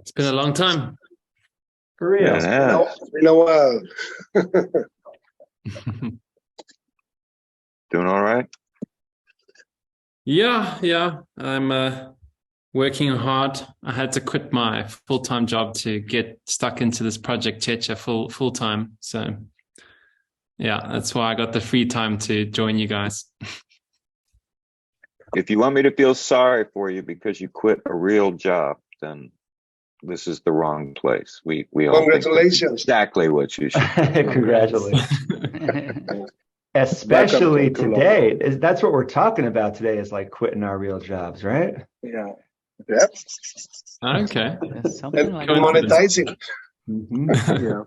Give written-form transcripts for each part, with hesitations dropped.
It's been a long time. For real. Yeah. It's been a while. Doing all right? Yeah. I'm working hard. I had to quit my full-time job to get stuck into this project Checha full-time. So yeah, that's why I got the free time to join you guys. If you want me to feel sorry for you because you quit a real job, then this is the wrong place. We all think that's Congratulations. exactly what you should do. Congratulations. Especially today. That's what we're talking about today, is like quitting our real jobs, right? Yeah. Yep. Okay. And monetizing. Yeah.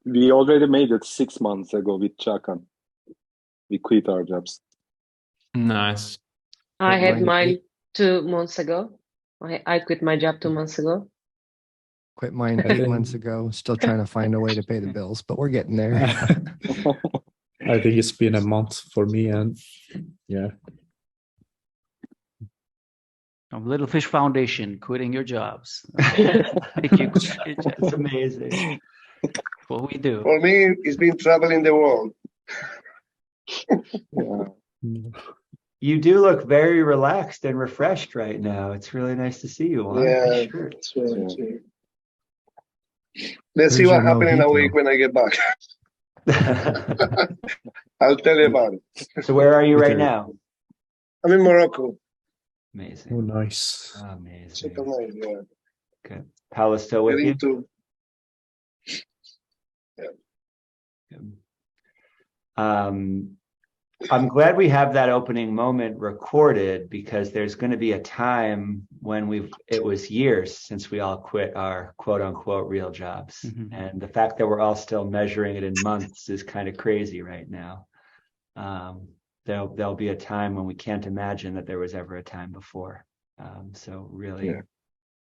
We already made it 6 months ago with Chakan. We quit our jobs. Nice. I had mine 2 months ago. I quit my job 2 months ago. Quit mine 8 months ago. Still trying to find a way to pay the bills, but we're getting there. I think it's been a month for me, and yeah. Littlefish Foundation, quitting your jobs. Thank you. It's amazing. What we do. For me, it's been traveling the world. You do look very relaxed and refreshed right now. It's really nice to see you. Yeah. Sure. Let's see what happens in a week when I get back. I'll tell you about it. So where are you right now? I'm in Morocco. Amazing. Oh, nice. Amazing. Super nice, yeah. Good. Paula's still with you? I'm glad we have that opening moment recorded, because there's going to be a time when it was years since we all quit our quote unquote real jobs. Mm-hmm. And the fact that we're all still measuring it in months is kind of crazy right now. There'll be a time when we can't imagine that there was ever a time before. So really,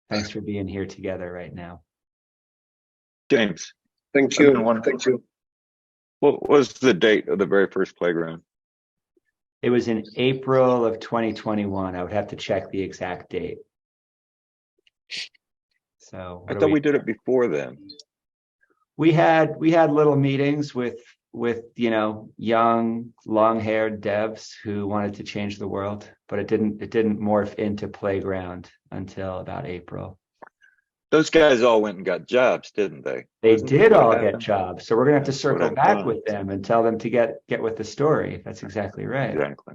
thanks for being here together right now. James. Thank you. Thank you. What was the date of the very first playground? It was in April of 2021. I would have to check the exact date. So I thought we did it before then. We had little meetings with young, long-haired devs who wanted to change the world, but it didn't morph into playground until about April. Those guys all went and got jobs, didn't they? They did all get jobs. So we're gonna have to circle back with them and tell them to get with the story. That's exactly right. Exactly.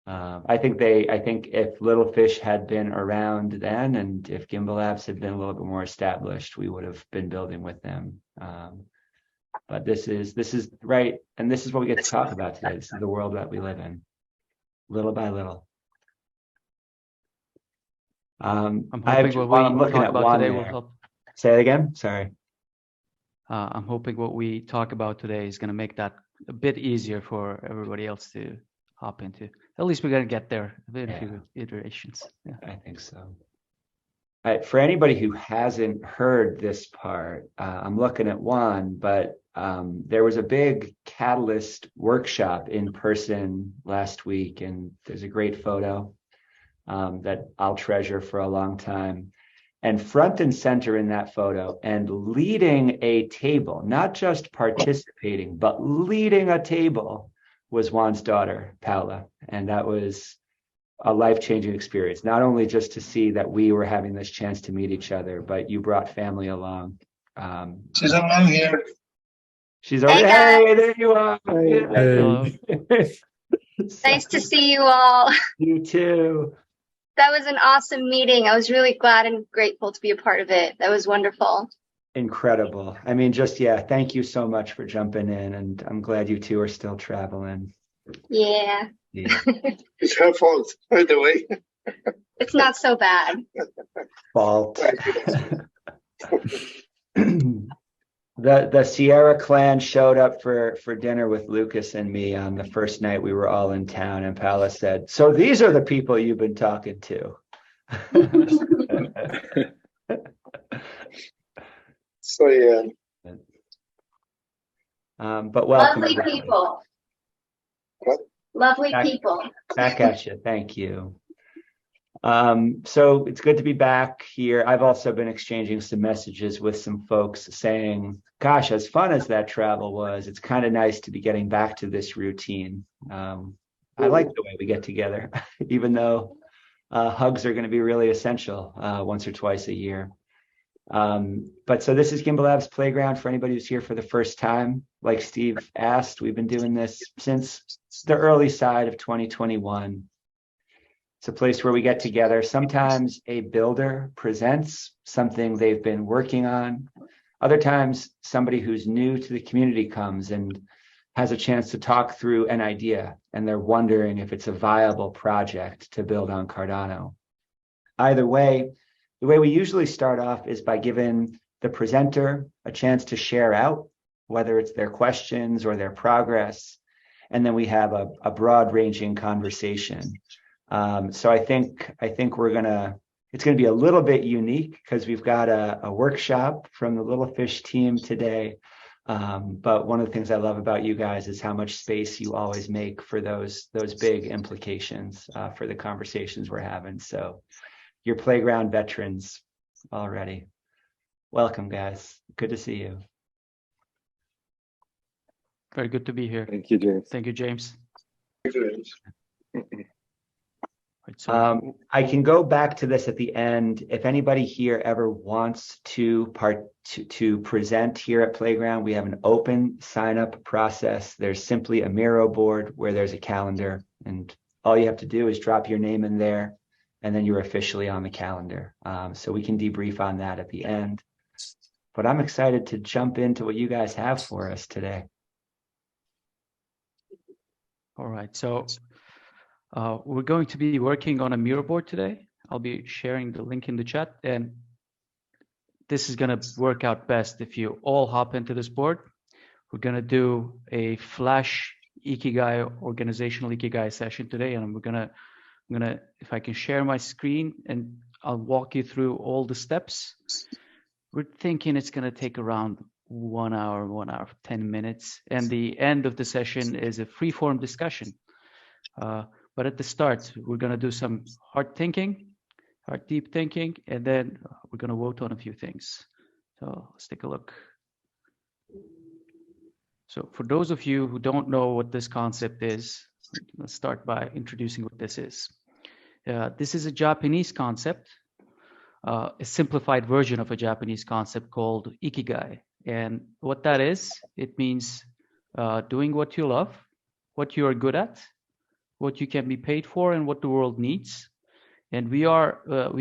I think if Littlefish had been around then, and if Gimbalabs had been a little bit more established, we would have been building with them. But this is right, and this is what we get to talk about today. This is the world that we live in, little by little. I'm hoping what we talk about today will help. Say it again. Sorry. I'm hoping what we talk about today is going to make that a bit easier for everybody else to hop into. At least we're going to get there in a few iterations. Yeah. I think so. All right, for anybody who hasn't heard this part, I'm looking at Juan, but there was a big Catalyst workshop in person last week, and there's a great photo that I'll treasure for a long time. And front and center in that photo and leading a table, not just participating, but leading a table, was Juan's daughter, Paula. And that was a life-changing experience, not only just to see that we were having this chance to meet each other, but you brought family along. She's around here. She's already, hey, there you are. Hey. Nice to see you all. You too. That was an awesome meeting. I was really glad and grateful to be a part of it. That was wonderful. Incredible. I mean, thank you so much for jumping in, and I'm glad you two are still traveling. Yeah. It's her fault, by the way. It's not so bad. Fault. The Sierra clan showed up for dinner with Lucas and me on the first night we were all in town, and Paula said, "So these are the people you've been talking to." So yeah. But welcome. Lovely people. What? Lovely people. Back at you. Thank you. So it's good to be back here. I've also been exchanging some messages with some folks saying, gosh, as fun as that travel was, it's kind of nice to be getting back to this routine. I like the way we get together, even though hugs are going to be really essential once or twice a year. But so this is Gimbalabs Playground for anybody who's here for the first time. Like Steve asked, we've been doing this since the early side of 2021. It's a place where we get together. Sometimes a builder presents something they've been working on. Other times, somebody who's new to the community comes and has a chance to talk through an idea, and they're wondering if it's a viable project to build on Cardano. Either way, the way we usually start off is by giving the presenter a chance to share out, whether it's their questions or their progress, and then we have a broad-ranging conversation. So I think it's gonna be a little bit unique because we've got a workshop from the Littlefish team today. But one of the things I love about you guys is how much space you always make for those big implications for the conversations we're having. So you're playground veterans already. Welcome, guys. Good to see you. Very good to be here. Thank you, James. Thank you, James. Right, so I can go back to this at the end. If anybody here ever wants to present here at Playground, we have an open sign-up process. There's simply a Miro board where there's a calendar, and all you have to do is drop your name in there, and then you're officially on the calendar. So we can debrief on that at the end. But I'm excited to jump into what you guys have for us today. all right, so we're going to be working on a Miro board today. I'll be sharing the link in the chat, and this is going to work out best if you all hop into this board. We're going to do a flash Ikigai, organizational Ikigai session today, and I'm gonna, if I can share my screen, and I'll walk you through all the steps. We're thinking it's going to take around 1 hour, 10 minutes, and the end of the session is a free-form discussion. But at the start, we're going to do some hard deep thinking, and then we're going to vote on a few things. So let's take a look. So for those of you who don't know what this concept is, let's start by introducing what this is. This is a Japanese concept, a simplified version of a Japanese concept called Ikigai. And what that is, it means doing what you love, what you are good at, what you can be paid for, and what the world needs. And we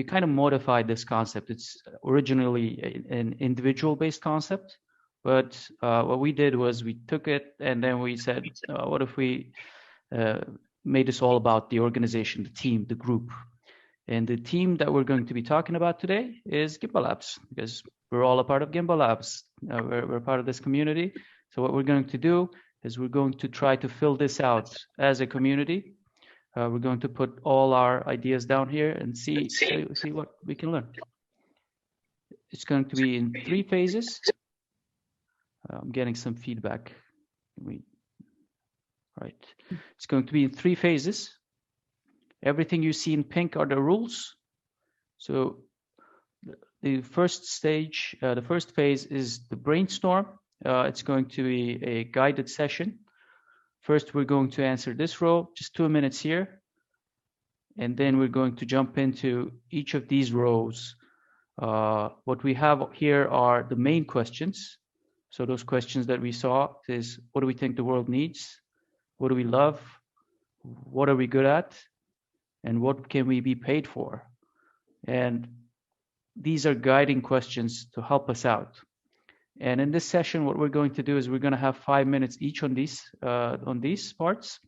kind of modified this concept. It's originally an individual-based concept, but what we did was we took it and then we said, what if we made this all about the organization, the team, the group? And the team that we're going to be talking about today is Gimbalabs, because we're all a part of Gimbalabs. We're part of this community. So what we're going to do is we're going to try to fill this out as a community. We're going to put all our ideas down here and see what we can learn. It's going to be in 3 phases. I'm getting some feedback. Right. It's going to be in 3 phases. Everything you see in pink are the rules. So the first stage, the first phase is the brainstorm. It's going to be a guided session. First, we're going to answer this row, just 2 minutes here. And then we're going to jump into each of these rows. What we have here are the main questions. So those questions that we saw is, what do we think the world needs? What do we love? What are we good at? And what can we be paid for? And these are guiding questions to help us out. And in this session, what we're going to do is we're going to have 5 minutes each on these parts.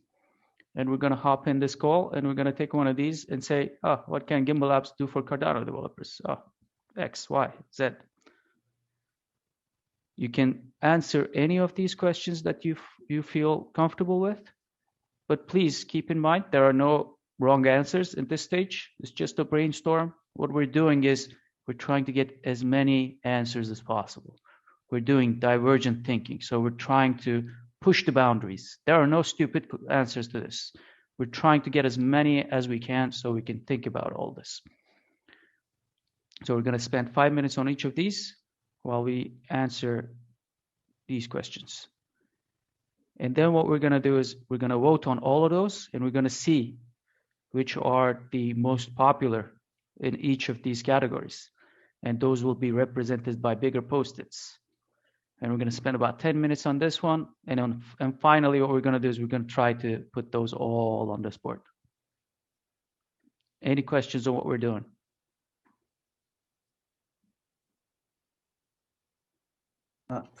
And we're going to hop in this call and we're going to take one of these and say, what can Gimbalabs do for Cardano developers? X, Y, Z. You can answer any of these questions that you feel comfortable with, but please keep in mind there are no wrong answers at this stage. It's just a brainstorm. What we're doing is we're trying to get as many answers as possible. We're doing divergent thinking. So we're trying to push the boundaries. There are no stupid answers to this. We're trying to get as many as we can so we can think about all this. So we're going to spend 5 minutes on each of these while we answer these questions. And then what we're going to do is we're going to vote on all of those, and we're going to see which are the most popular in each of these categories. And those will be represented by bigger post-its. And we're going to spend about 10 minutes on this one. And finally, what we're going to do is we're going to try to put those all on this board. Any questions on what we're doing?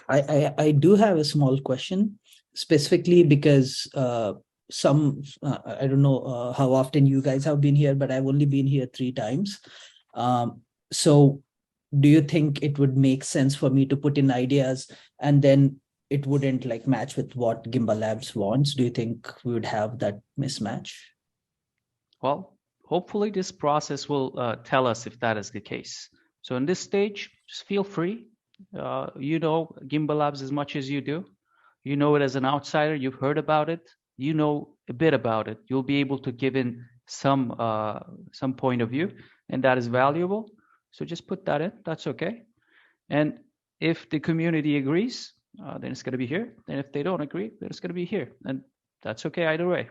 I do have a small question, specifically because I don't know how often you guys have been here, but I've only been here 3 times. So do you think it would make sense for me to put in ideas and then it wouldn't like match with what Gimbalabs wants? Do you think we would have that mismatch? Well, hopefully this process will tell us if that is the case. So in this stage, just feel free. You know Gimbalabs as much as you do. You know it as an outsider. You've heard about it. You know a bit about it. You'll be able to give in some point of view, and that is valuable. So just put that in. That's okay. And if the community agrees, then it's going to be here. And if they don't agree, then it's going to be here. And that's okay either way.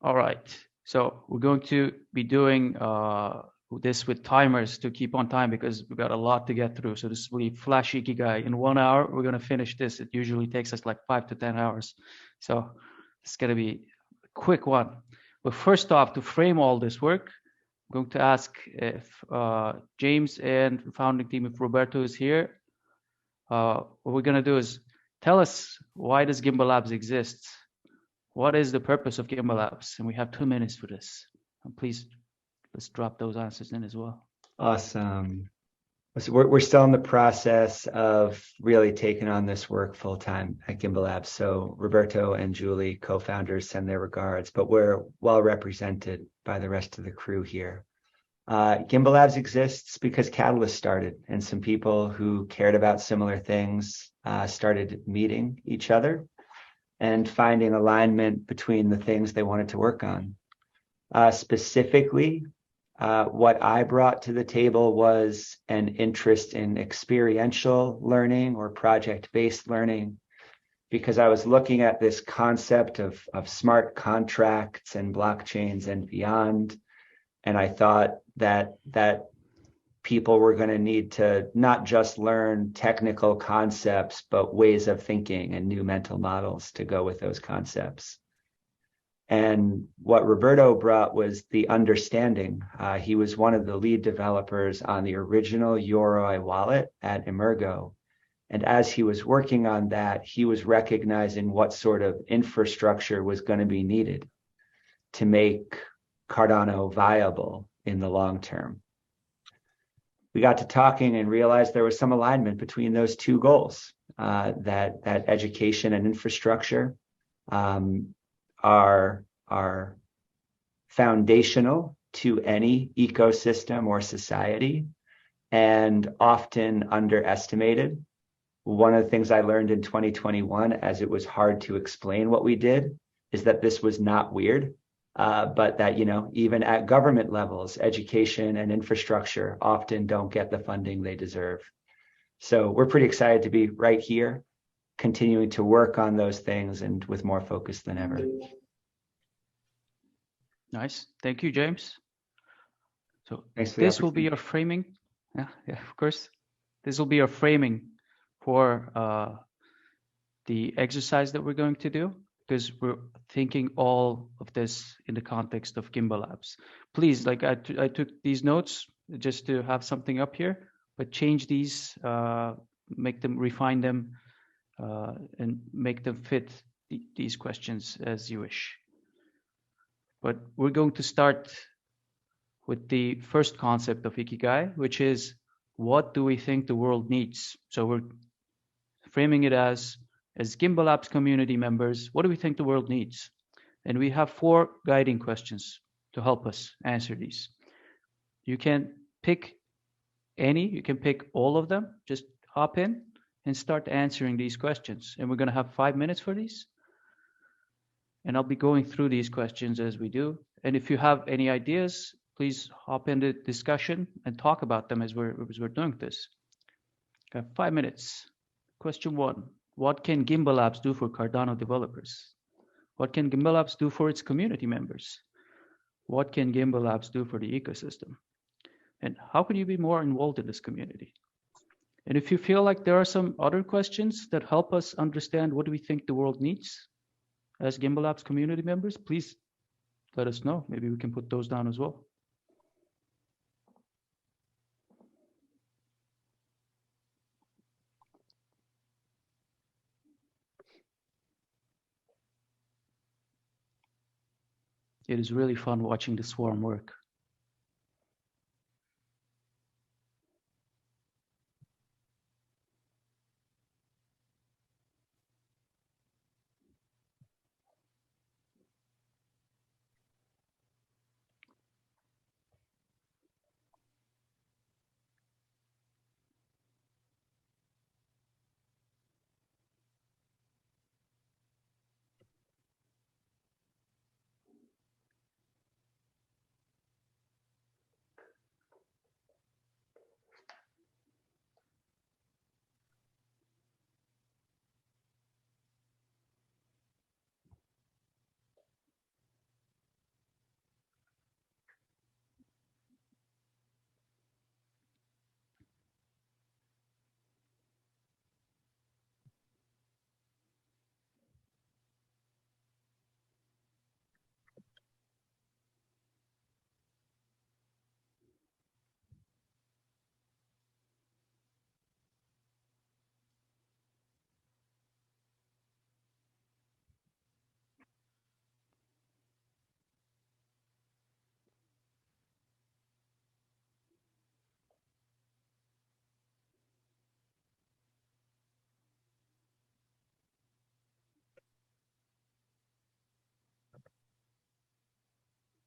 All right. So we're going to be doing this with timers to keep on time because we've got a lot to get through. So this will be Flash Ikigai. In 1 hour, we're going to finish this. It usually takes us like 5 to 10 hours. So it's going to be a quick one. But first off, to frame all this work, I'm going to ask if James and the founding team, if Roberto is here. What we're going to do is tell us, why does Gimbalabs exist? What is the purpose of Gimbalabs? And we have 2 minutes for this. And please, let's drop those answers in as well. Awesome. So we're still in the process of really taking on this work full time at Gimbalabs. So Roberto and Julie, co-founders, send their regards, but we're well represented by the rest of the crew here. Gimbalabs exists because Catalyst started, and some people who cared about similar things started meeting each other and finding alignment between the things they wanted to work on. Specifically, what I brought to the table was an interest in experiential learning or project-based learning, because I was looking at this concept of smart contracts and blockchains and beyond. And I thought that people were going to need to not just learn technical concepts, but ways of thinking and new mental models to go with those concepts. And what Roberto brought was the understanding. He was one of the lead developers on the original Yoroi wallet at Emergo. And as he was working on that, he was recognizing what sort of infrastructure was going to be needed to make Cardano viable in the long term. We got to talking and realized there was some alignment between those 2 goals, that education and infrastructure are foundational to any ecosystem or society and often underestimated. One of the things I learned in 2021, as it was hard to explain what we did, is that this was not weird. But that, even at government levels, education and infrastructure often don't get the funding they deserve. So we're pretty excited to be right here, continuing to work on those things and with more focus than ever. Nice. Thank you, James. So this will be your framing. Yeah, of course. This will be your framing for the exercise that we're going to do, because we're thinking all of this in the context of Gimbalabs. Please, I took these notes just to have something up here, but change these, make them, refine them, and make them fit these questions as you wish. But we're going to start with the first concept of Ikigai, which is, what do we think the world needs? So we're framing it as Gimbalabs community members, what do we think the world needs? And we have 4 guiding questions to help us answer these. You can pick any, you can pick all of them, just hop in. and start answering these questions. And we're going to have 5 minutes for these. And I'll be going through these questions as we do. And if you have any ideas, please hop into discussion and talk about them as we're doing this. Okay, 5 minutes. Question 1. What can Gimbalabs do for Cardano developers? What can Gimbalabs do for its community members? What can Gimbalabs do for the ecosystem? And how can you be more involved in this community? And if you feel like there are some other questions that help us understand what do we think the world needs as Gimbalabs community members, please let us know. Maybe we can put those down as well. It is really fun watching the swarm work.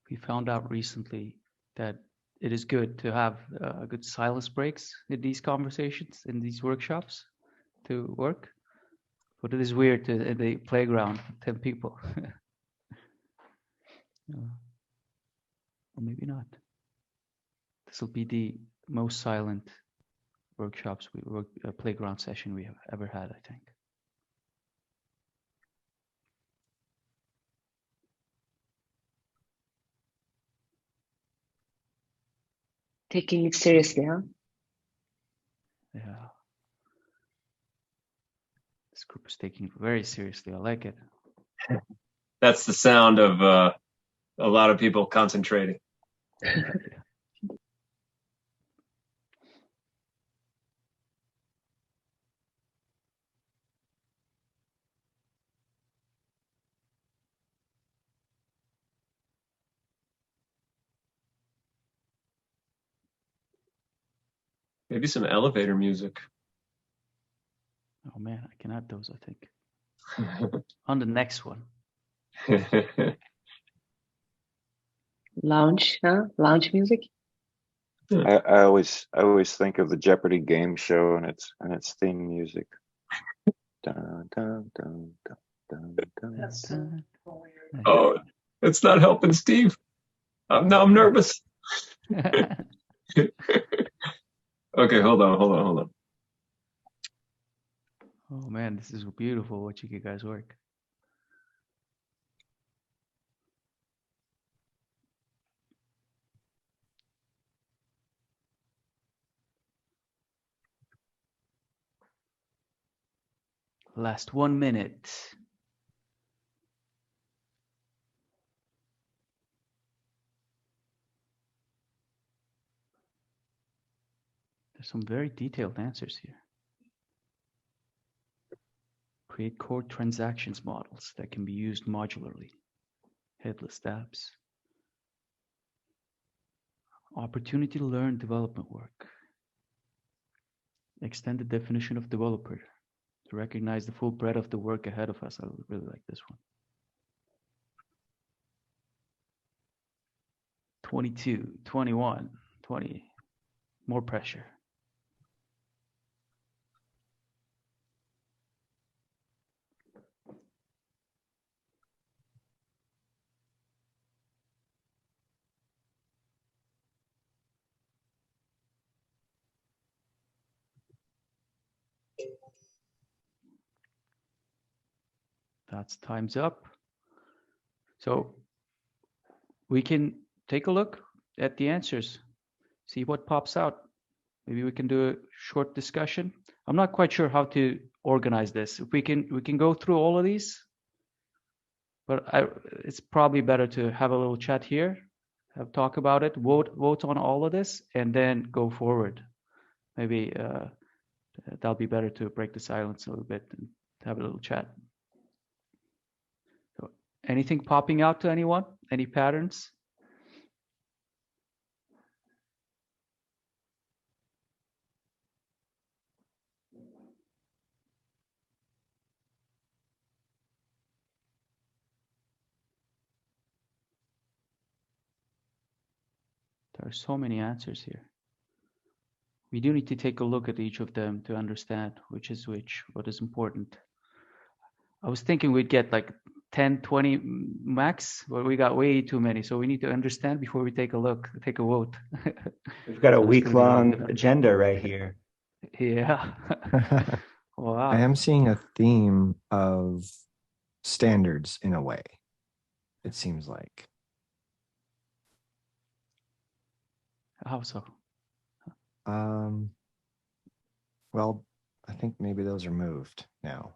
We found out recently that it is good to have good silence breaks in these conversations, in these workshops to work. But it is weird to in the playground, 10 people. Or maybe not. This will be the most silent workshops, playground session we have ever had, I think. Taking it seriously, huh? Yeah. This group is taking it very seriously. I like it. That's the sound of a lot of people concentrating. Maybe some elevator music. Oh man, I can add those, I think. On the next one. Lounge, huh? Lounge music. I always think of the Jeopardy game show and its theme music. Dun, dun, dun, dun, dun, dun, dun. Oh, it's not helping Steve. Now I'm nervous. Okay, hold on. Oh man, this is beautiful watching you guys work. Last 1 minute. There's some very detailed answers here. Create core transactions models that can be used modularly. Headless apps. Opportunity to learn development work. Extend the definition of developer to recognize the full breadth of the work ahead of us. I really like this one. 22, 21, 20. More pressure. That's time's up. So we can take a look at the answers, see what pops out. Maybe we can do a short discussion. I'm not quite sure how to organize this. If we can go through all of these, but it's probably better to have a little chat here, talk about it, vote on all of this, and then go forward. Maybe that'll be better to break the silence a little bit and have a little chat. So, anything popping out to anyone? Any patterns? There are so many answers here. We do need to take a look at each of them to understand which is which, what is important. I was thinking we'd get like 10, 20 max, but we got way too many. So we need to understand before we take a look, take a vote. We've got a So it's gonna be week-long agenda right here. Yeah. Wow. I am seeing a theme of standards in a way, it seems like. How so? Well, I think maybe those are moved now.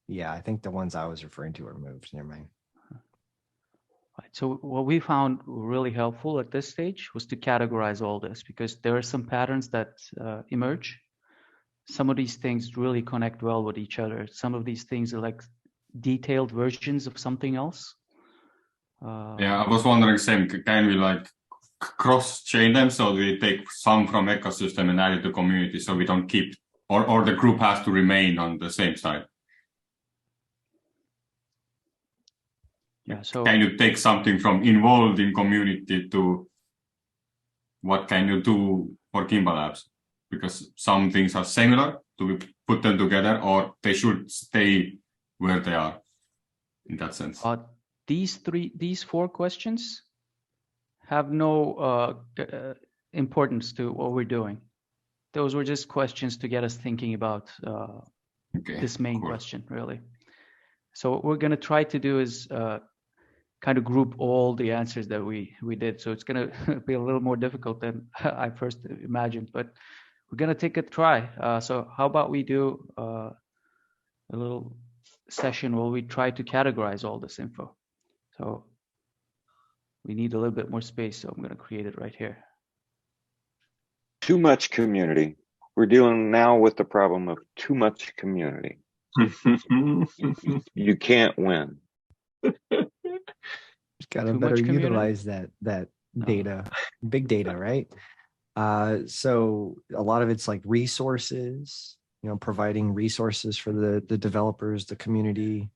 Yeah, I think the ones I was referring to are moved. Never mind. Right. So what we found really helpful at this stage was to categorize all this, because there are some patterns that emerge. Some of these things really connect well with each other. Some of these things are like detailed versions of something else. Yeah, I was wondering, same, can we like cross-chain them so we take some from ecosystem and add it to community so we don't keep, or the group has to remain on the same side? Yeah, so can you take something from involved in community to what can you do for Gimbalabs? Because some things are similar, do we put them together, or they should stay where they are in that sense? These four questions have no importance to what we're doing. Those were just questions to get us thinking about this main question, really. So what we're going to try to do is kind of group all the answers that we did. So it's going to be a little more difficult than I first imagined, but we're going to take a try. So how about we do a little session where we try to categorize all this info. So we need a little bit more space, so I'm going to create it right here. Too much community. We're dealing now with the problem of too much community. You can't win. Just gotta better utilize that data, big data, right? So a lot of it's like resources, providing resources for the developers, the community.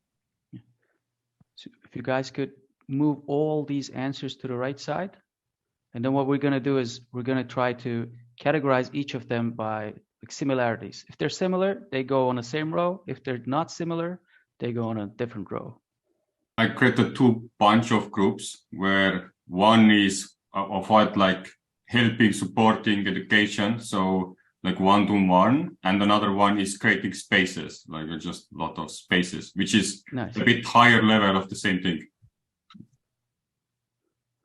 So if you guys could move all these answers to the right side, and then what we're going to do is we're going to try to categorize each of them by like similarities. If they're similar, they go on the same row. If they're not similar, they go on a different row. I created two bunch of groups where one is of what like helping, supporting education, so like one-to-one, and another one is creating spaces, like just a lot of spaces, which is a bit higher level of the same thing.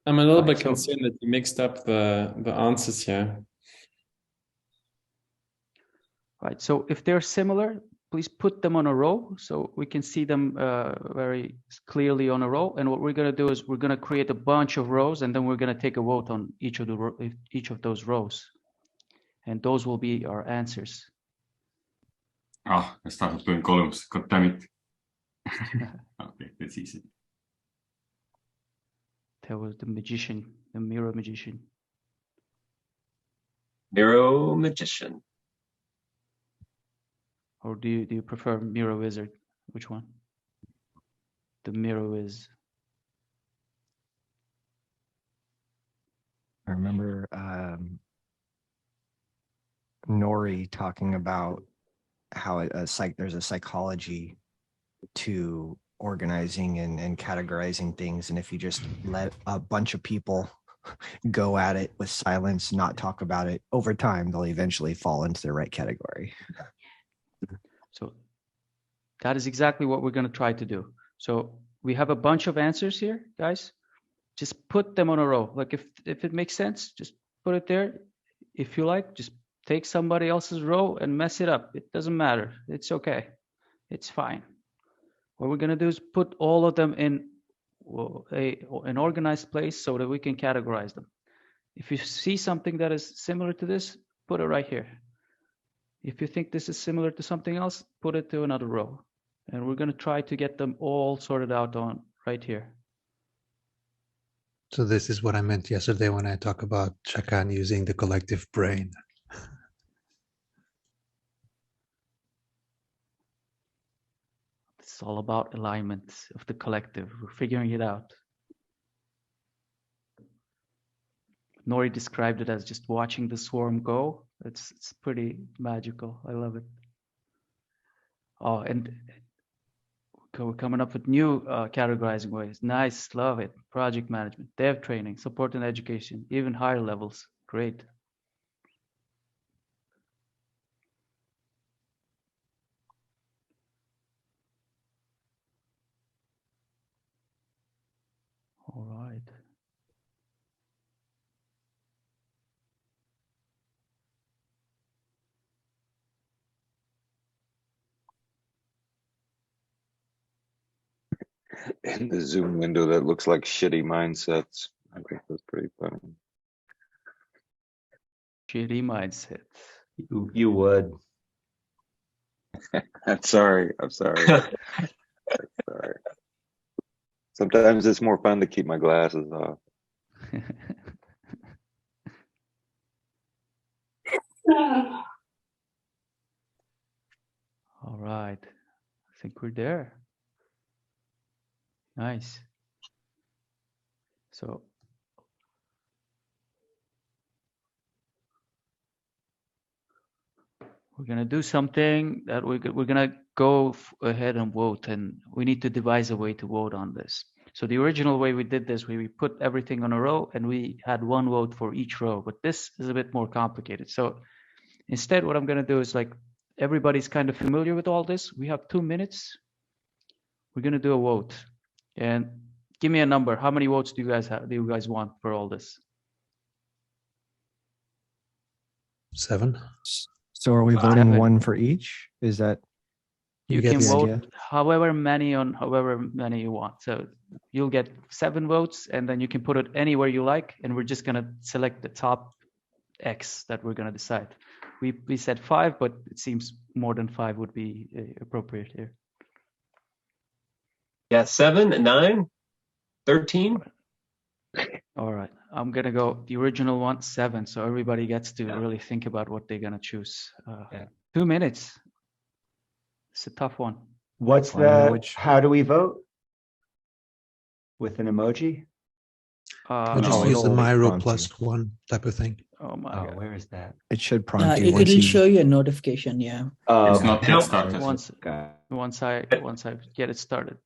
I'm a little bit concerned that you mixed up the answers here. Right, so if they're similar, please put them on a row so we can see them very clearly on a row. And what we're going to do is we're going to create a bunch of rows, and then we're going to take a vote on each of those rows. And those will be our answers. I started doing columns. God damn it. Okay, that's easy. That was the magician, the mirror magician. Mirror magician. Or do you prefer mirror wizard? Which one? The mirror is. I remember Nori talking about how there's a psychology to organizing and categorizing things, and if you just let a bunch of people go at it with silence, not talk about it, over time, they'll eventually fall into the right category. So that is exactly what we're going to try to do. So we have a bunch of answers here, guys. Just put them on a row. Like if it makes sense, just put it there. If you like, just take somebody else's row and mess it up. It doesn't matter. It's okay. It's fine. What we're going to do is put all of them in an organized place so that we can categorize them. If you see something that is similar to this, put it right here. If you think this is similar to something else, put it to another row. And we're going to try to get them all sorted out on right here. So this is what I meant yesterday when I talk about Chakan using the collective brain. It's all about alignment of the collective. We're figuring it out. Nori described it as just watching the swarm go. It's pretty magical. I love it. Oh, and we're coming up with new categorizing ways. Nice, love it. Project management, dev training, support and education, even higher levels. Great. All right. In the Zoom window that looks like shitty mindsets. I think that's pretty funny. Shitty mindset. You would. I'm sorry. I'm sorry. Sorry. Sometimes it's more fun to keep my glasses off. All right. I think we're there. Nice. So we're going to do something that we're going to go ahead and vote, and we need to devise a way to vote on this. So the original way we did this, we put everything on a row and we had one vote for each row, but this is a bit more complicated. So instead, what I'm going to do is, like, everybody's kind of familiar with all this. We have 2 minutes. We're going to do a vote, and give me a number. How many votes do you guys have? Do you guys want for all this? 7. So are we voting one for each? Is that you can vote however many you want. So you'll get 7 votes, and then you can put it anywhere you like, and we're just going to select the top X that we're going to decide. We said 5, but it seems more than 5 would be appropriate here. Yeah, 7, 9, 13. All right, I'm gonna go the original one, 7, so everybody gets to really think about what they're gonna choose. 2 minutes. It's a tough one. What's how do we vote? With an emoji? I'll just use the Miro +1 type of thing. Oh my God. Where is that? It should prompt you. It'll show you a notification, yeah. It's not yet started. Once I get it started.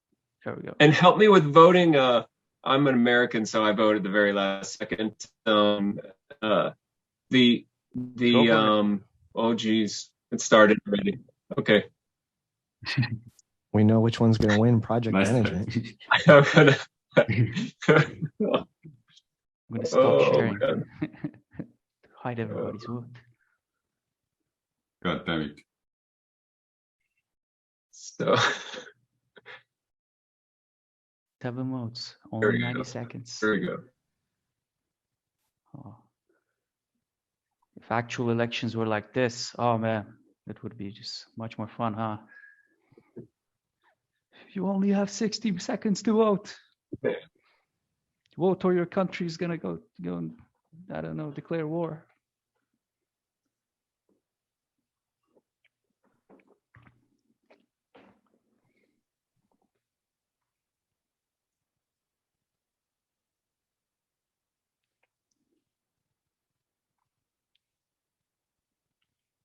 There we go. And help me with voting. I'm an American, so I voted the very last second. Oh geez, it started already. Okay. We know which one's going to win project management. I'm gonna stop sharing. Hide everybody's vote. God damn it. So 7 votes, only 90 seconds. There we go. Oh. If actual elections were like this, oh man, it would be just much more fun, huh? You only have 60 seconds to vote. Vote or your country is gonna go and, I don't know, declare war.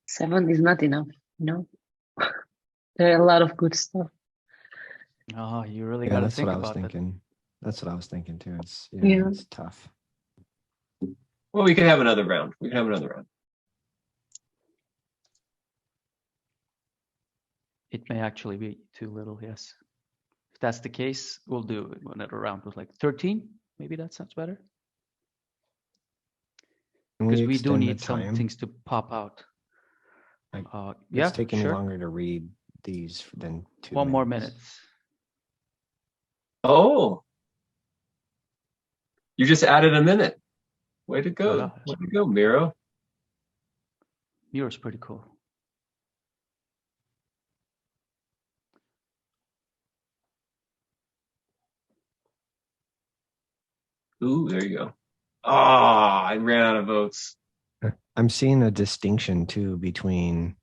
Seven is not enough, no. There are a lot of good stuff. Oh, you really got to think about it. That's what I was thinking too. It's Yeah. it's tough. Well, we can have another round. We can have another round. It may actually be too little, yes. If that's the case, we'll do another round with like 13. Maybe that sounds better. Because we do extend the need some time? things to pop out. It's Yeah, taking me sure. longer to read these than 2 One more minutes. minute. Oh, you just added a minute. Way to go. Voila. Way to go, Miro. Miro's pretty cool. Ooh, there you go. Ah, I ran out of votes. I'm seeing a distinction too between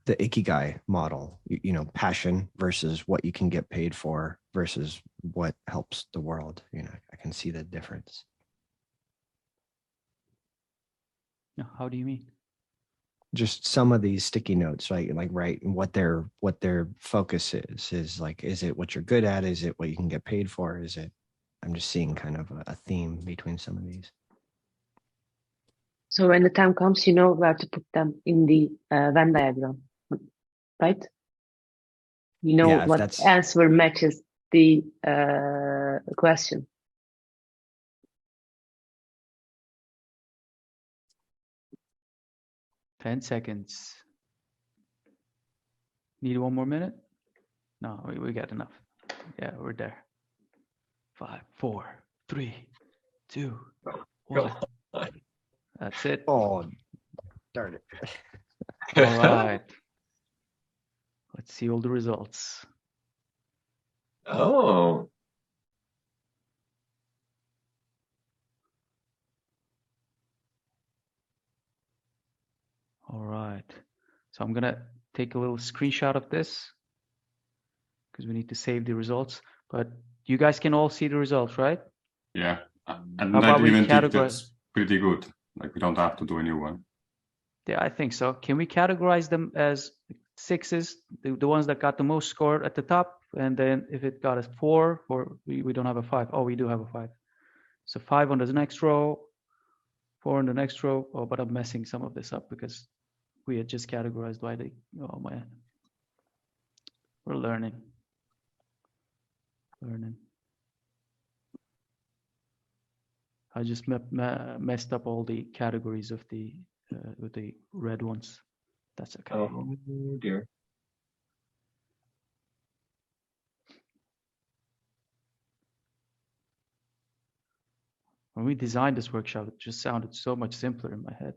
the Ikigai model, you know, passion versus what you can get paid for versus what helps the world. You know, I can see the difference. No, how do you mean? Just some of these sticky notes, right? Like, right, and what their focus is like, is it what you're good at? Is it what you can get paid for? Is it? I'm just seeing kind of a theme between some of these. So when the time comes, you know where to put them in the Venn diagram, right? You know Yeah, if what that's- answer matches the question. Ten seconds. Need one more minute? No, we got enough. Yeah, we're there. 5, 4, 3, 2, 1. That's it. Oh, darn it. All right. Let's see all the results. Oh. All right. So I'm gonna take a little screenshot of this because we need to save the results. But you guys can all see the results, right? Yeah. How And about I we even think categorize? that's pretty good. Like we don't have to do a new one. Yeah, I think so. Can we categorize them as sixes, the ones that got the most score at the top, and then if it got a 4, or we don't have a 5. Oh, we do have a 5. So 5 on the next row, 4 on the next row. Oh, but I'm messing some of this up because we had just categorized by the. Oh man, we're learning. I just messed up all the categories of the with the red ones. That's okay. Oh dear. When we designed this workshop, it just sounded so much simpler in my head.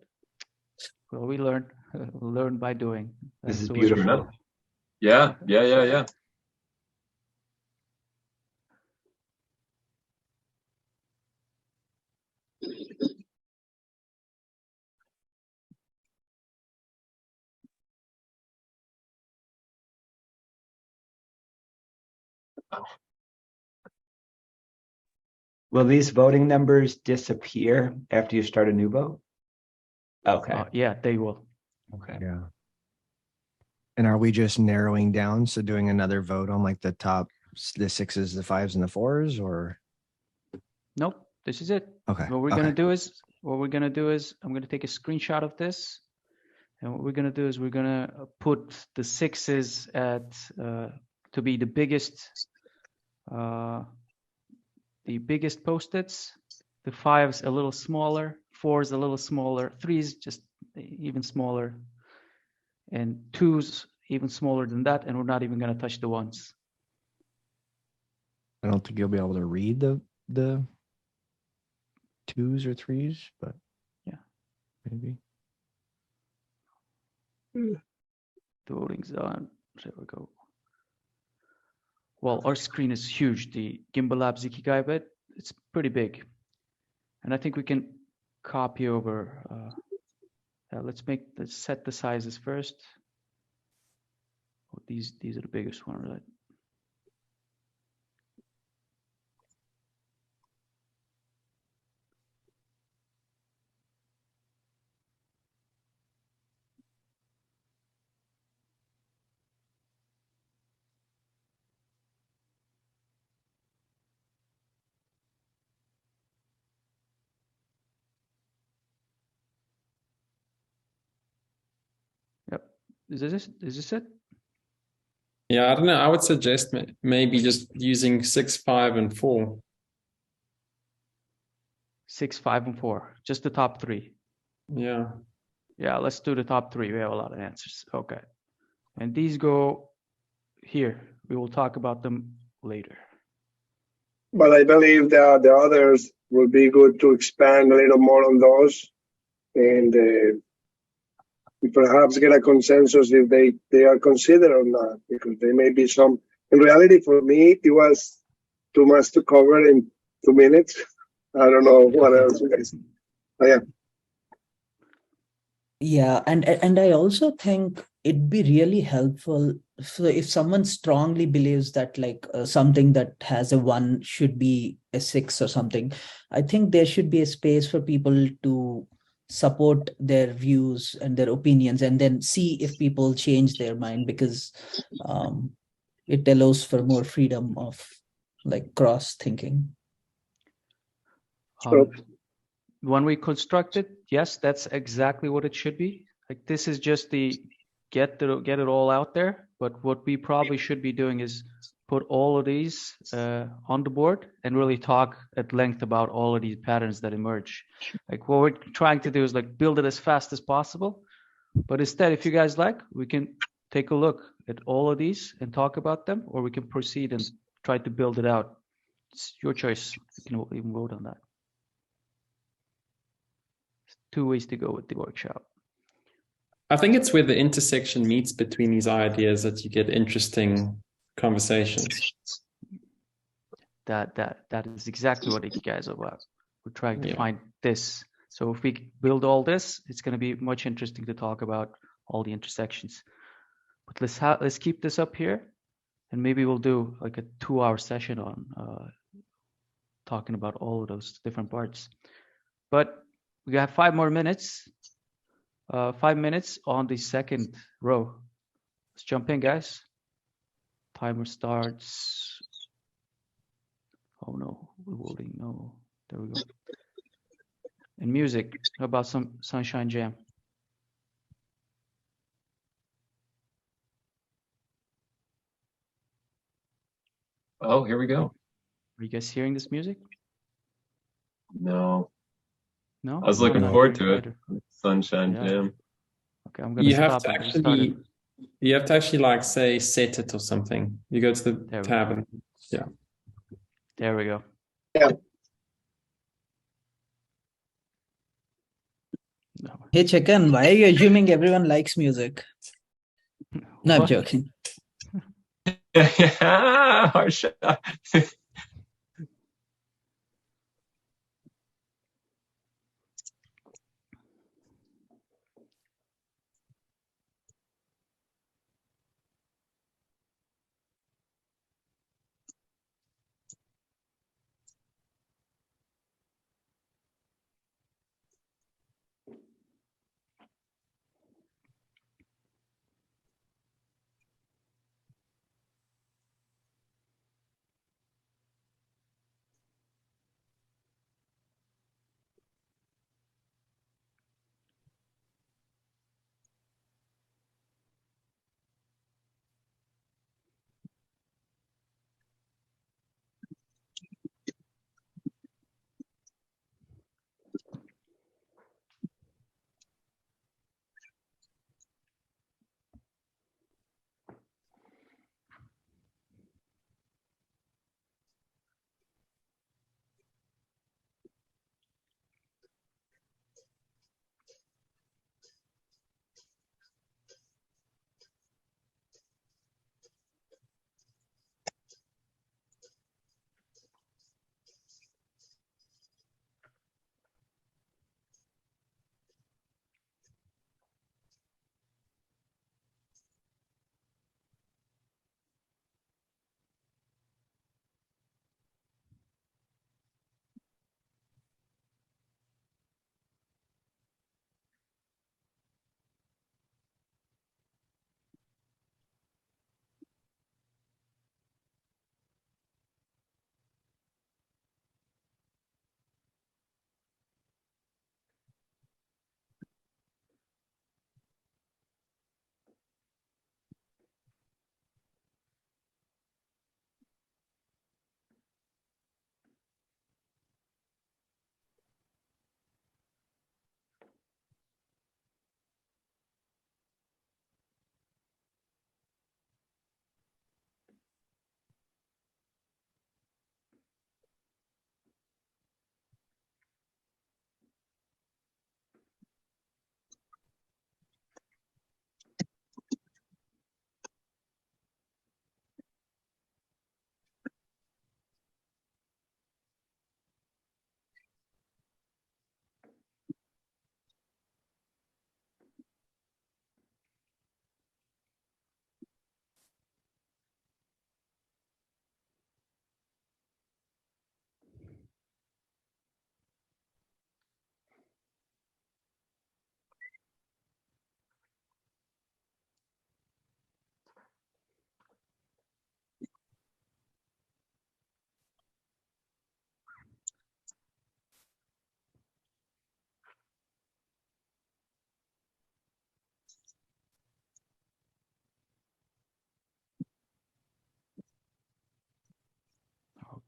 Well, we learn by doing. This is the way it beautiful. should. Yeah. Will these voting numbers disappear after you start a new vote? Okay. Yeah, they will. Okay. Yeah. And are we just narrowing down? So doing another vote on like the top, the 6s, the 5s, and the 4s, or? Nope, this is it. Okay. What we're gonna do is I'm gonna take a screenshot of this, and what we're gonna do is we're gonna put the 6s at to be the biggest post-its. The 5s a little smaller, 4s a little smaller, 3s just even smaller, and 2s even smaller than that, and we're not even gonna touch the 1s. I don't think you'll be able to read the 2s or 3s, but yeah, maybe. The voting's on. There we go. Well, our screen is huge. The Gimbalabs Ikigai bit, it's pretty big. And I think we can copy over. Let's set the sizes first. Oh, these are the biggest one, right? Is this it? Yeah, I don't know. I would suggest maybe just using 6, 5, and 4. 6, 5, and 4. Just the top 3. Yeah. Yeah, let's do the top 3. We have a lot of answers. Okay. And these go here. We will talk about them later. But I believe that the others will be good to expand a little more on those and perhaps get a consensus if they are considered or not, because there may be some. In reality, for me, it was too much to cover in 2 minutes. I don't know what else you guys. Oh, yeah. Yeah, and I also think it'd be really helpful. So if someone strongly believes that like something that has a 1 should be a 6 or something, I think there should be a space for people to support their views and their opinions, and then see if people change their mind, because it allows for more freedom of like cross thinking. When we construct it, yes, that's exactly what it should be. Like this is just the get it all out there. But what we probably should be doing is put all of these on the board and really talk at length about all of these patterns that emerge. Like what we're trying to do is like build it as fast as possible. But instead, if you guys like, we can take a look at all of these and talk about them, or we can proceed and try to build it out. It's your choice. You can even vote on that. 2 ways to go with the workshop. I think it's where the intersection meets between these ideas that you get interesting conversations. That is exactly what Ikigai is about. We're trying to find this. So if we build all this, it's going to be much interesting to talk about all the intersections. But let's keep this up here, and maybe we'll do like a 2-hour session on talking about all of those different parts. But we have 5 more minutes. 5 minutes on the second row. Let's jump in, guys. Timer starts. Oh no, we're voting. No, there we go. And music. How about some Sunshine Jam? Oh, here we go. Are you guys hearing this music? No. No. I was looking forward to it. Sunshine Jam. Okay, I'm gonna stop. You have to actually like say set it or something. You go to the tab and yeah. There we go. Yeah. No. Hey, Chekan, why are you assuming everyone likes music? No, I'm joking. Harsh.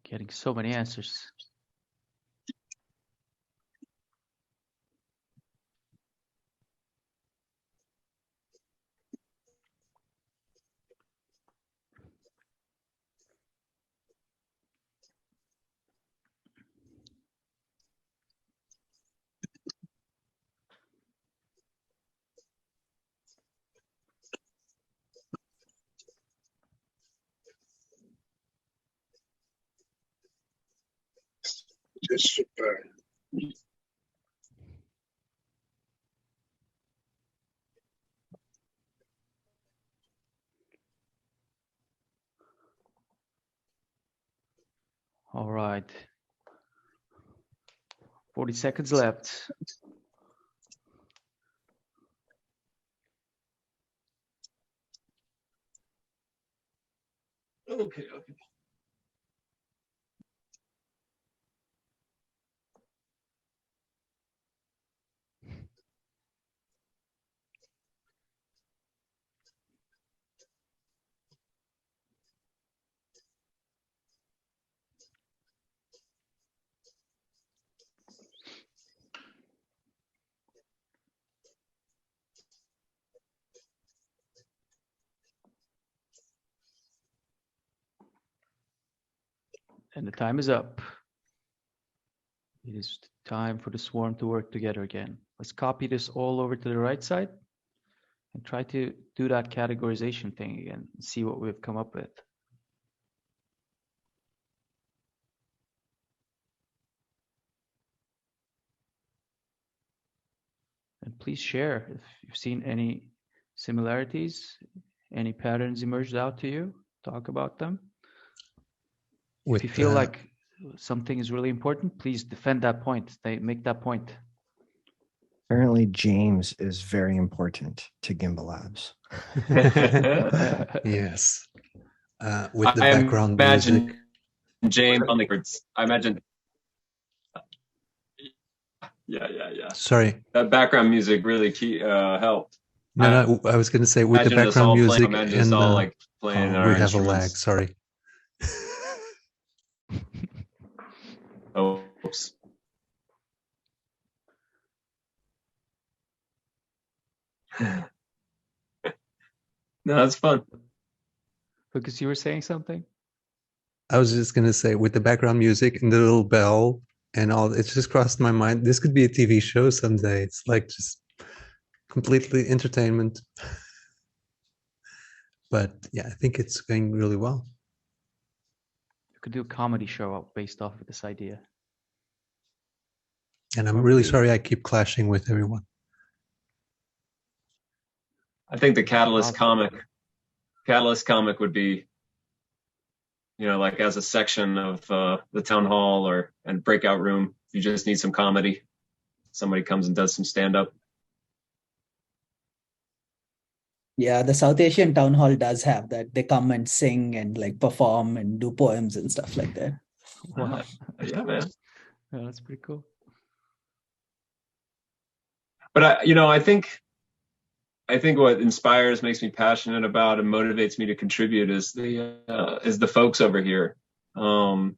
Getting so many answers. Just super. All right. 40 seconds left. Okay. And the time is up. It is time for the swarm to work together again. Let's copy this all over to the right side and try to do that categorization thing again and see what we've come up with. And please share if you've seen any similarities, any patterns emerged out to you. Talk about them. If you feel like something is really important, please defend that point. Make that point. Apparently, James is very important to Gimbalabs. Yes. With the background music. James on the words. I imagine. Yeah. Sorry. That background music really helped. No, I was going to say with the background music and like playing our we have a instruments. lag. Sorry. Oops. No, that's fun. Because you were saying something? I was just going to say with the background music and the little bell and all, it just crossed my mind. This could be a TV show someday. It's like just completely entertainment. But yeah, I think it's going really well. You could do a comedy show based off of this idea. And I'm really sorry I keep clashing with everyone. I think the Catalyst comic would be, like as a section of the town hall and breakout room. If you just need some comedy, somebody comes and does some stand up. Yeah, the South Asian town hall does have that. They come and sing and like perform and do poems and stuff like that. Wow. Yeah, man. Yeah, that's pretty cool. But I think what inspires, makes me passionate about, and motivates me to contribute is the folks over here. I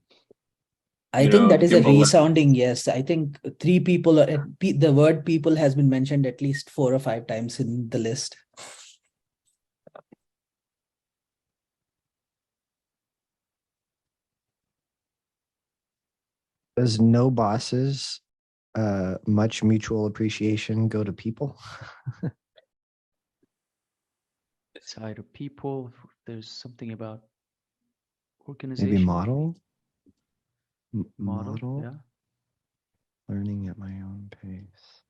think that is a resounding yes. I think 3 people, the word people has been mentioned at least 4 or 5 times in the list. Does no bosses, much mutual appreciation go to people? Side of people, there's something about organization. Maybe model? Model, yeah. Learning at my own pace.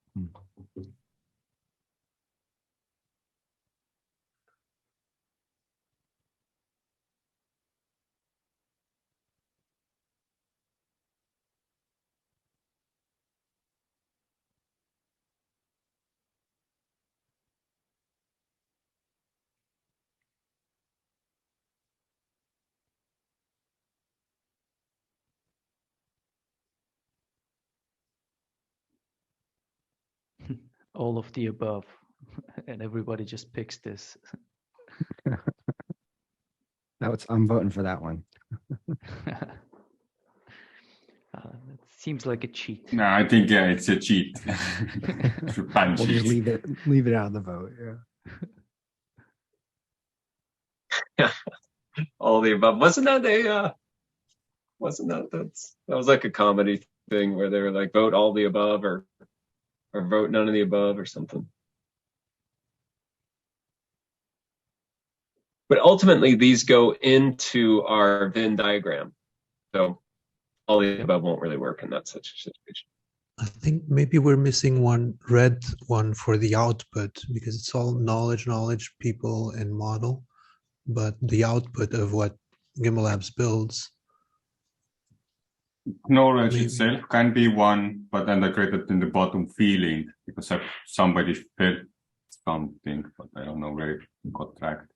All of the above. And everybody just picks this. I'm voting for that one. Seems like a cheat. No, I think yeah, it's a cheat. It's a pan We'll just cheat. leave it out of the vote. Yeah. All the above. Wasn't that that was like a comedy thing where they were like vote all the above or vote none of the above or something. But ultimately, these go into our Venn diagram. So all the above won't really work in that such a situation. I think maybe we're missing one red one for the output because it's all knowledge, people, and model. But the output of what Gimbalabs builds. Knowledge itself can be one, but then I created in the bottom feeling because somebody felt something, but I don't know where it got tracked.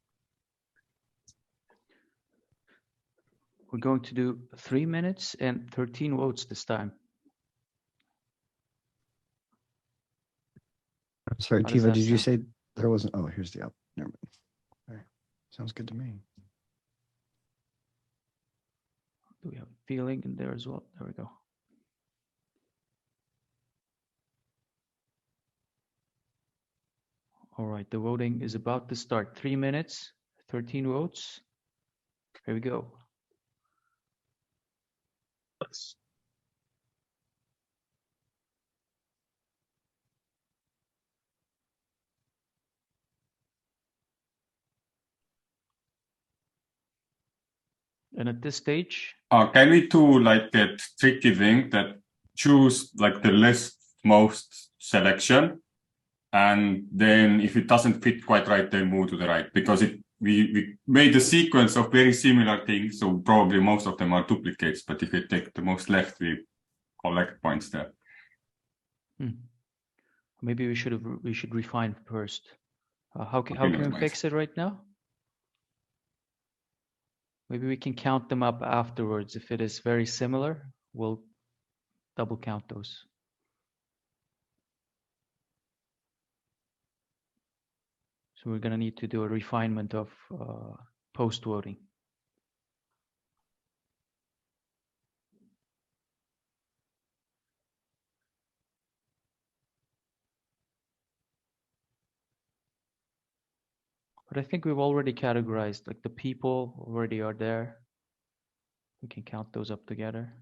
We're going to do 3 minutes and 13 votes this time. Sorry, How does Tiva, that did you sound? say there wasn't? Oh, here's the out. Never mind. All right. Sounds good to me. Do we have a feeling in there as well? There we go. All right, the voting is about to start. 3 minutes, 13 votes. Here we go. And at this stage, Can we do like that tricky thing that choose like the leftmost selection, and then if it doesn't fit quite right, then move to the right, because we made a sequence of very similar things, so probably most of them are duplicates. But if you take the most left, we collect points there. maybe we should refine first. How can never we mind. fix it right now? Maybe we can count them up afterwards. If it is very similar, we'll double count those. So we're going to need to do a refinement of post-voting. But I think we've already categorized, like the people already are there. We can count those up together.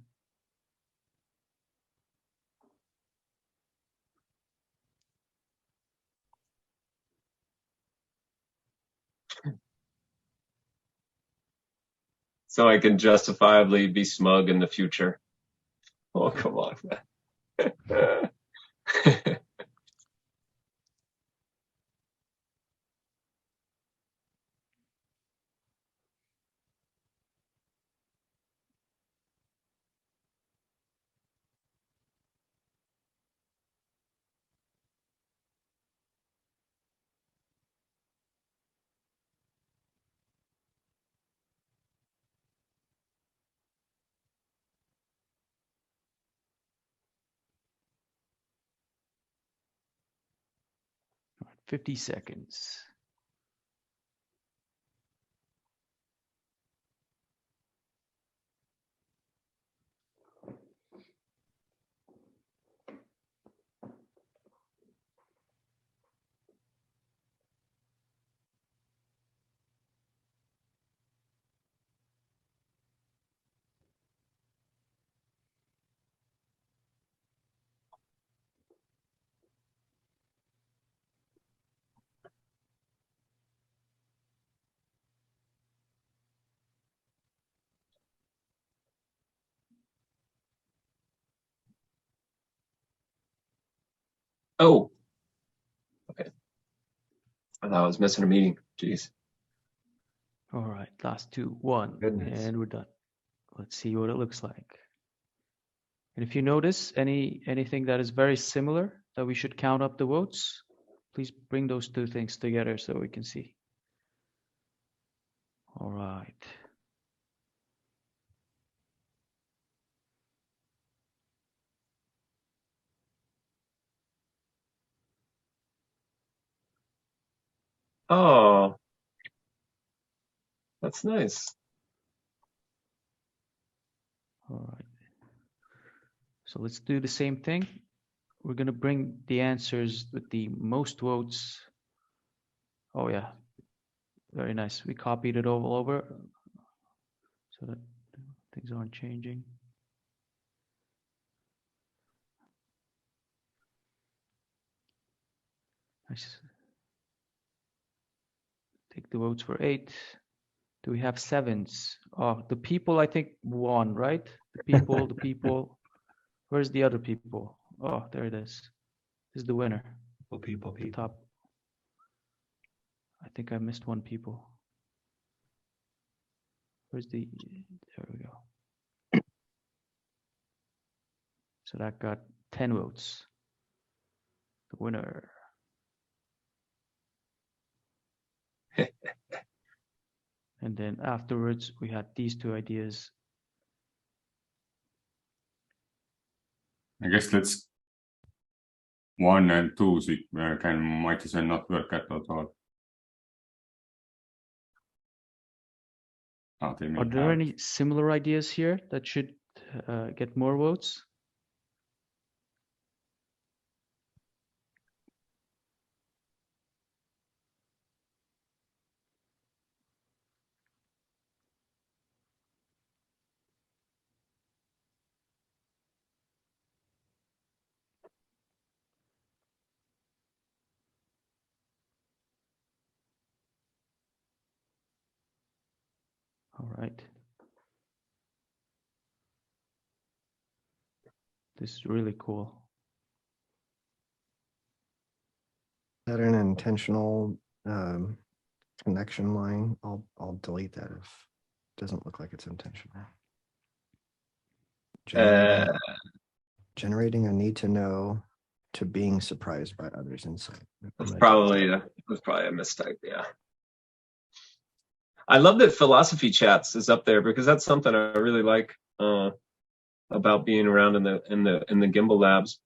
So I can justifiably be smug in the future. Oh, come on. All right, 50 seconds. Oh, okay. I thought I was missing a meeting. Jeez. All right, last two, one, Goodness. and we're done. Let's see what it looks like. And if you notice anything that is very similar that we should count up the votes, please bring those two things together so we can see. All right. Oh, that's nice. All right. So let's do the same thing. We're going to bring the answers with the most votes. Oh yeah, very nice. We copied it all over so that things aren't changing. Nice. Take the votes for 8. Do we have 7s? Oh, the people I think won, right? The people, the people. Where's the other people? Oh, there it is. This is the winner. People. The top. I think I missed one people. Where's the, there we go. So that got 10 votes. The winner. And then afterwards, we had these 2 ideas. I guess let's 1 and 2 so might as well not work at all. Are there any similar ideas here that should get more votes? All right. This is really cool. Is that an intentional connection line? I'll delete that if it doesn't look like it's intentional. Generating a need to know to being surprised by others' insight. That's probably a mistype. Yeah. I love that philosophy chats is up there because that's something I really like about being around in the Gimbalabs.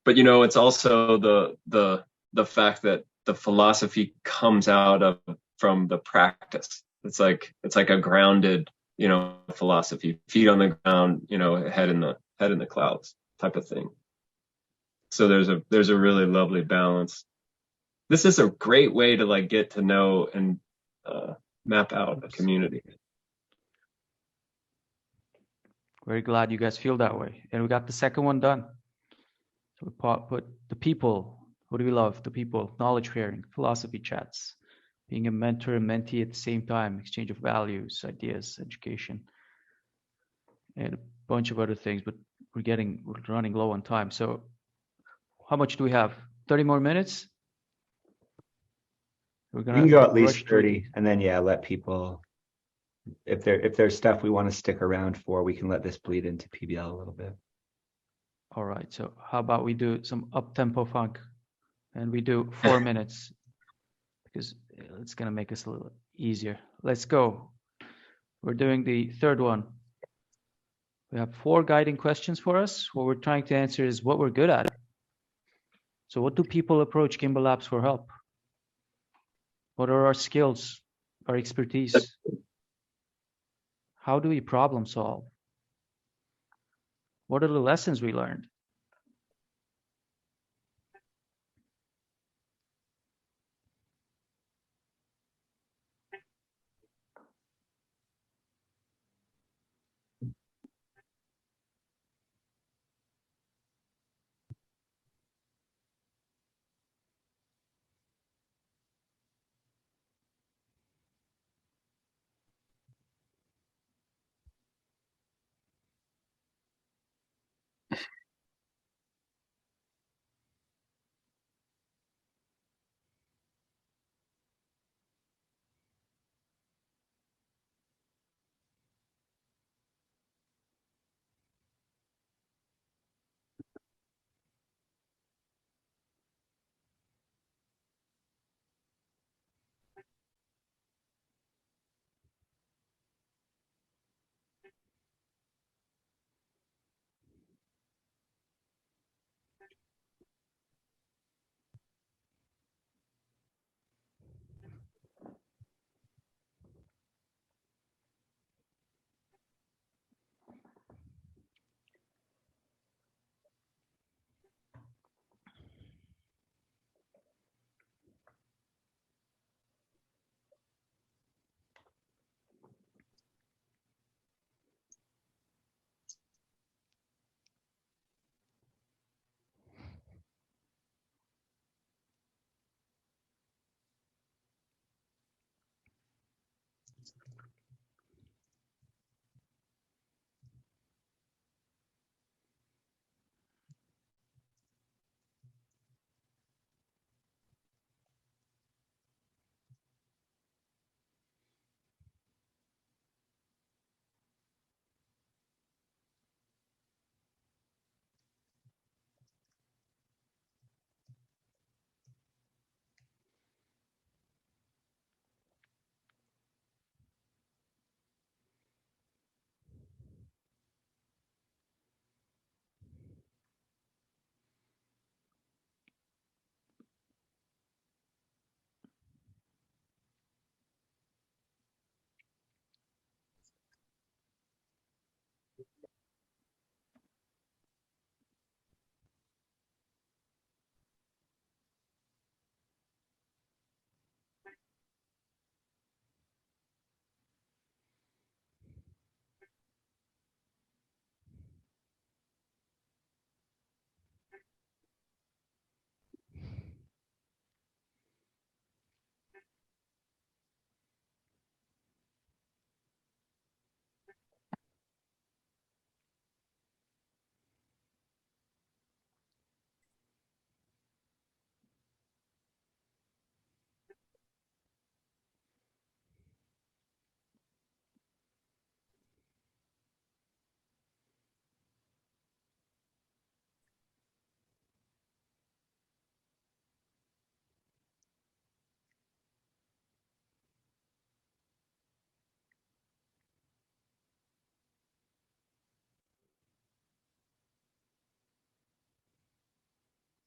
But it's also the fact that the philosophy comes out from the practice. It's like a grounded philosophy, feet on the ground, head in the clouds type of thing. So there's a really lovely balance. This is a great way to get to know and map out a community. Very glad you guys feel that way. And we got the second one done. So we put the people. What do we love? The people, knowledge sharing, philosophy chats, being a mentor and mentee at the same time, exchange of values, ideas, education, and a bunch of other things. But we're running low on time. So how much do we have? 30 more minutes? We can go at least 30 and then let people, if there's stuff we want to stick around for, we can let this bleed into PBL a little bit. All right, so how about we do some up-tempo funk and we do 4 minutes because it's going to make us a little easier. Let's go. We're doing the third one. We have 4 guiding questions for us. What we're trying to answer is what we're good at. So what do people approach Gimbalabs for help? What are our skills, our expertise? How do we problem solve? What are the lessons we learned?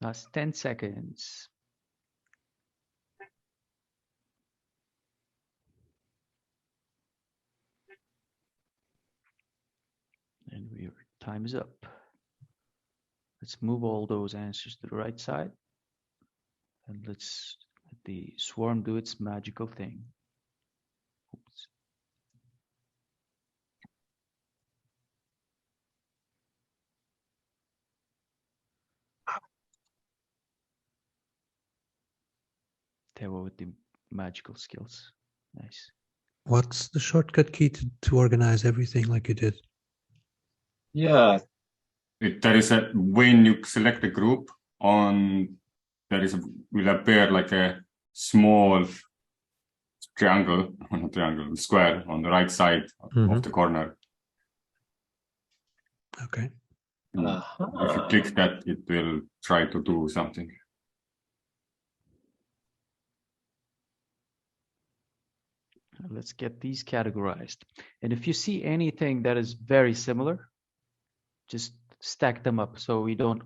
Last 10 seconds. And your time is up. Let's move all those answers to the right side. And let's let the swarm do its magical thing. Oops. Teva with the magical skills. Nice. What's the shortcut key to organize everything like you did? Yeah. There is a, when you select a group will appear like a small triangle, not triangle, square on the right side of the corner. Okay. If you click that, it will try to do something. Let's get these categorized. And if you see anything that is very similar, just stack them up so we don't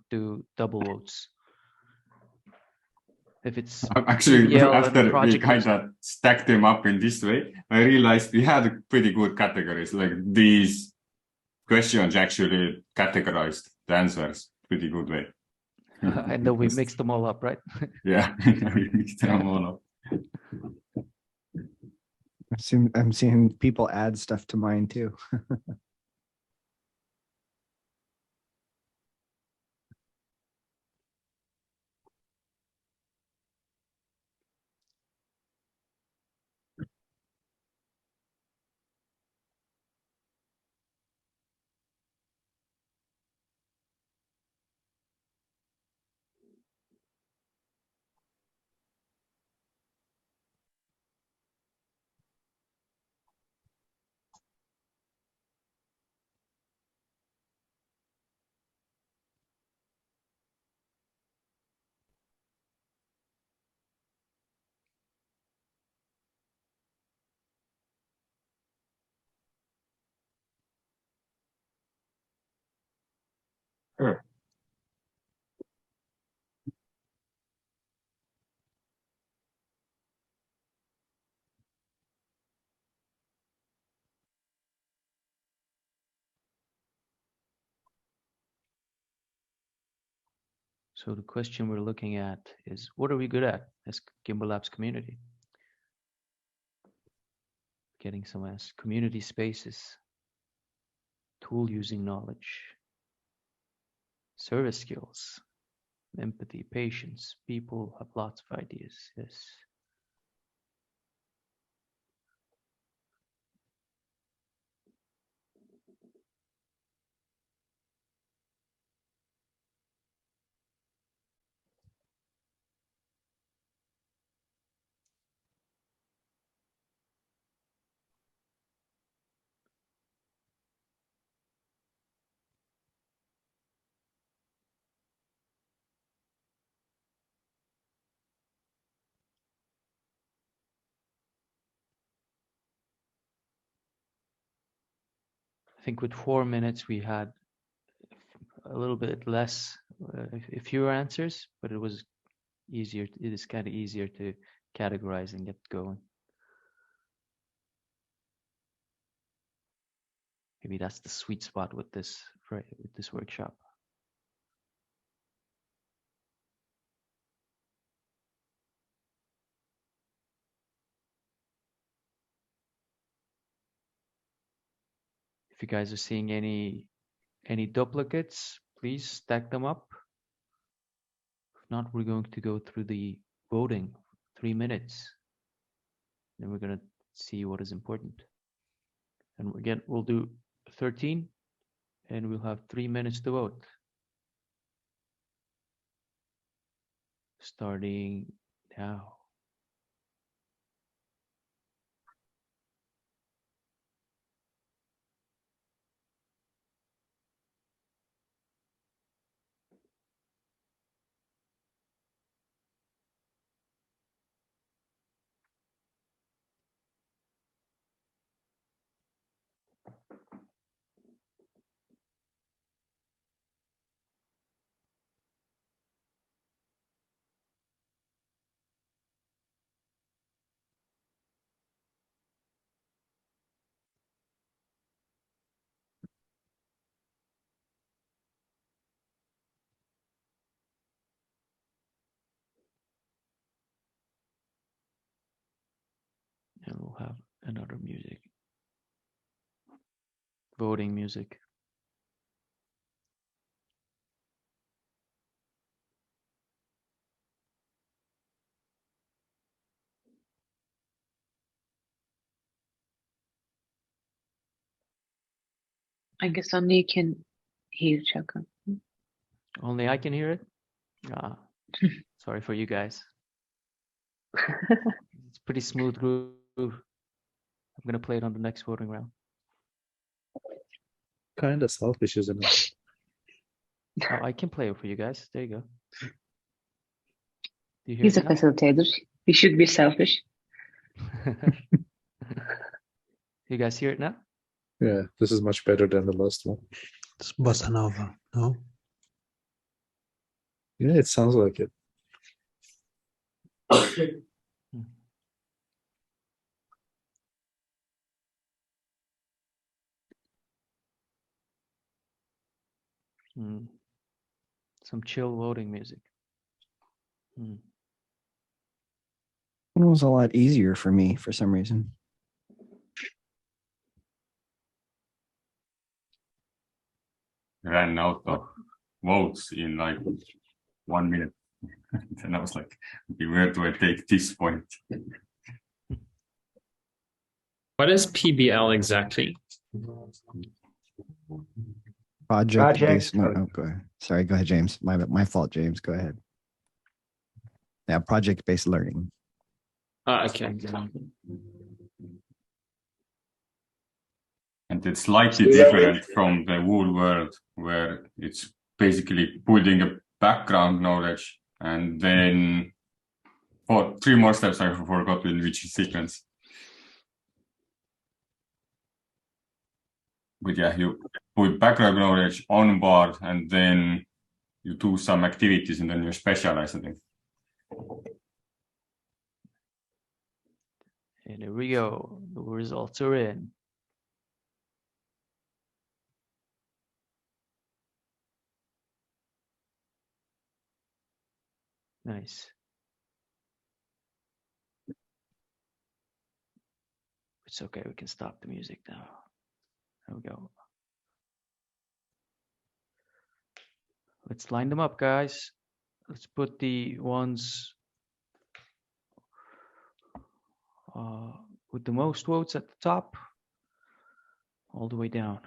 do double votes. If it's actually after we kind of of stacked them up in this way, I realized we had pretty good categories. Like these questions actually categorized the answers pretty good way. And then we mixed them all up, right? Yeah, we mixed them all up. I'm seeing people add stuff to mine too. Sure. So the question we're looking at is, what are we good at as Gimbalabs community? Getting some as community spaces, tool using knowledge, service skills, empathy, patience. People have lots of ideas. Yes. I think with 4 minutes we had a little bit less, fewer answers, but it was easier. It is kind of easier to categorize and get going. Maybe that's the sweet spot with this workshop. If you guys are seeing any duplicates, please stack them up. If not, we're going to go through the voting, 3 minutes. Then we're going to see what is important. And again, we'll do 13 and we'll have 3 minutes to vote. Starting now. Another music. Voting music. I guess only you can hear Chaka. Only I can hear it? Ah, sorry for you guys. It's pretty smooth groove. I'm gonna play it on the next voting round. Kind of selfish, isn't it? Oh, I can play it for you guys. There you go. Do you hear He's a it now? facilitator. He should be selfish. You guys hear it now? Yeah, this is much better than the last one. It's bossa nova, no? Yeah, it sounds like it. Hmm. Some chill voting music. Hmm. It was a lot easier for me for some reason. Ran out of votes in like 1 minute. And I was like, okay, where do I take this point? What is PBL exactly? Project-based learning. Oh, go ahead. Sorry, go ahead, James. My fault, James. Go ahead. Yeah, project-based learning. Okay. And it's slightly different from the wool world, where it's basically putting a background knowledge and then for 3 more steps I forgot in which sequence. But yeah, you put background knowledge on board and then you do some activities and then you specialize in it. And here we go. The results are in. Nice. It's okay. We can stop the music now. There we go. Let's line them up, guys. Let's put the ones with the most votes at the top all the way down.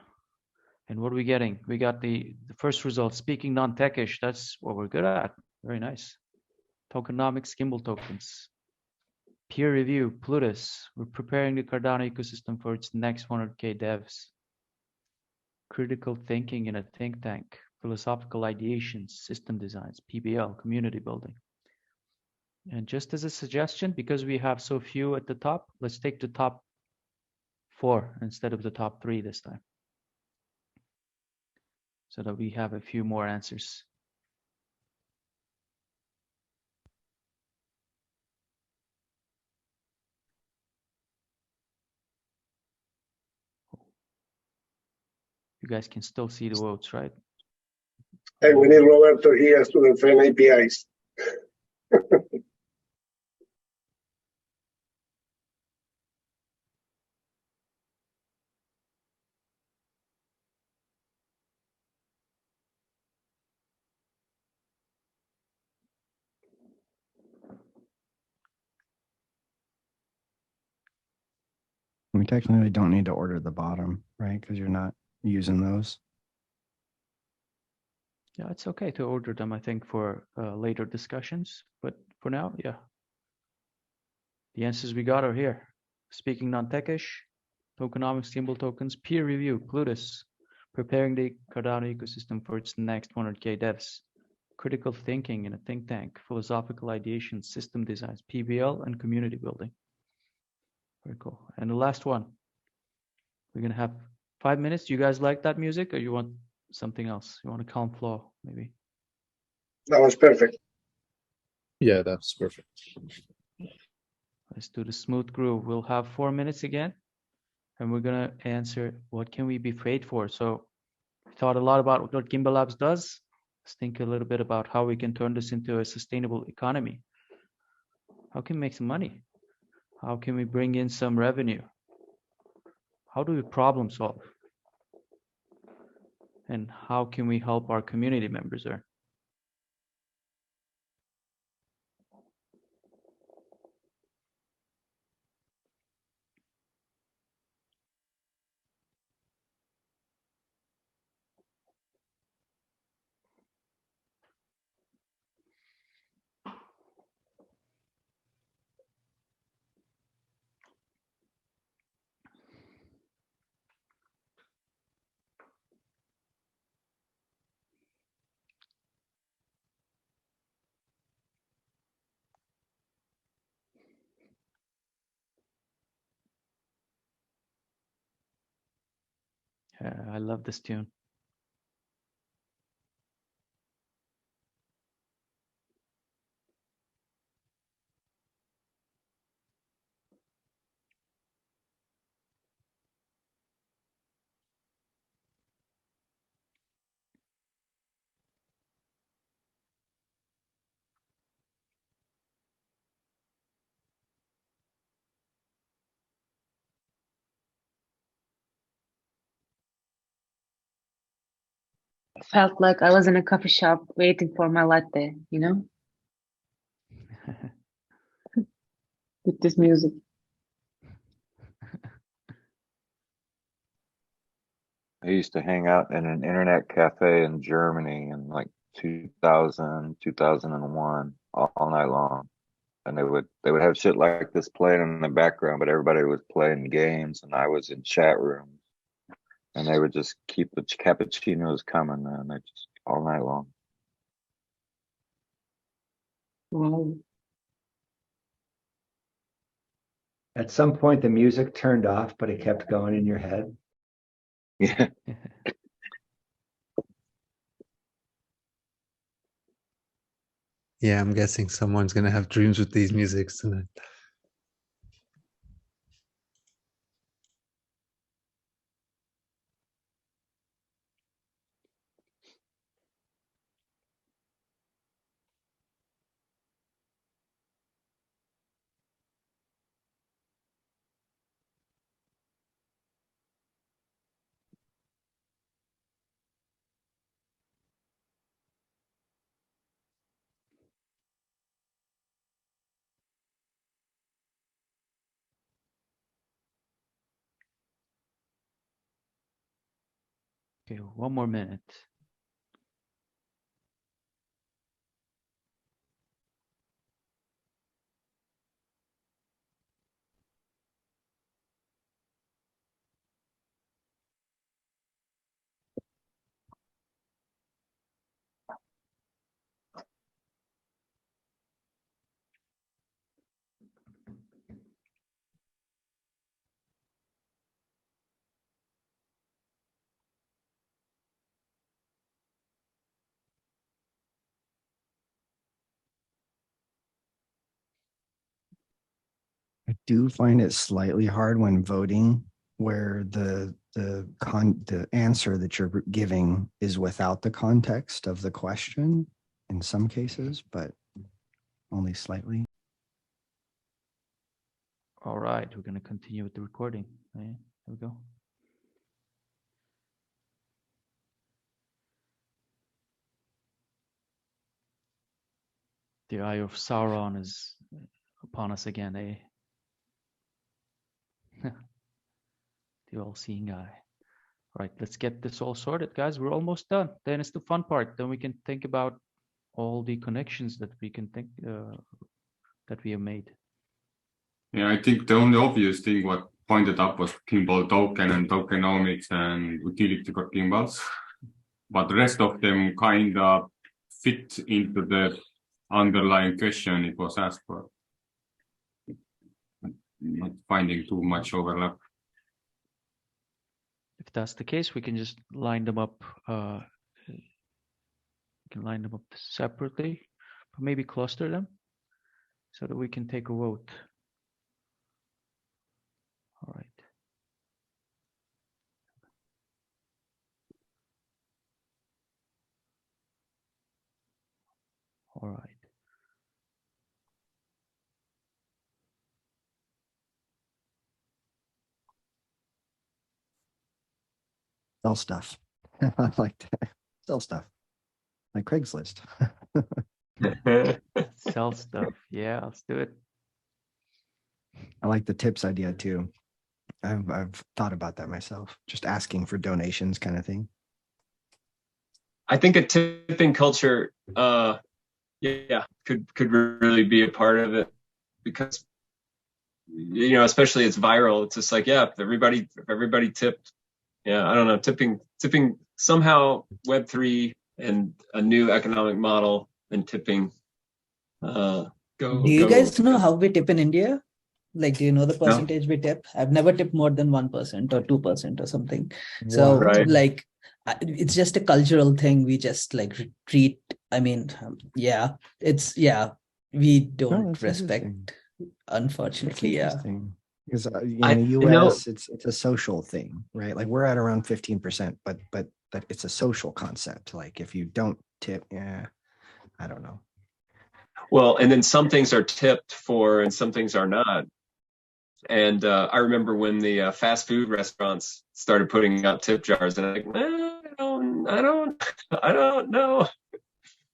And what are we getting? We got the first result, speaking non-techish. That's what we're good at. Very nice. Tokenomics, Gimbal tokens. Peer review, Plutus. We're preparing the Cardano ecosystem for its next 100K devs. Critical thinking in a think tank. Philosophical ideations, system designs, PBL, community building. And just as a suggestion, because we have so few at the top, let's take the top 4 instead of the top 3 this time, so that we have a few more answers. You guys can still see the votes, right? And we need Roberto here to defend APIs. We technically don't need to order the bottom, right? Because you're not using those. Yeah, it's okay to order them, I think, for later discussions. But for now, yeah. The answers we got are here. Speaking non-techish, tokenomics, Gimbal tokens, peer review, Plutus, preparing the Cardano ecosystem for its next 100K devs, critical thinking in a think tank, philosophical ideation, system designs, PBL, and community building. Very cool. And the last one, we're gonna have 5 minutes. Do you guys like that music, or you want something else? You want a calm flow, maybe? That was perfect. Yeah, that's perfect. Let's do the smooth groove. We'll have 4 minutes again, and we're gonna answer what can we be paid for. So we thought a lot about what Gimbalabs does. Let's think a little bit about how we can turn this into a sustainable economy. How can we make some money? How can we bring in some revenue? how do we problem solve? And how can we help our community members there? Yeah, I love this tune. Felt like I was in a coffee shop waiting for my latte, you know, with this music. I used to hang out in an internet cafe in Germany in like 2000, 2001, all night long. And they would have shit like this playing in the background, but everybody was playing games and I was in chat rooms. And they would just keep the cappuccinos coming, man. They just all night long. Wow. At some point, the music turned off, but it kept going in your head. Yeah. Yeah, I'm guessing someone's gonna have dreams with these musics tonight. Okay, one more minute. I do find it slightly hard when voting where the answer that you're giving is without the context of the question in some cases, but only slightly. All right, we're going to continue with the recording. Okay, here we go. The eye of Sauron is upon us again, eh? The all-seeing eye. All right, let's get this all sorted, guys. We're almost done. Then it's the fun part. Then we can think about all the connections that we can think that we have made. Yeah, I think the only obvious thing what pointed up was Kimball token and tokenomics and utility for Kimballs. But the rest of them kind of fit into the underlying question it was asked for. Not finding too much overlap. If that's the case, we can just line them up. We can line them up separately, but maybe cluster them so that we can take a vote. All right. All right. Sell stuff. I like that. Sell stuff. Like Craigslist. Sell stuff. Yeah, let's do it. I like the tips idea too. I've thought about that myself. Just asking for donations kind of thing. I think a tipping culture, could really be a part of it, because especially it's viral. It's just like, if everybody tipped, I don't know, tipping somehow Web3 and a new economic model and tipping. Do you guys know how we tip in India? Like, do you know the percentage we tip? I've never tipped more than 1% or 2% or something. So like, it's just a cultural thing. We just like treat, we don't respect, unfortunately. Because in the US, it's a social thing, right? Like we're at around 15%, but it's a social concept. Like if you don't tip, I don't know. Well, and then some things are tipped for and some things are not. And I remember when the fast food restaurants started putting out tip jars, and I'm like, I don't know.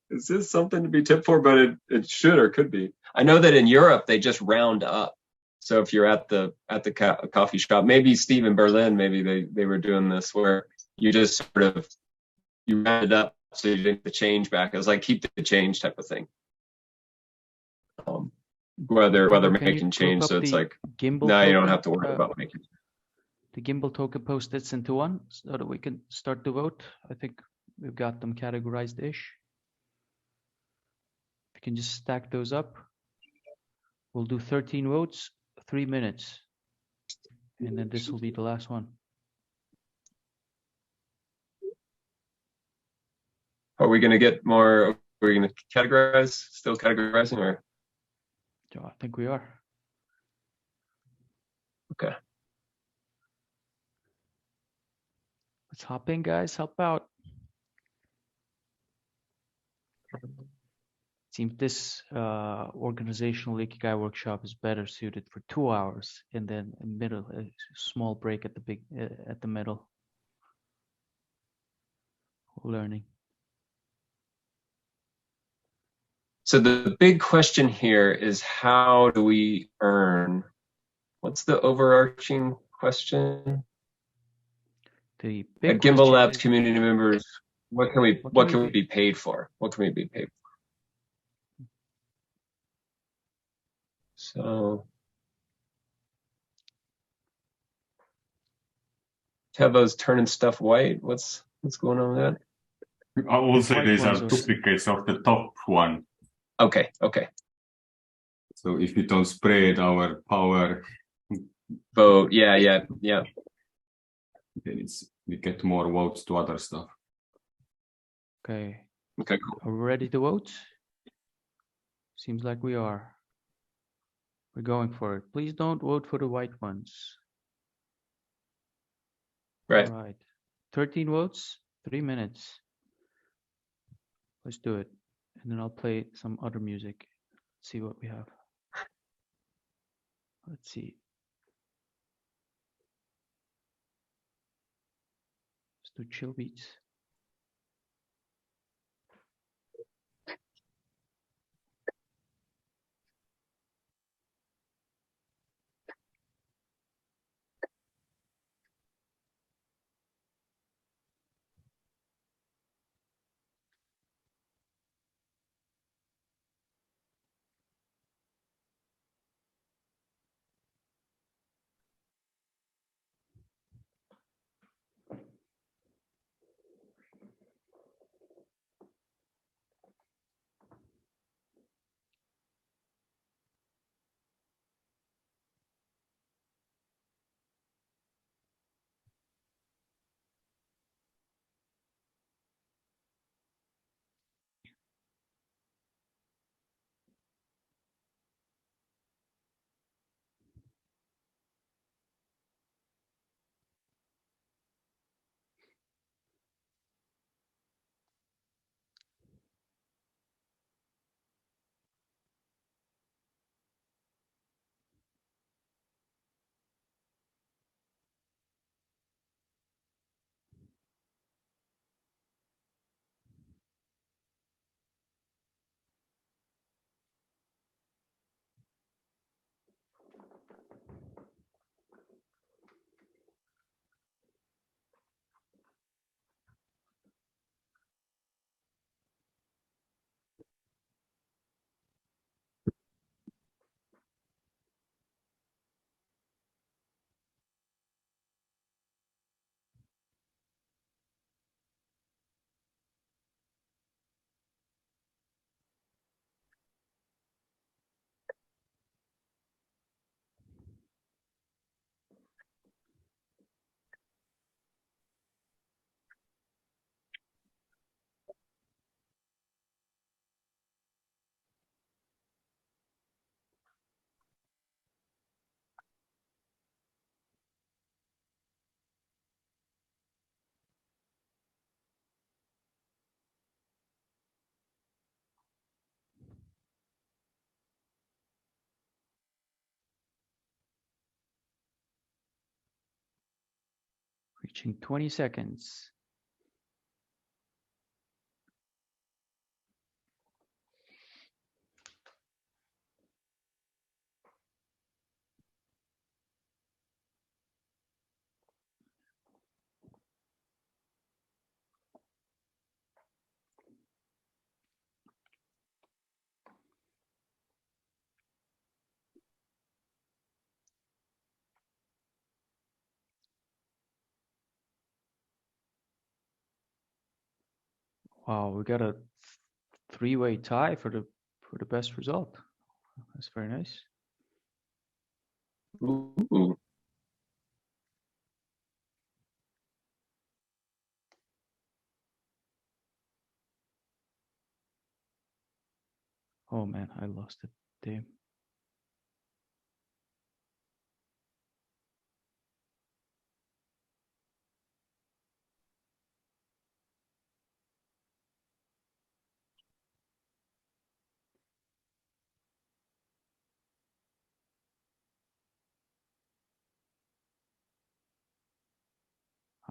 Is this something to be tipped for? But it should or could be. I know that in Europe they just round up. So if you're at the coffee shop, maybe Steve in Berlin, maybe they were doing this where you just sort of you round it up so you didn't get the change back. It was like keep the change type of thing. Whether making change, so it's like now you don't have to worry about making the Gimbal token post-its into one so that we can start to vote. I think we've got them categorized-ish. We can just stack those up. We'll do 13 votes, 3 minutes. And then this will be the last one. Are we going to get more? Are we going to categorize? Still categorizing, or? Yeah, I think we are. Okay. Let's hop in, guys. Help out. Seems this organizational Ikigai workshop is better suited for 2 hours, and then a small break at the middle. Learning. So the big question here is, how do we earn? What's the overarching question? The big at Gimbalabs community members, what can we be paid for? What can we be paid for? So Tevo's turning stuff white. What's going on with that? I will say these are duplicates of the top one. Okay. So if you don't spread our power vote, yeah. Then we get more votes to other stuff. Okay, cool. Are we ready to vote? Seems like we are. We're going for it. Please don't vote for the white ones. Right. All right. 13 votes, 3 minutes. Let's do it. And then I'll play some other music. See what we have. Let's see. Let's do chill beats. Reaching 20 seconds. Wow, we got a three-way tie for the best result. That's very nice. Ooh. Oh man, I lost it. Damn.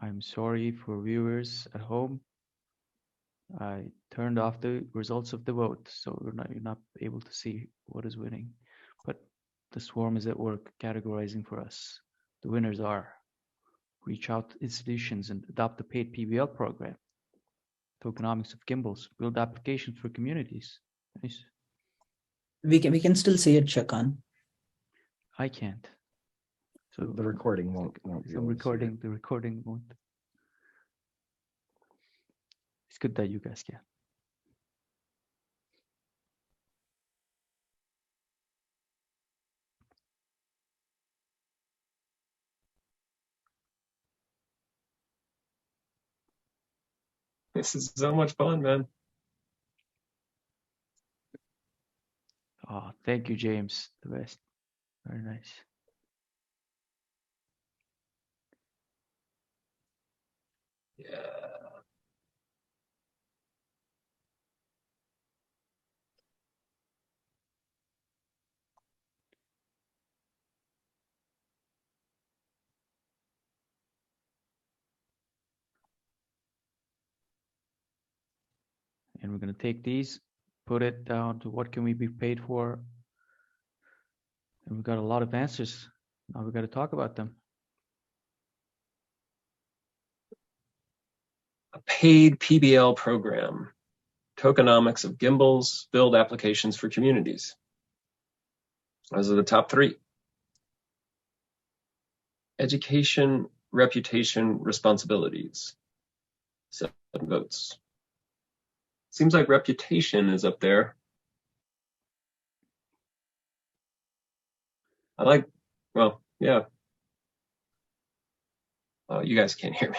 I'm sorry for viewers at home. I turned off the results of the vote, so you're not able to see what is winning. But the swarm is at work categorizing for us. The winners are reach out to institutions and adopt the paid PBL program. Tokenomics of gimbals, build applications for communities. Nice. We can still see it, Shakan. I can't. So the recording won't. The recording won't. It's good that you guys can. This is so much fun, man. Oh, thank you, James. The best. Very nice. Yeah. And we're going to take these, put it down to what can we be paid for. And we've got a lot of answers. Now we've got to talk about them. A paid PBL program. Tokenomics of gimbals, build applications for communities. Those are the top three. Education, reputation, responsibilities. 7 votes. Seems like reputation is up there. I like, well, yeah. Oh, you guys can't hear me.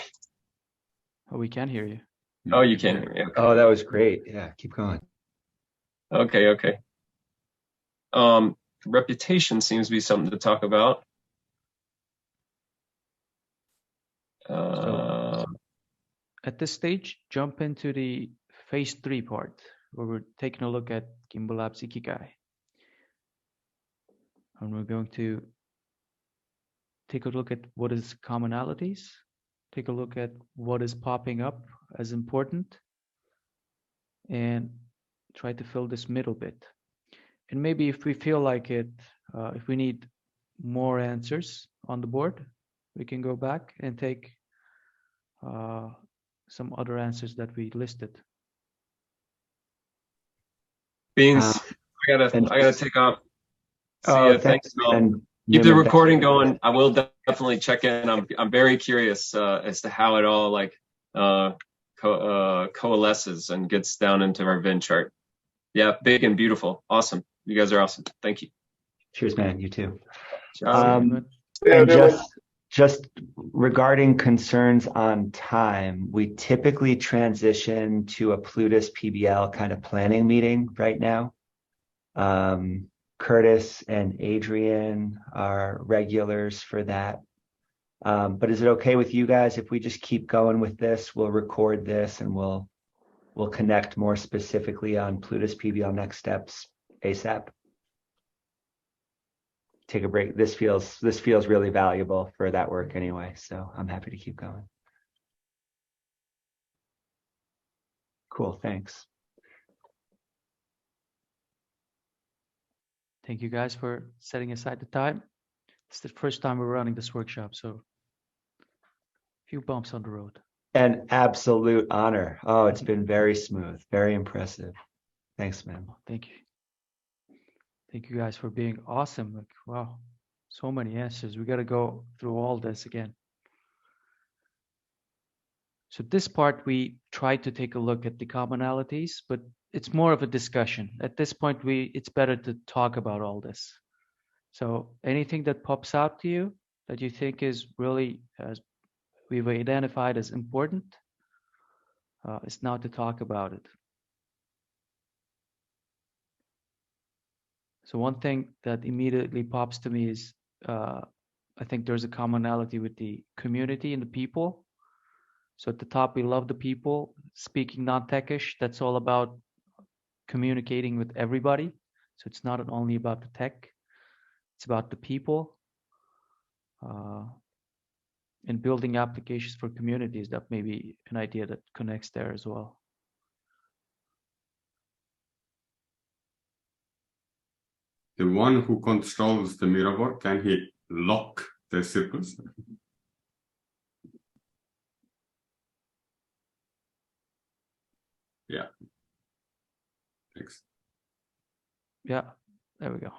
Oh, we can hear you. Oh, you can hear me. Okay. Oh, that was great. Yeah, keep going. Okay. Reputation seems to be something to talk about. At this stage, jump into the phase 3 part, where we're taking a look at Gimbalabs Ikigai. And we're going to take a look at what is commonalities, take a look at what is popping up as important, and try to fill this middle bit. And maybe if we feel like it, if we need more answers on the board, we can go back and take some other answers that we listed. Beans, I gotta take off. See ya. Thanks, Mel. Keep the recording going. I will definitely check in. I'm very curious as to how it all like coalesces and gets down into our Venn chart. Yeah, big and beautiful. Awesome. You guys are awesome. Thank you. Cheers, man. You too. Ciao. And just regarding concerns on time, we typically transition to a Plutus PBL kind of planning meeting right now. Curtis and Adrian are regulars for that. But is it okay with you guys if we just keep going with this? We'll record this and we'll connect more specifically on Plutus PBL next steps ASAP. take a break. This feels really valuable for that work anyway. So I'm happy to keep going. Cool, thanks. Thank you guys for setting aside the time. It's the first time we're running this workshop, so a few bumps on the road. An absolute honor. Oh, it's been very smooth, very impressive. Thanks, man. Thank you. Thank you guys for being awesome. Like, wow, so many answers. We got to go through all this again. So this part, we tried to take a look at the commonalities, but it's more of a discussion. At this point, it's better to talk about all this. So anything that pops out to you that you think is really, as we've identified as important, is now to talk about it. So one thing that immediately pops to me is, I think there's a commonality with the community and the people. So at the top, we love the people. Speaking non-techish, that's all about communicating with everybody. So it's not only about the tech, it's about the people. And building applications for communities, that may be an idea that connects there as well. The one who controls the mirrorboard, can he lock the circles? Yeah. Thanks. Yeah, there we go.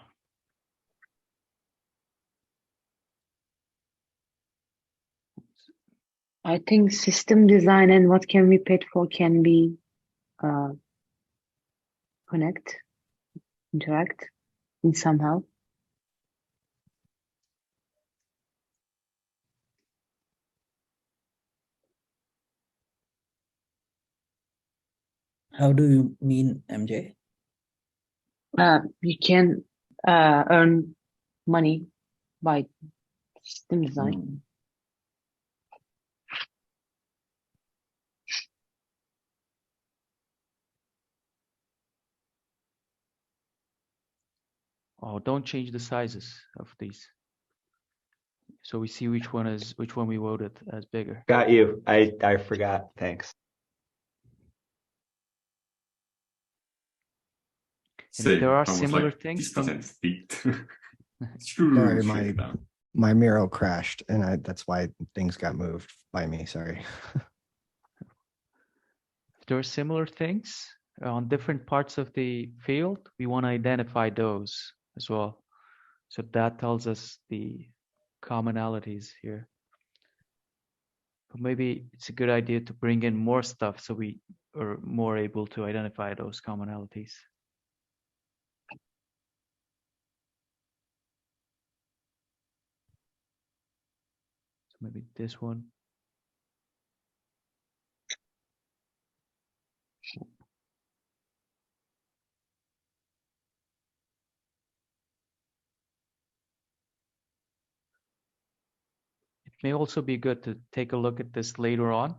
I think system design and what can be paid for can be interact in somehow. How do you mean, MJ? You can earn money by system design. Oh, don't change the sizes of these. So we see which one we voted as bigger. Got you. I forgot. Thanks. And if there are similar like things. Sorry, my Miro crashed, and that's why things got moved by me. Sorry. If there are similar things on different parts of the field, we want to identify those as well. So that tells us the commonalities here. But maybe it's a good idea to bring in more stuff so we are more able to identify those commonalities. So maybe this one. May also be good to take a look at this later on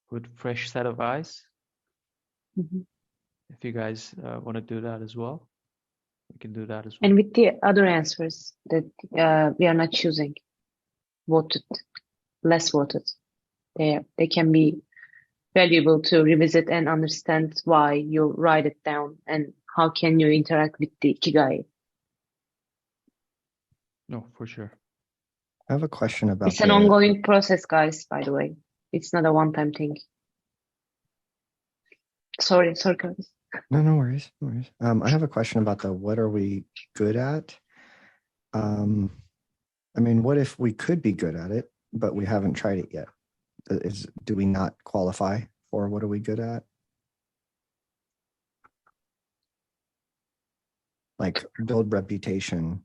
with fresh set of eyes. If you guys want to do that as well, we can do that as well. And with the other answers that we are not choosing, voted, less voted, they can be valuable to revisit and understand why you write it down and how can you interact with the Ikigai. No, for sure. I have a question about it's an ongoing process, guys, by the way. It's not a one-time thing. Sorry, Curtis. No worries. I have a question about what are we good at? I mean, what if we could be good at it, but we haven't tried it yet? Do we not qualify for what are we good at? Like build reputation.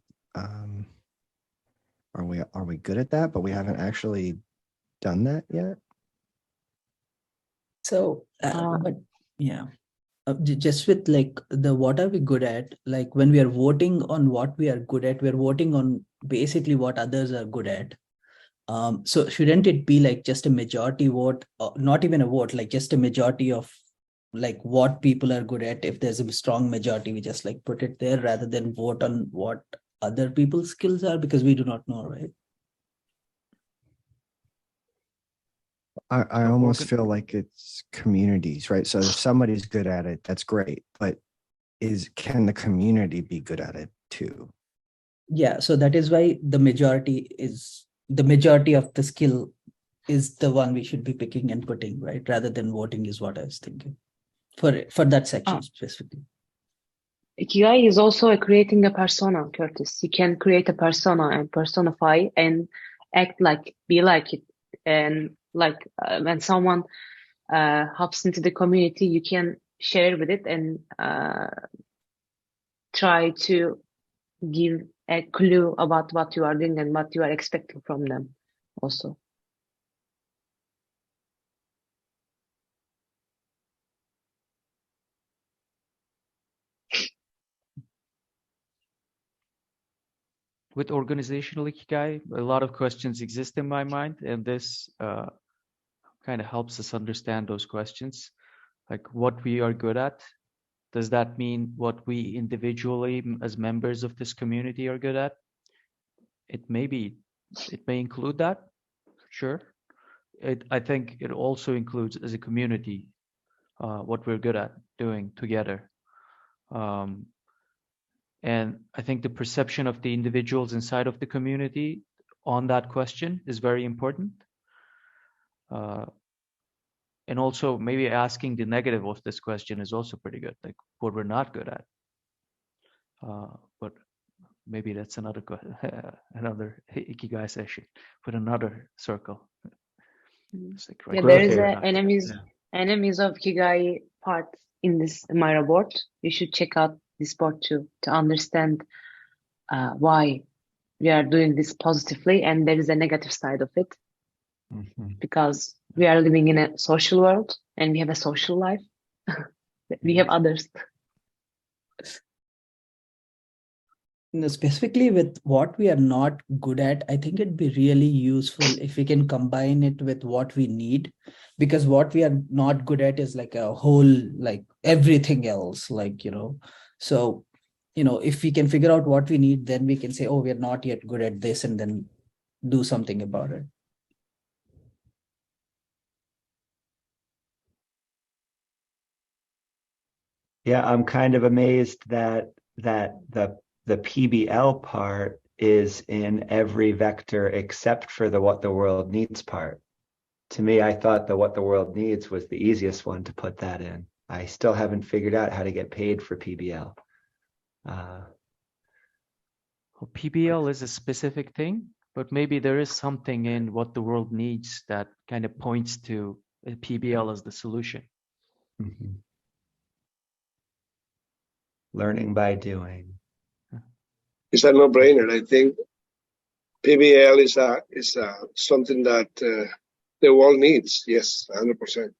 Are we good at that, but we haven't actually done that yet? So, just with like what are we good at? Like when we are voting on what we are good at, we're voting on basically what others are good at. So shouldn't it be like just a majority vote, or not even a vote, like just a majority of like what people are good at? If there's a strong majority, we just like put it there rather than vote on what other people's skills are, because we do not know, right? I almost feel like it's communities, right? So if somebody's good at it, that's great. But can the community be good at it too? Yeah, so that is why the majority of the skill is the one we should be picking and putting, right? Rather than voting is what I was thinking for that section specifically. Ikigai is also creating a persona, Curtis. You can create a persona and personify and act like, be like it. And like when someone hops into the community, you can share with it and try to give a clue about what you are doing and what you are expecting from them also. With organizational Ikigai, a lot of questions exist in my mind, and this kind of helps us understand those questions, like what we are good at. Does that mean what we individually as members of this community are good at? It may include that, sure. I think it also includes as a community what we're good at doing together. And I think the perception of the individuals inside of the community on that question is very important. And also maybe asking the negative of this question is also pretty good, like what we're not good at. But maybe that's another Ikigai session with another circle. It's like, right, Yeah, there is enemies of Ikigai part in this Mira board. You should check out this board too to understand why we are doing this positively, and there is a negative side of it. Because we are living in a social world and we have a social life. We have others. Specifically with what we are not good at, I think it'd be really useful if we can combine it with what we need, because what we are not good at is like a whole, like everything else, like, so, if we can figure out what we need, then we can say, oh, we're not yet good at this, and then do something about it. Yeah, I'm kind of amazed that the PBL part is in every vector except for the what the world needs part. To me, I thought the what the world needs was the easiest one to put that in. I still haven't figured out how to get paid for PBL. Well, PBL is a specific thing, but maybe there is something in what the world needs that kind of points to PBL as the solution. Mm-hmm. Learning by doing. It's a no-brainer. I think PBL is something that the world needs. Yes, 100%.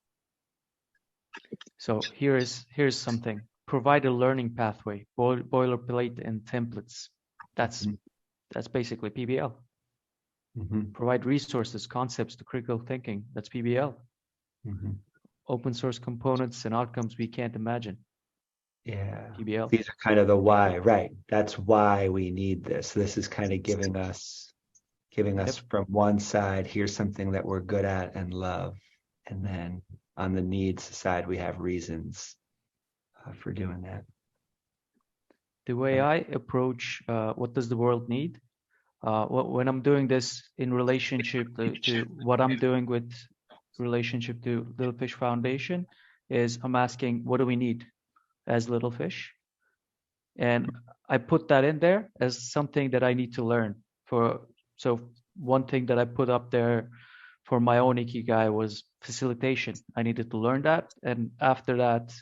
So here's something. Provide a learning pathway, boilerplate and templates. That's basically PBL. Mm-hmm. Provide resources, concepts to critical thinking. That's PBL. Mm-hmm. Open source components and outcomes we can't imagine. Yeah. PBL. These are kind of the why, right? That's why we need this. This is kind of giving us from one side, here's something that we're good at and love. And then on the needs side, we have reasons for doing that. The way I approach what does the world need, when I'm doing this in relationship to what I'm doing with relationship to Littlefish Foundation, is I'm asking, what do we need as Littlefish? And I put that in there as something that I need to learn. So one thing that I put up there for my own Ikigai was facilitation. I needed to learn that. And after that,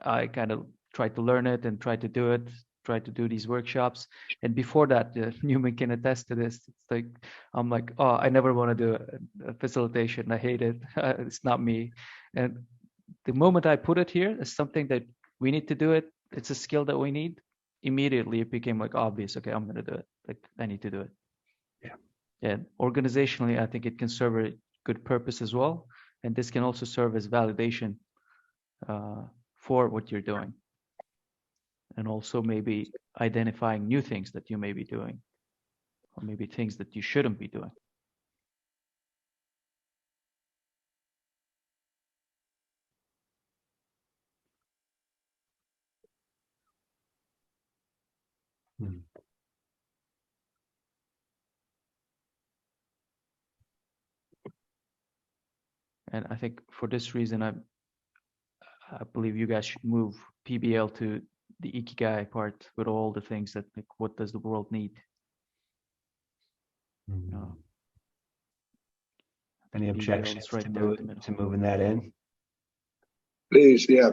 I kind of tried to learn it and tried to do it, tried to do these workshops. And before that, Newman can attest to this. It's like, I'm like, oh, I never want to do a facilitation. I hate it. It's not me. And the moment I put it here as something that we need to do it, it's a skill that we need, immediately it became like obvious. Okay, I'm going to do it. Like, I need to do it. Yeah. And organizationally, I think it can serve a good purpose as well. And this can also serve as validation for what you're doing. And also maybe identifying new things that you may be doing, or maybe things that you shouldn't be doing. And I think for this reason, I believe you guys should move PBL to the Ikigai part with all the things that, like, what does the world need? Any PBL objections is right to, there in the middle. to moving that in? Please, yeah.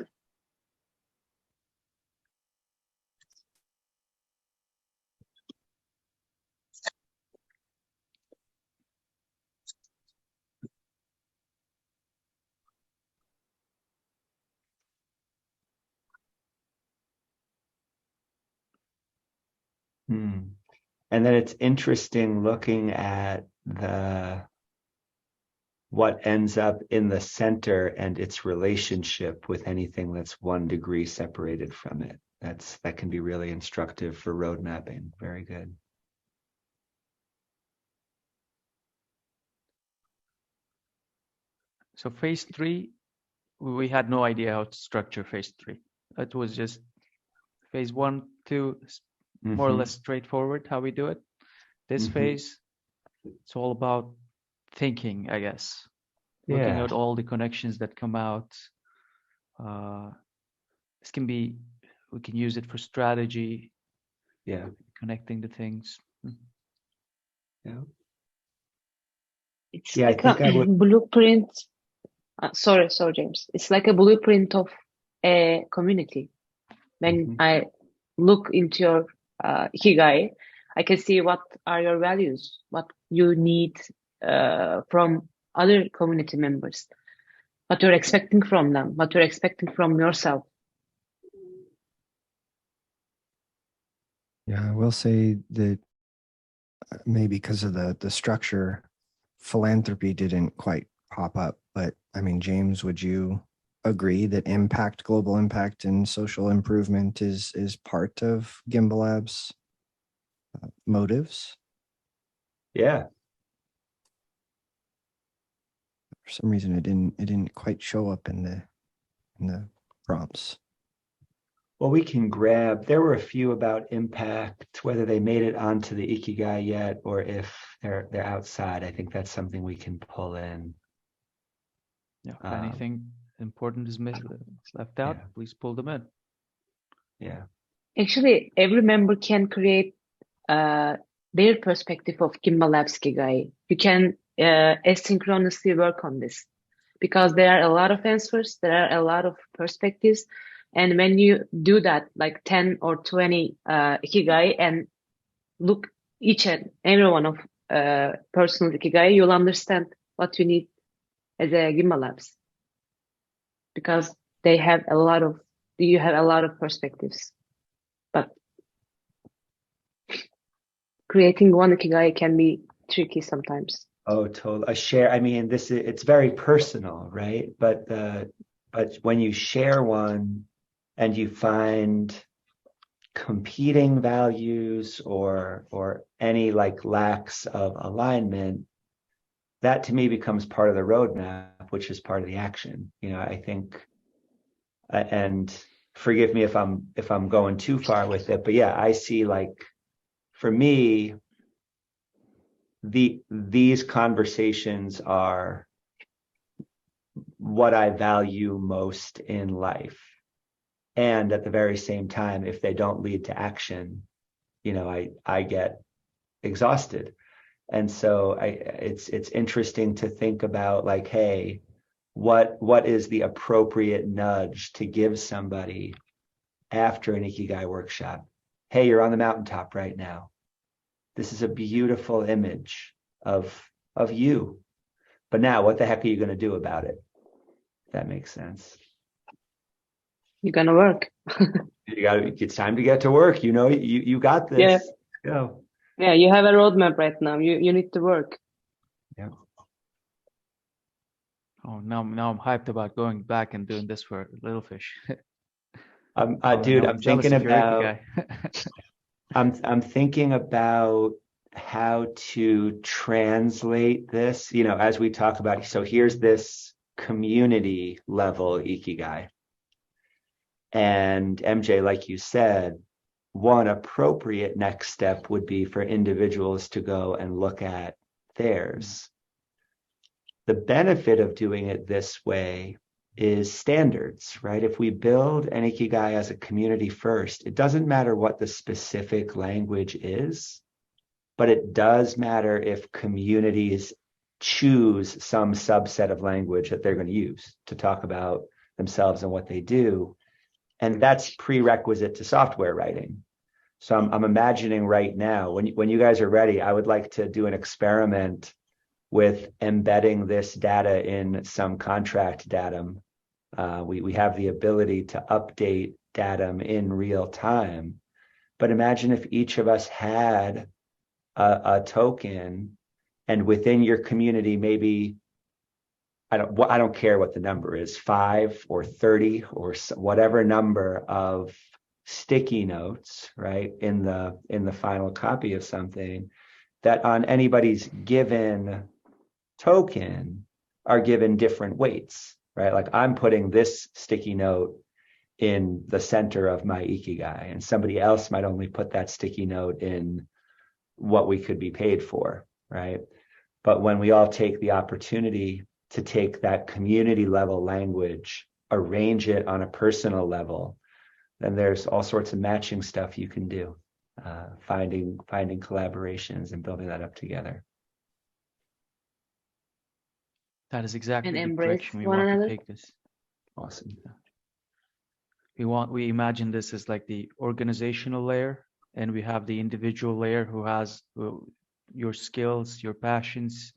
And then it's interesting looking at what ends up in the center and its relationship with anything that's 1 degree separated from it. That can be really instructive for road mapping. Very good. So phase 3, we had no idea how to structure phase 3. It was just phase 1, 2, more or less straightforward how we do it. This phase, it's all about thinking, I guess. Looking at all the connections that come out. This can be, we can use it for strategy. Connecting the things. It's Yeah, like I think a blueprint. Sorry, James. It's like a blueprint of a community. When I look into your Ikigai, I can see what are your values, what you need from other community members, what you're expecting from them, what you're expecting from yourself. Yeah, I will say that maybe because of the structure, philanthropy didn't quite pop up. But I mean, James, would you agree that global impact and social improvement is part of Gimbalabs' motives? Yeah. For some reason, it didn't quite show up in the prompts. Well, we can grab, there were a few about impact, whether they made it onto the Ikigai yet, or if they're outside. I think that's something we can pull in. Yeah, if anything important is left out, please pull them in. Yeah. Actually, every member can create their perspective of Gimbalabs Ikigai. You can asynchronously work on this because there are a lot of answers, there are a lot of perspectives. And when you do that, like 10 or 20 Ikigai, and look each and every one of personal Ikigai, you'll understand what you need as a Gimbalabs. Because you have a lot of perspectives. But creating one Ikigai can be tricky sometimes. Oh, totally. I mean, it's very personal, right? But when you share one and you find competing values or any like lacks of alignment, that to me becomes part of the roadmap, which is part of the action. I think, and forgive me if I'm going too far with it, but yeah, I see, like, for me, these conversations are what I value most in life. And at the very same time, if they don't lead to action, I get exhausted. And so it's interesting to think about, like, hey, what is the appropriate nudge to give somebody after an Ikigai workshop? Hey, you're on the mountaintop right now. This is a beautiful image of you. But now what the heck are you going to do about it? If that makes sense. You're going to work. It's time to get to work. You got this. Yeah. Go. Yeah, you have a roadmap right now. You need to work. Yeah. Oh, now I'm hyped about going back and doing this for Littlefish. Dude, I'm thinking about I'm thinking about how to translate this, as we talk about. So here's this community level Ikigai. And MJ, like you said, one appropriate next step would be for individuals to go and look at theirs. The benefit of doing it this way is standards, right? If we build an Ikigai as a community first, it doesn't matter what the specific language is, but it does matter if communities choose some subset of language that they're going to use to talk about themselves and what they do. And that's prerequisite to software writing. So I'm imagining right now, when you guys are ready, I would like to do an experiment with embedding this data in some contract datum. We have the ability to update datum in real time. But imagine if each of us had a token, and within your community, maybe I don't care what the number is, 5 or 30 or whatever number of sticky notes, right, in the final copy of something, that on anybody's given token are given different weights, right? Like I'm putting this sticky note in the center of my Ikigai, and somebody else might only put that sticky note in what we could be paid for, right? But when we all take the opportunity to take that community level language, arrange it on a personal level, then there's all sorts of matching stuff you can do, finding collaborations and building that up together. That is exactly And the embrace direction we one want another. to take this. Awesome. We imagine this as like the organizational layer, and we have the individual layer who has your skills, your passions,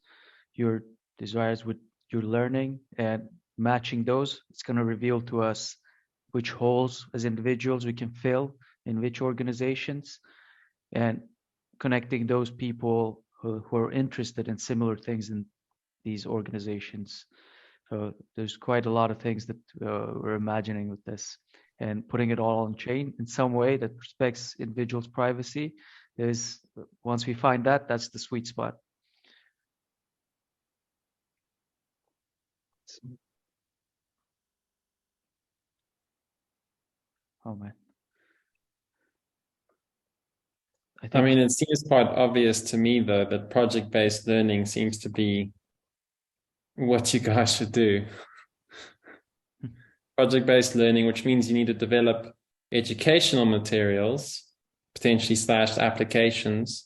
your desires with your learning, and matching those. It's going to reveal to us which holes as individuals we can fill in which organizations, and connecting those people who are interested in similar things in these organizations. So there's quite a lot of things that we're imagining with this, and putting it all on chain in some way that respects individuals' privacy. Once we find that, that's the sweet spot. Oh man. I mean, it seems quite obvious to me, though, that project-based learning seems to be what you guys should do. Project-based learning, which means you need to develop educational materials, potentially / applications,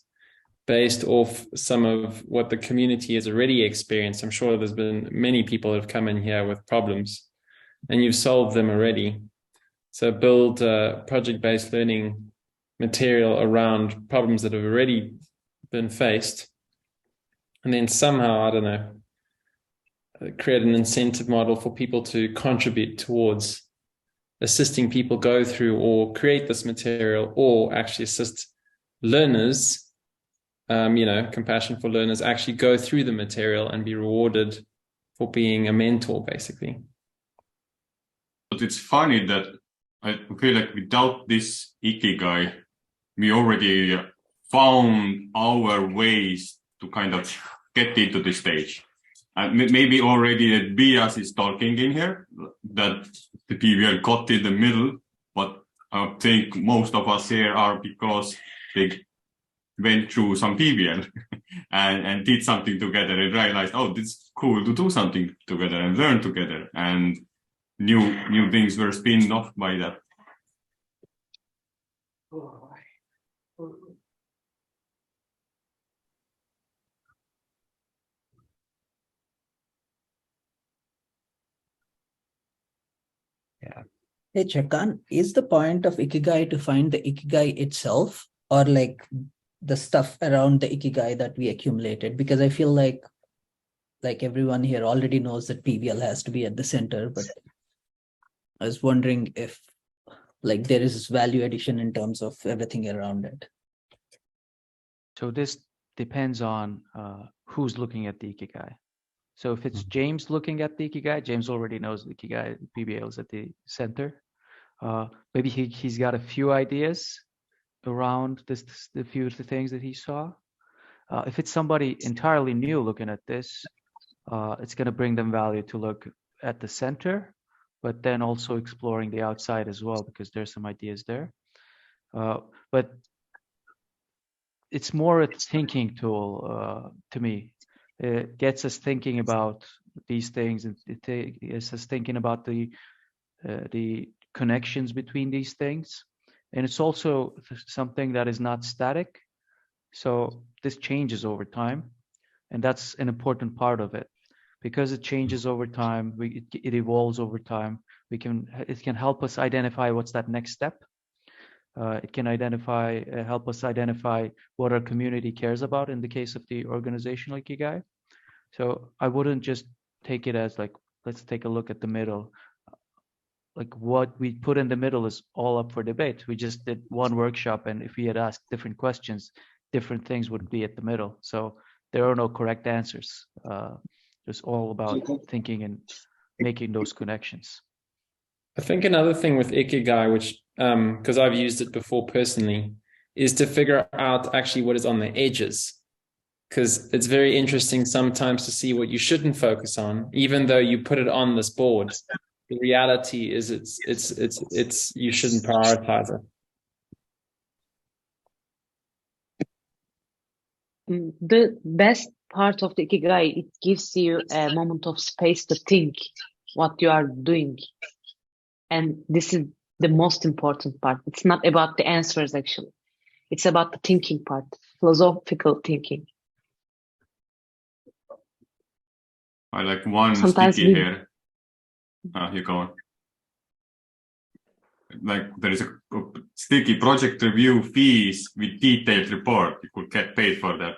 based off some of what the community has already experienced. I'm sure there's been many people that have come in here with problems, and you've solved them already. So build project-based learning material around problems that have already been faced, and then somehow, I don't know, create an incentive model for people to contribute towards assisting people go through or create this material, or actually assist learners, compassion for learners, actually go through the material and be rewarded for being a mentor, basically. But it's funny that I feel like without this Ikigai, we already found our ways to kind of get into the stage. Maybe already that bias is talking in here, that the PBL got in the middle, but I think most of us here are because they went through some PBL and did something together and realized, oh, it's cool to do something together and learn together, and new things were spinned off by that. Yeah. Hey, Chakan, is the point of Ikigai to find the Ikigai itself, or like the stuff around the Ikigai that we accumulated? Because I feel like everyone here already knows that PBL has to be at the center, but I was wondering if like there is value addition in terms of everything around it. So this depends on who's looking at the Ikigai. So if it's James looking at the Ikigai, James already knows the Ikigai, PBL is at the center. Maybe he's got a few ideas, around the few of the things that he saw. If it's somebody entirely new looking at this, it's going to bring them value to look at the center, but then also exploring the outside as well, because there's some ideas there. But it's more a thinking tool to me. It gets us thinking about these things, and it gets us thinking about the connections between these things. And it's also something that is not static. So this changes over time, and that's an important part of it. Because it changes over time, it evolves over time. It can help us identify what's that next step. It can help us identify what our community cares about in the case of the organizational Ikigai. So I wouldn't just take it as like, let's take a look at the middle. Like what we put in the middle is all up for debate. We just did one workshop, and if we had asked different questions, different things would be at the middle. So there are no correct answers. It's all about thinking and making those connections. I think another thing with Ikigai, which because I've used it before personally, is to figure out actually what is on the edges. Because it's very interesting sometimes to see what you shouldn't focus on, even though you put it on this board. The reality is it's you shouldn't prioritize it. The best part of the Ikigai, it gives you a moment of space to think what you are doing. And this is the most important part. It's not about the answers, actually. It's about the thinking part, philosophical thinking. I like one Sometimes sticky here. Here go on. Like there is a sticky project review fees with detailed report. You could get paid for that.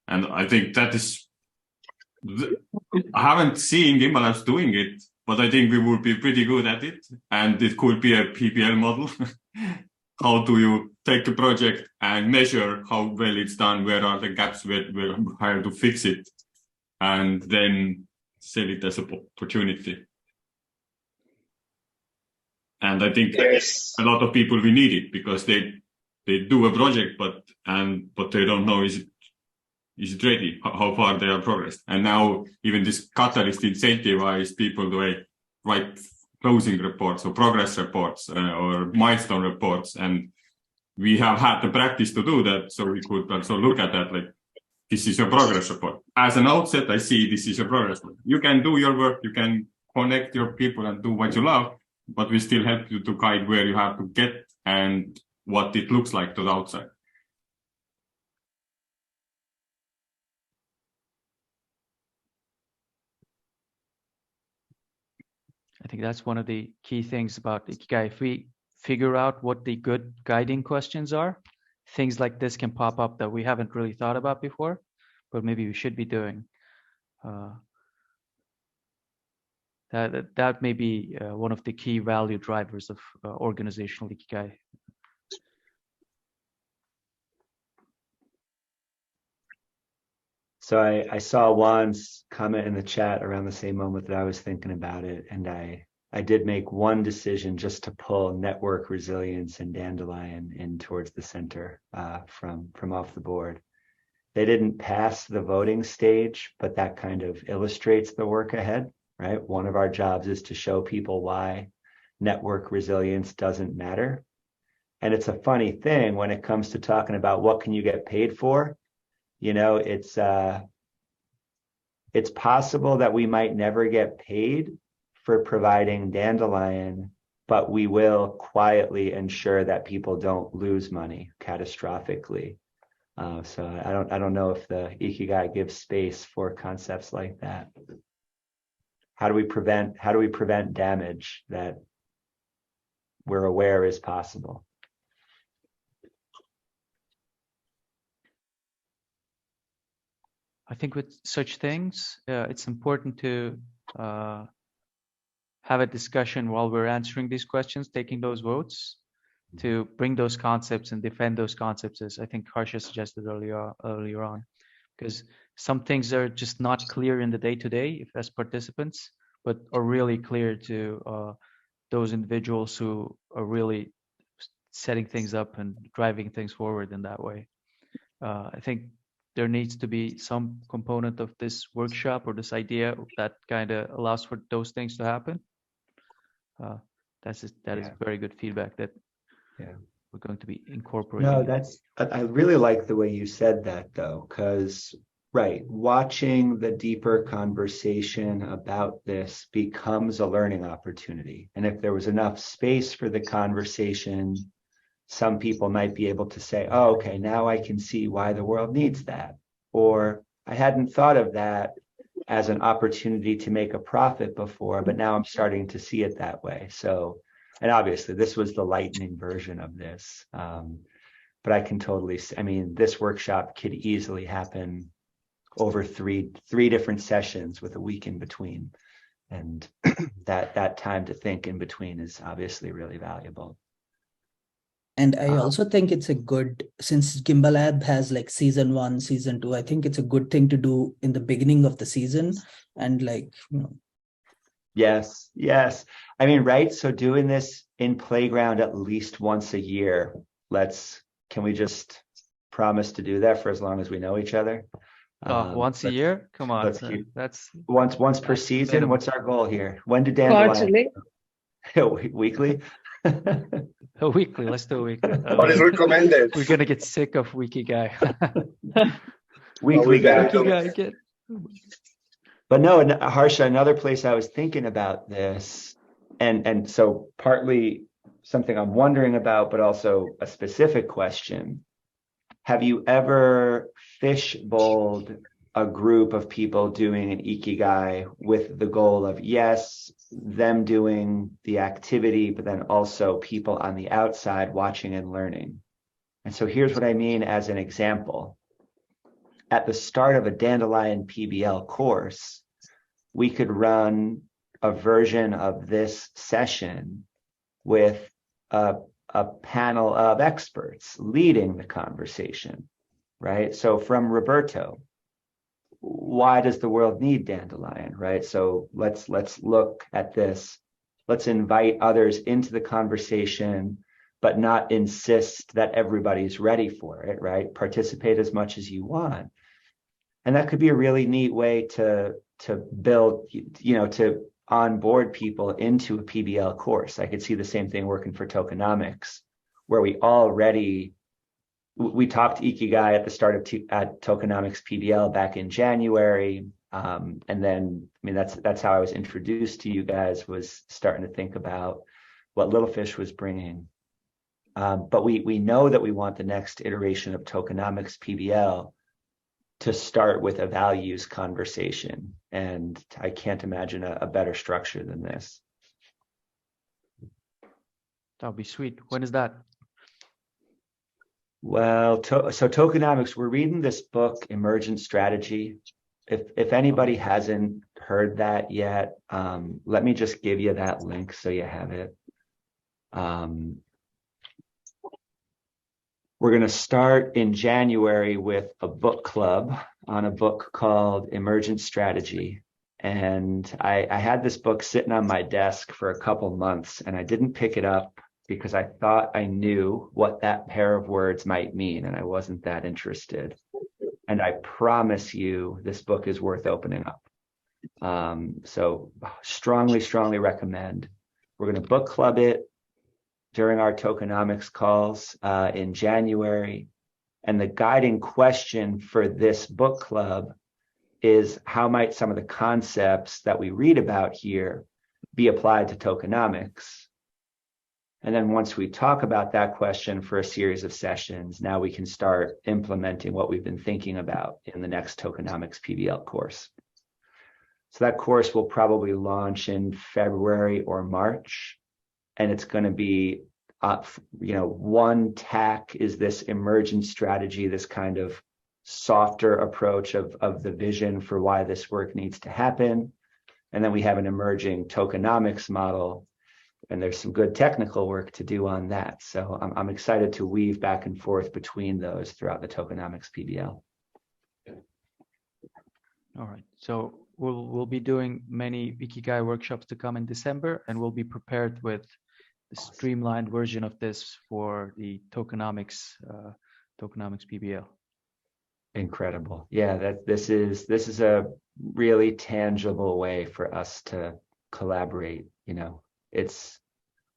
And I think that is, I haven't seen Gimbalabs doing it, but I think we would be pretty good at it. And it could be a PBL model. How do you take a project and measure how well it's done? Where are the gaps? Where to fix it? And then sell it as an opportunity. And I think a lot of people will need it because they do a project, but they don't know is it ready? How far they are progressed? And now even this catalyst incentivize people to write closing reports or progress reports or milestone reports, and we have had the practice to do that, so we could also look at that like this is your progress report. As an outset, I see this is your progress report. You can do your work, you can connect your people and do what you love, but we still help you to guide where you have to get and what it looks like to the outside. I think that's one of the key things about Ikigai. If we figure out what the good guiding questions are, things like this can pop up that we haven't really thought about before, but maybe we should be doing. That may be one of the key value drivers of organizational Ikigai. So I saw Juan's comment in the chat around the same moment that I was thinking about it, and I did make one decision just to pull network resilience and dandelion in towards the center from off the board. They didn't pass the voting stage, but that kind of illustrates the work ahead, right? One of our jobs is to show people why network resilience doesn't matter. And it's a funny thing when it comes to talking about what can you get paid for. You know, it's possible that we might never get paid for providing dandelion, but we will quietly ensure that people don't lose money catastrophically. So I don't know if the Ikigai gives space for concepts like that. How do we prevent damage that we're aware is possible? I think with such things, it's important to have a discussion while we're answering these questions, taking those votes, to bring those concepts and defend those concepts, as I think Harsha suggested earlier on, because some things are just not clear in the day-to-day as participants, but are really clear to those individuals who are really setting things up and driving things forward in that way. I think there needs to be some component of this workshop or this idea that kind of allows for those things to happen. That is very good feedback that we're going to be incorporating. No, I really like the way you said that though, because watching the deeper conversation about this becomes a learning opportunity. And if there was enough space for the conversation, some people might be able to say, oh, okay, now I can see why the world needs that. Or I hadn't thought of that as an opportunity to make a profit before, but now I'm starting to see it that way. So, and obviously this was the lightning version of this. But I can totally, this workshop could easily happen over three different sessions with a week in between. And that time to think in between is obviously really valuable. And I also think it's a good, since Gimbalab has like season 1, season 2, I think it's a good thing to do in the beginning of the season. And Yes. So doing this in Playground at least once a year, can we just promise to do that for as long as we know each other? Once a year? Come on. That's once per season. Minimum. What's our goal here? When did Dandelion? Quarterly. Weekly? Weekly. Let's do a weekly. What is recommended? We're gonna get sick of Ikigai. Weekly guy. Ikigai again. But no, Harsha, another place I was thinking about this, and so partly something I'm wondering about, but also a specific question. Have you ever fishbowled a group of people doing an Ikigai with the goal of, yes, them doing the activity, but then also people on the outside watching and learning? And so here's what I mean as an example. At the start of a Dandelion PBL course, we could run a version of this session with a panel of experts leading the conversation, right? So from Roberto, why does the world need Dandelion, right? So let's look at this. Let's invite others into the conversation, but not insist that everybody's ready for it, right? Participate as much as you want. And that could be a really neat way to build, to onboard people into a PBL course. I could see the same thing working for tokenomics, where we talked Ikigai at the start of at tokenomics PBL back in January. And then, that's how I was introduced to you guys, was starting to think about what Littlefish was bringing. But we know that we want the next iteration of tokenomics PBL to start with a values conversation. And I can't imagine a better structure than this. That would be sweet. When is that? Well, so tokenomics, we're reading this book, Emergent Strategy. If anybody hasn't heard that yet, let me just give you that link so you have it. We're going to start in January with a book club on a book called Emergent Strategy. And I had this book sitting on my desk for a couple months, and I didn't pick it up because I thought I knew what that pair of words might mean, and I wasn't that interested. And I promise you, this book is worth opening up. So strongly recommend. We're going to book club it during our tokenomics calls in January. And the guiding question for this book club is, how might some of the concepts that we read about here be applied to tokenomics? And then once we talk about that question for a series of sessions, now we can start implementing what we've been thinking about in the next tokenomics PBL course. So that course will probably launch in February or March. And it's going to be, one tack is this emergent strategy, this kind of softer approach of the vision for why this work needs to happen. And then we have an emerging tokenomics model, and there's some good technical work to do on that. So I'm excited to weave back and forth between those throughout the tokenomics PBL. All right. So we'll be doing many Ikigai workshops to come in December, and we'll be prepared with streamlined version of this for the tokenomics PBL. Incredible. Yeah, this is a really tangible way for us to collaborate. It's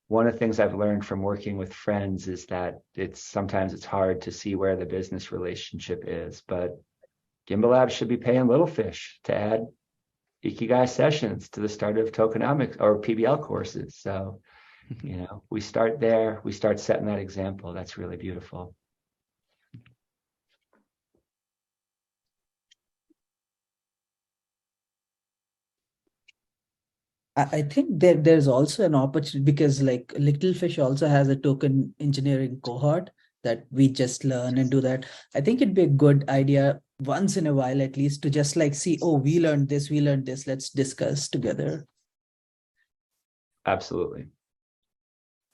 one of the things I've learned from working with friends is that sometimes it's hard to see where the business relationship is, but Gimbalabs should be paying Littlefish to add Ikigai sessions to the start of tokenomics or PBL courses. So, we start there, we start setting that example. That's really beautiful. I think there's also an opportunity because like Littlefish also has a token engineering cohort that we just learn and do that. I think it'd be a good idea once in a while at least to just like see, oh, we learned this, let's discuss together. Absolutely.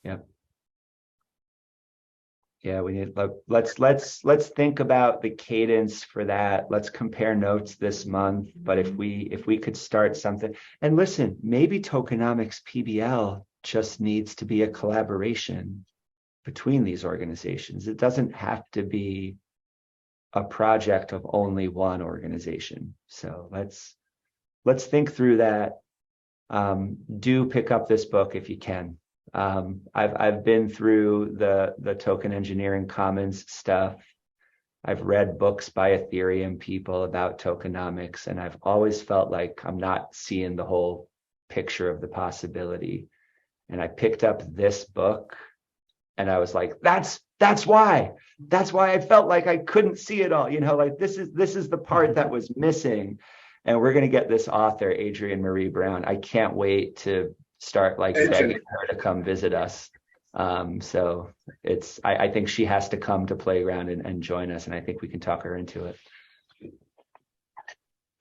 Yep. Yeah, we need let's think about the cadence for that. Let's compare notes this month. But if we could start something, and listen, maybe tokenomics PBL just needs to be a collaboration between these organizations. It doesn't have to be a project of only one organization. So let's think through that. Do pick up this book if you can. I've been through the token engineering commons stuff. I've read books by Ethereum people about tokenomics, and I've always felt like I'm not seeing the whole picture of the possibility. And I picked up this book and I was like, that's why I felt like I couldn't see it all. Like this is the part that was missing. And we're going to get this author, Adrienne Marie Brown. I can't wait to start begging her to come visit us. So I think she has to come to Playground and join us, and I think we can talk her into it.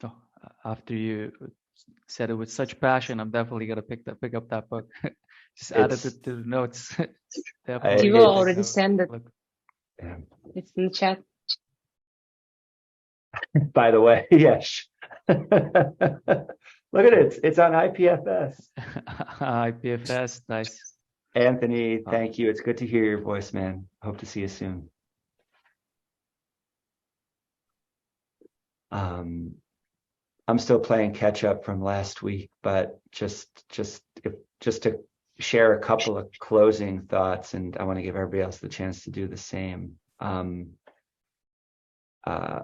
Oh, after you said it with such passion, I'm definitely gonna pick up that book. Just added it to the notes. You will already send it. Yeah. It's in the chat. By the way, yes. Look at it. It's on IPFS. IPFS, nice. Anthony, thank you. It's good to hear your voice, man. Hope to see you soon. I'm still playing catch up from last week, but just to share a couple of closing thoughts, and I want to give everybody else the chance to do the same.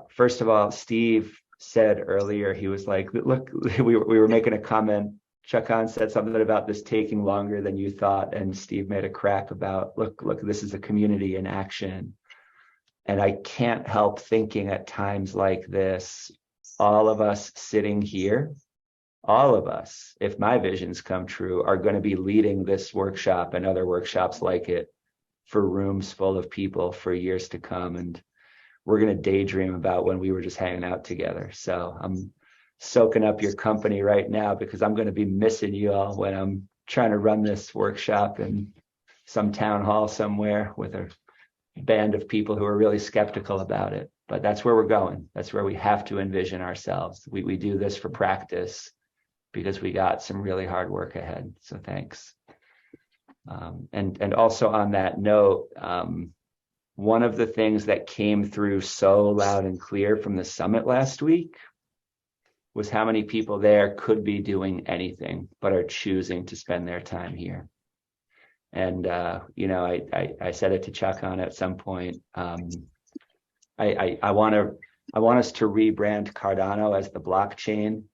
First of all, Steve said earlier, he was like, look, we were making a comment. Chakan said something about this taking longer than you thought, and Steve made a crack about, look, this is a community in action. And I can't help thinking at times like this, all of us sitting here, all of us, if my visions come true, are going to be leading this workshop and other workshops like it for rooms full of people for years to come. And we're going to daydream about when we were just hanging out together. So I'm soaking up your company right now because I'm going to be missing you all when I'm trying to run this workshop in some town hall somewhere with a band of people who are really skeptical about it. But that's where we're going. That's where we have to envision ourselves. We do this for practice because we got some really hard work ahead. So thanks. And also on that note, one of the things that came through so loud and clear from the summit last week was how many people there could be doing anything but are choosing to spend their time here. And I said it to Chakan at some point. I want us to rebrand Cardano as the blockchain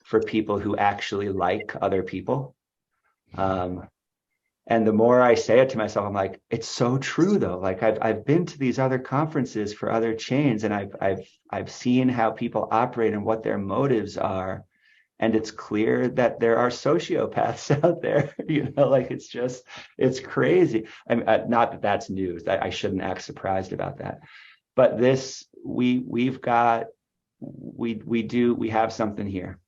for people who actually like other people. And the more I say it to myself, I'm like, it's so true though. Like I've been to these other conferences for other chains, and I've seen how people operate and what their motives are. And it's clear that there are sociopaths out there, it's crazy. I mean, not that that's news. I shouldn't act surprised about that. But this, we have something here,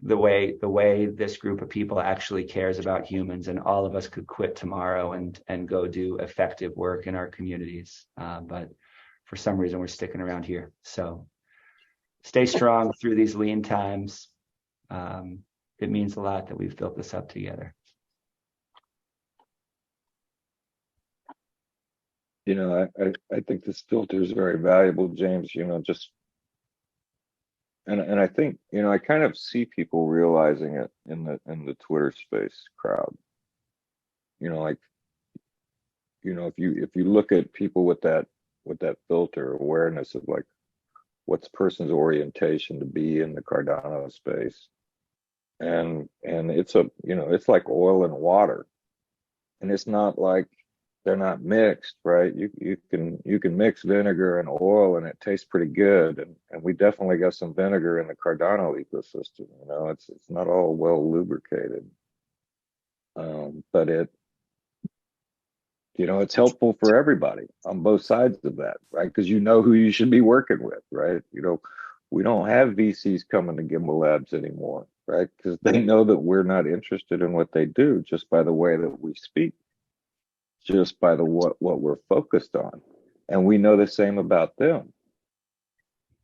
the way this group of people actually cares about humans, and all of us could quit tomorrow and go do effective work in our communities. But for some reason, we're sticking around here. So stay strong through these lean times. It means a lot that we've built this up together. I think this filter is very valuable, James. Just and I think I kind of see people realizing it in the Twitter space crowd. Like if you look at people with that filter awareness of like what's person's orientation to be in the Cardano space, and it's it's like oil and water, and it's not like they're not mixed, right? You can mix vinegar and oil and it tastes pretty good, and we definitely got some vinegar in the Cardano ecosystem. It's not all well lubricated, but it's helpful for everybody on both sides of that, right? Because who you should be working with, right? We don't have VCs coming to Gimbalabs anymore, right? Because they know that we're not interested in what they do just by the way that we speak, just by what we're focused on, and we know the same about them,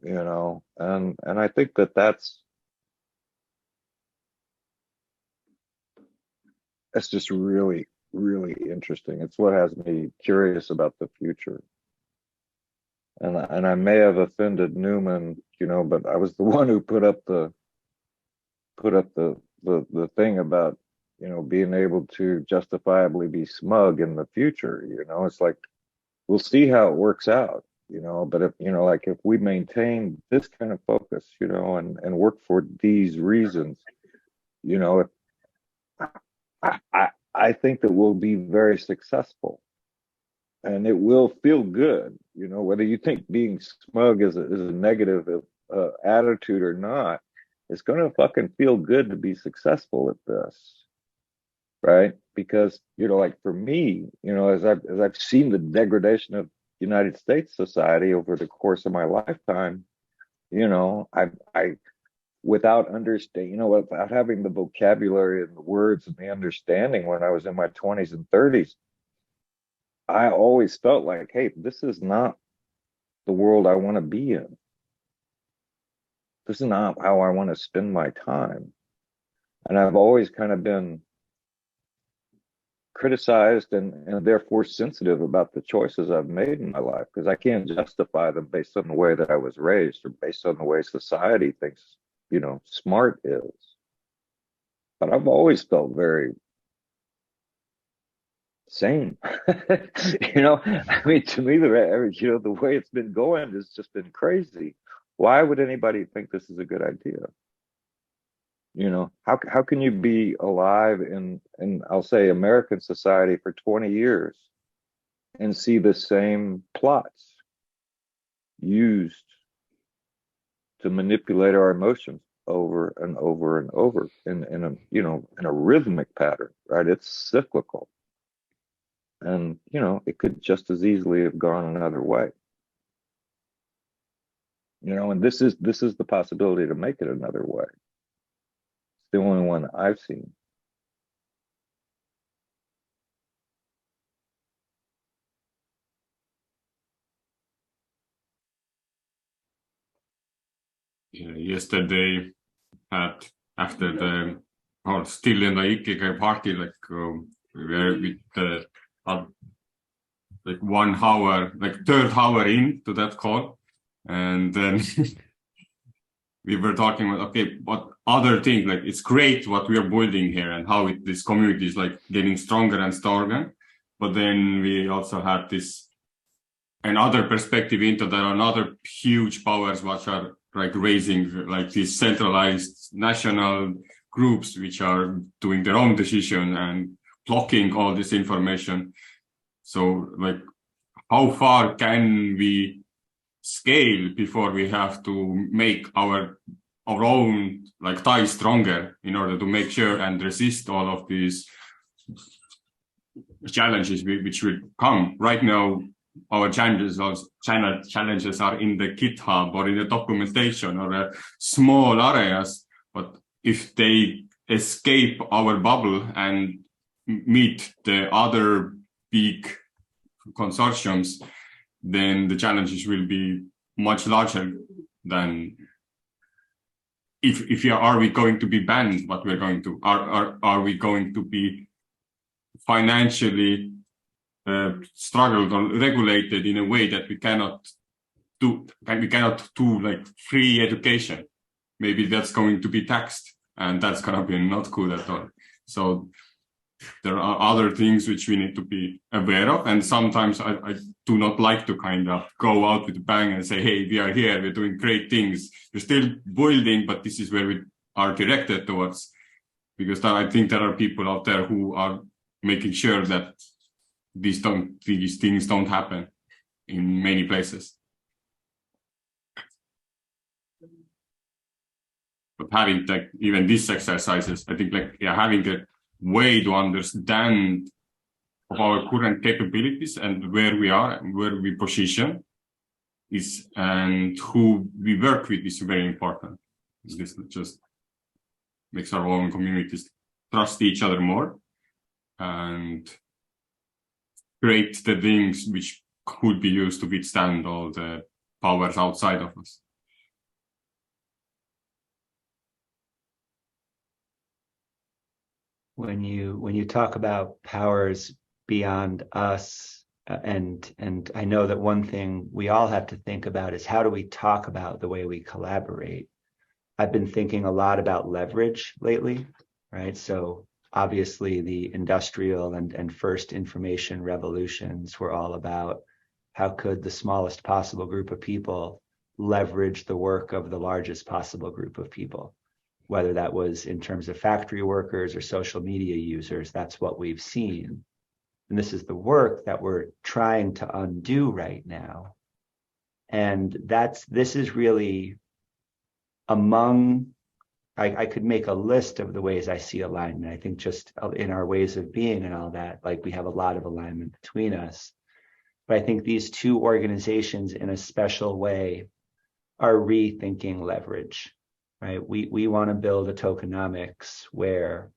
and I think that's just really, really interesting. It's what has me curious about the future. And I may have offended Newman, but I was the one who put up the thing about being able to justifiably be smug in the future. It's like we'll see how it works out. But if we maintain this kind of focus, and work for these reasons, I think that we'll be very successful, and it will feel good. Whether you think being smug is a negative attitude or not, it's going to fucking feel good to be successful at this, right? Because like for me, as I've seen the degradation of United States society over the course of my lifetime, I without understanding, without having the vocabulary and the words and the understanding when I was in my 20s and 30s, I always felt like, hey, this is not the world I want to be in. This is not how I want to spend my time. And I've always kind of been criticized and therefore sensitive about the choices I've made in my life, because I can't justify them based on the way that I was raised or based on the way society thinks smart is. But I've always felt very sane. I mean, to me, the way it's been going has just been crazy. Why would anybody think this is a good idea? How can you be alive in I'll say American society for 20 years and see the same plots used to manipulate our emotions over and over and over in a rhythmic pattern, right? It's cyclical. And it could just as easily have gone another way. And this is the possibility to make it another way. It's the only one I've seen. Yesterday, still in the Ikigai party, we were with like 1 hour, like third hour into that call, and then we were talking about, okay, what other things, like it's great what we are building here and how this community is like getting stronger and stronger, but then we also had this another perspective into there are other huge powers which are like raising like these centralized national groups which are doing their own decision and blocking all this information. So like how far can we scale before we have to make our own like ties stronger in order to make sure and resist all of these challenges which will come? Right now, our challenges are in the GitHub or in the documentation or small areas, but if they escape our bubble and meet the other big consortiums, then the challenges will be much larger than are we going to be banned? What we're going to are we going to be financially struggled or regulated in a way that we cannot do like free education. Maybe that's going to be taxed, and that's going to be not cool at all. So there are other things which we need to be aware of. And sometimes I do not like to kind of go out with a bang and say, hey, we are here, we're doing great things. We're still building, but this is where we are directed towards. Because I think there are people out there who are making sure that these things don't happen in many places. But having like even these exercises, I think like having a way to understand of our current capabilities and where we are and where we position is and who we work with is very important. This just makes our own communities trust each other more and create the things which could be used to withstand all the powers outside of us. When you talk about powers beyond us, and I know that one thing we all have to think about is how do we talk about the way we collaborate. I've been thinking a lot about leverage lately, right? So obviously the industrial and first information revolutions were all about how could the smallest possible group of people leverage the work of the largest possible group of people. Whether that was in terms of factory workers or social media users, that's what we've seen. And this is the work that we're trying to undo right now. And this is really among, I could make a list of the ways I see alignment. I think just in our ways of being and all that, like we have a lot of alignment between us. But I think these two organizations in a special way are rethinking leverage. Right? We want to build a tokenomics where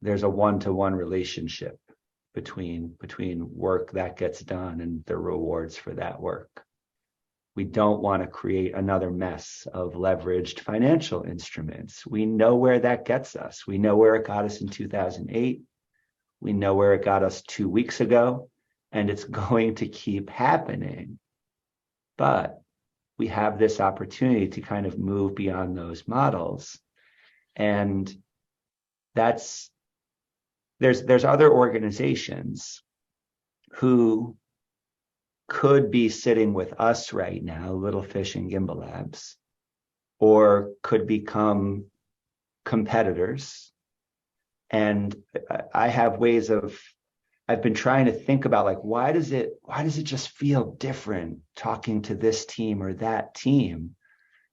there's a one-to-one relationship between work that gets done and the rewards for that work. We don't want to create another mess of leveraged financial instruments. We know where that gets us. We know where it got us in 2008. We know where it got us 2 weeks ago, and it's going to keep happening. But we have this opportunity to kind of move beyond those models. And there's other organizations who could be sitting with us right now, Littlefish and Gimbalabs, or could become competitors. And I have ways of, I've been trying to think about like, why does it just feel different talking to this team or that team?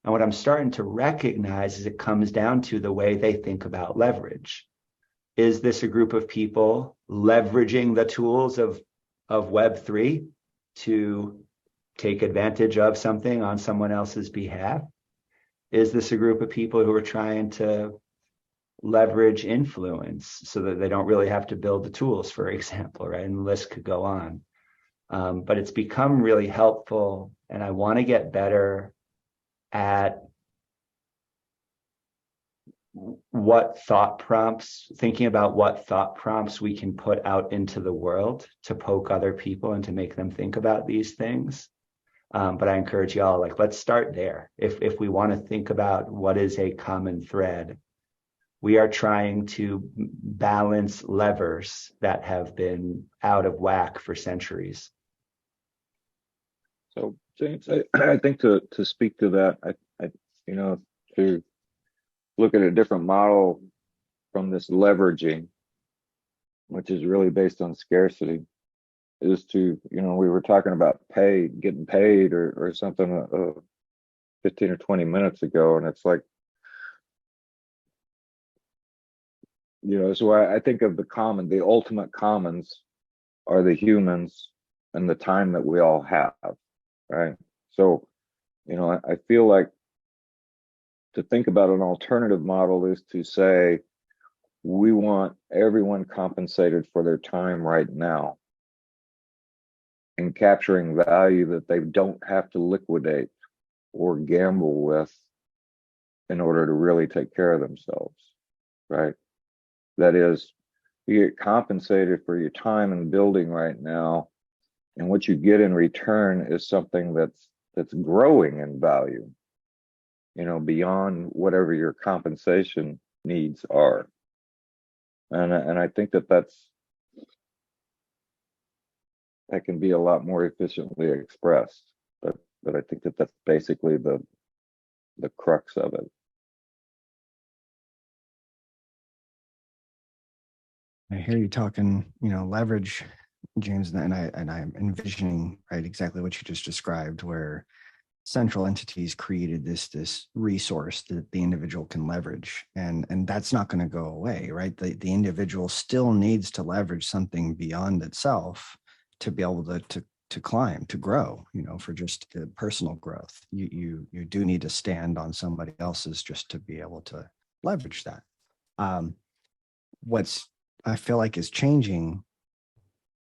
And what I'm starting to recognize is it comes down to the way they think about leverage. Is this a group of people leveraging the tools of Web3 to take advantage of something on someone else's behalf? Is this a group of people who are trying to leverage influence so that they don't really have to build the tools, for example, right? And the list could go on. But it's become really helpful, and I want to get better at thinking about what thought prompts we can put out into the world to poke other people and to make them think about these things. But I encourage y'all, like, let's start there. If we want to think about what is a common thread, we are trying to balance levers that have been out of whack for centuries. So, James, I think to speak to that, to look at a different model from this leveraging, which is really based on scarcity, is to, we were talking about getting paid or something 15 or 20 minutes ago, and it's like, so I think of the ultimate commons are the humans and the time that we all have, right? So, I feel like to think about an alternative model is to say, we want everyone compensated for their time right now and capturing value that they don't have to liquidate or gamble with in order to really take care of themselves, right? That is, you get compensated for your time in building right now, and what you get in return is something that's growing in value, beyond whatever your compensation needs are. And I think that can be a lot more efficiently expressed. But I think that's basically the crux of it. I hear you talking, leverage, James, and I'm envisioning right exactly what you just described, where central entities created this resource that the individual can leverage, and that's not going to go away, right? The individual still needs to leverage something beyond itself to be able to climb, to grow, for just personal growth. You do need to stand on somebody else's just to be able to leverage that. What's I feel like is changing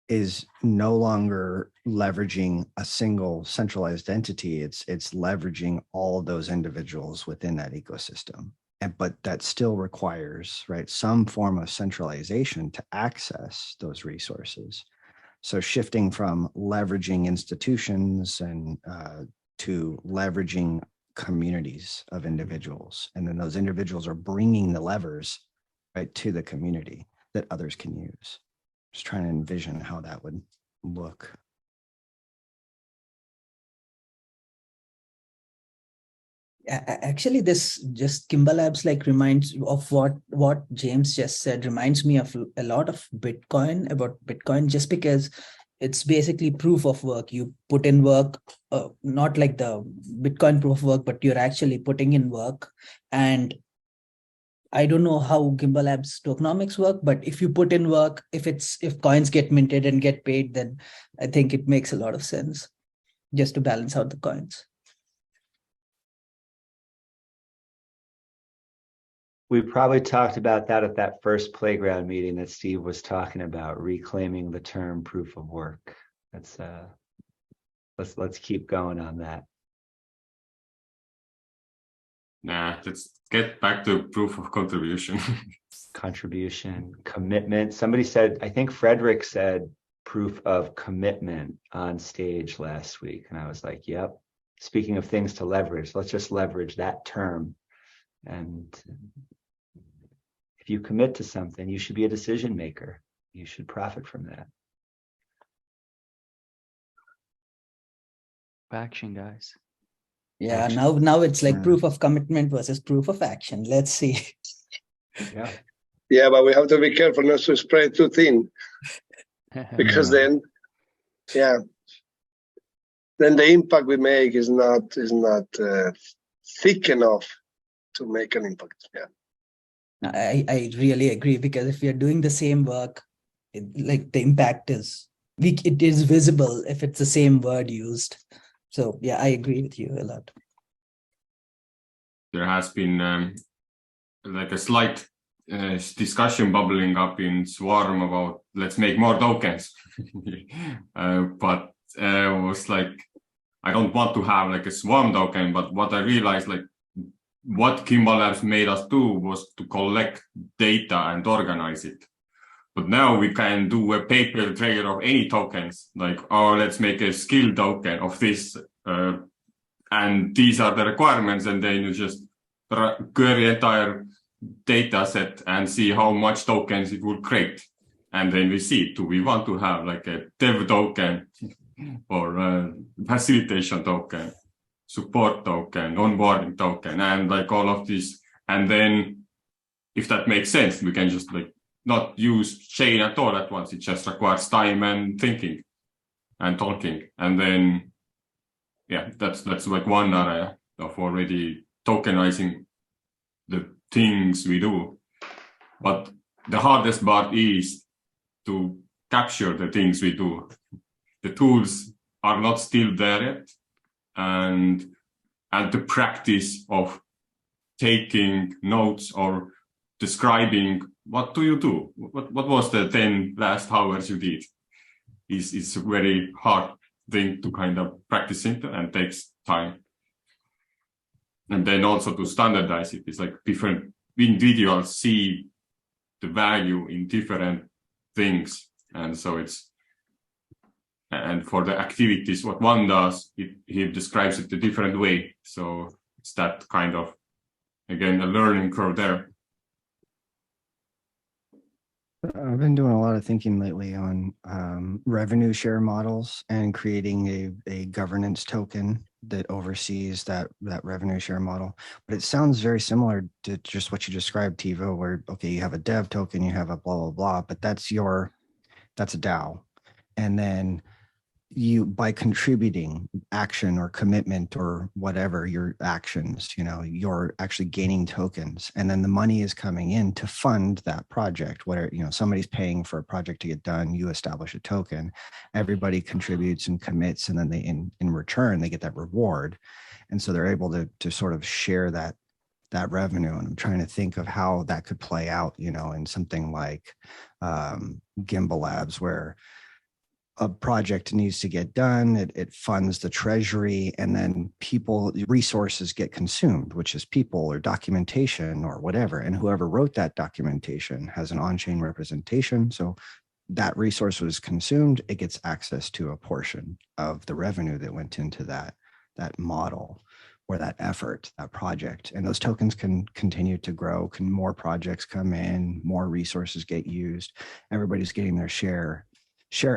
is no longer leveraging a single centralized entity. It's leveraging all of those individuals within that ecosystem. But that still requires, right, some form of centralization to access those resources. So shifting from leveraging institutions and to leveraging communities of individuals. And then those individuals are bringing the levers right to the community that others can use. Just trying to envision how that would look. Actually, this just Gimbalabs reminds of what James just said, reminds me of a lot of about Bitcoin, just because it's basically proof of work. You put in work, not like the Bitcoin proof of work, but you're actually putting in work. And I don't know how Gimbalabs tokenomics work, but if you put in work, if coins get minted and get paid, then I think it makes a lot of sense just to balance out the coins. We probably talked about that at that first playground meeting that Steve was talking about, reclaiming the term proof of work. That's let's keep going on that. Nah, let's get back to proof of contribution. Contribution, commitment. Somebody said, I think Frederick said proof of commitment on stage last week. And I was like, yep. Speaking of things to leverage, let's just leverage that term. And if you commit to something, you should be a decision maker. You should profit from that. Action, guys. Yeah, now it's like proof of commitment versus proof of action. Let's see. Yeah. Yeah, but we have to be careful not to spread too thin, because then the impact we make is not thick enough to make an impact. Yeah. I really agree, because if you're doing the same work, the impact is it is visible if it's the same word used. So yeah, I agree with you a lot. There has been a slight discussion bubbling up in Swarm about let's make more tokens. But it was like, I don't want to have a Swarm token, but what I realized, what Gimbalabs made us do was to collect data and organize it. But now we can do a paper trail of any tokens, let's make a skill token of this, and these are the requirements, and then you just query entire data set and see how much tokens it will create. And then we see, do we want to have a dev token or a facilitation token, support token, onboarding token, and all of this. And then if that makes sense, we can just not use chain at all at once. It just requires time and thinking and talking. And then, that's one area of already tokenizing the things we do. But the hardest part is to capture the things we do. The tools are not still there yet. And the practice of taking notes or describing what do you do, what was the 10 last hours you did, is a very hard thing to kind of practice into, and takes time. And then also to standardize it, it's different individuals see the value in different things. And so and for the activities, what one does, he describes it a different way. So it's that kind of, again, a learning curve there. I've been doing a lot of thinking lately on revenue share models and creating a governance token that oversees that revenue share model. But it sounds very similar to just what you described, Tivo, where, okay, you have a dev token, you have a blah, blah, blah, but that's a DAO. And then you, by contributing action or commitment or whatever your actions, you're actually gaining tokens, and then the money is coming in to fund that project. Where somebody's paying for a project to get done, you establish a token, everybody contributes and commits, and then they in return they get that reward, and so they're able to sort of share that revenue. And I'm trying to think of how that could play out, in something like Gimbalabs, where a project needs to get done, it funds the treasury, and then resources get consumed, which is people or documentation or whatever. And whoever wrote that documentation has an on-chain representation. So that resource was consumed, it gets access to a portion of the revenue that went into that model or that effort, that project. And those tokens can continue to grow. Can more projects come in, more resources get used, everybody's getting their share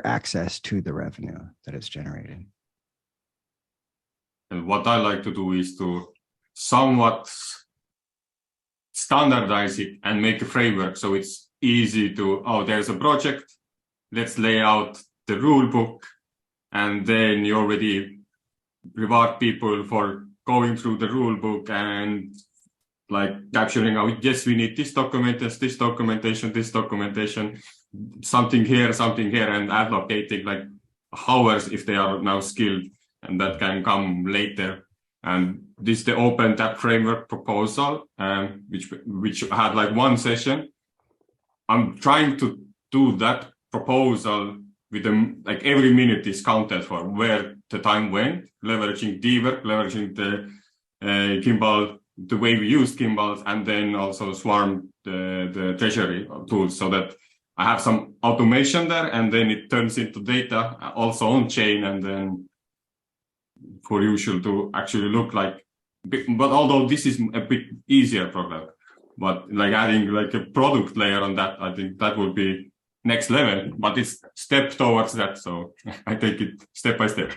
access to the revenue that is generated. And what I like to do is to somewhat standardize it and make a framework so it's easy to, there's a project, let's lay out the rule book, and then you already reward people for going through the rule book and like capturing out, yes, we need this documentation, something here, and allocating like hours if they are now skilled, and that can come later. And this is the open tap framework proposal, which had like one session. I'm trying to do that proposal with them, like every minute is counted for where the time went, leveraging Dwork, leveraging the Gimbal, the way we used Gimbals, and then also Swarm, the treasury tools, so that I have some automation there, and then it turns into data also on chain, and then for usual to actually look like. But although this is a bit easier program, but like adding like a product layer on that, I think that would be next level. But it's step towards that, so I take it step by step.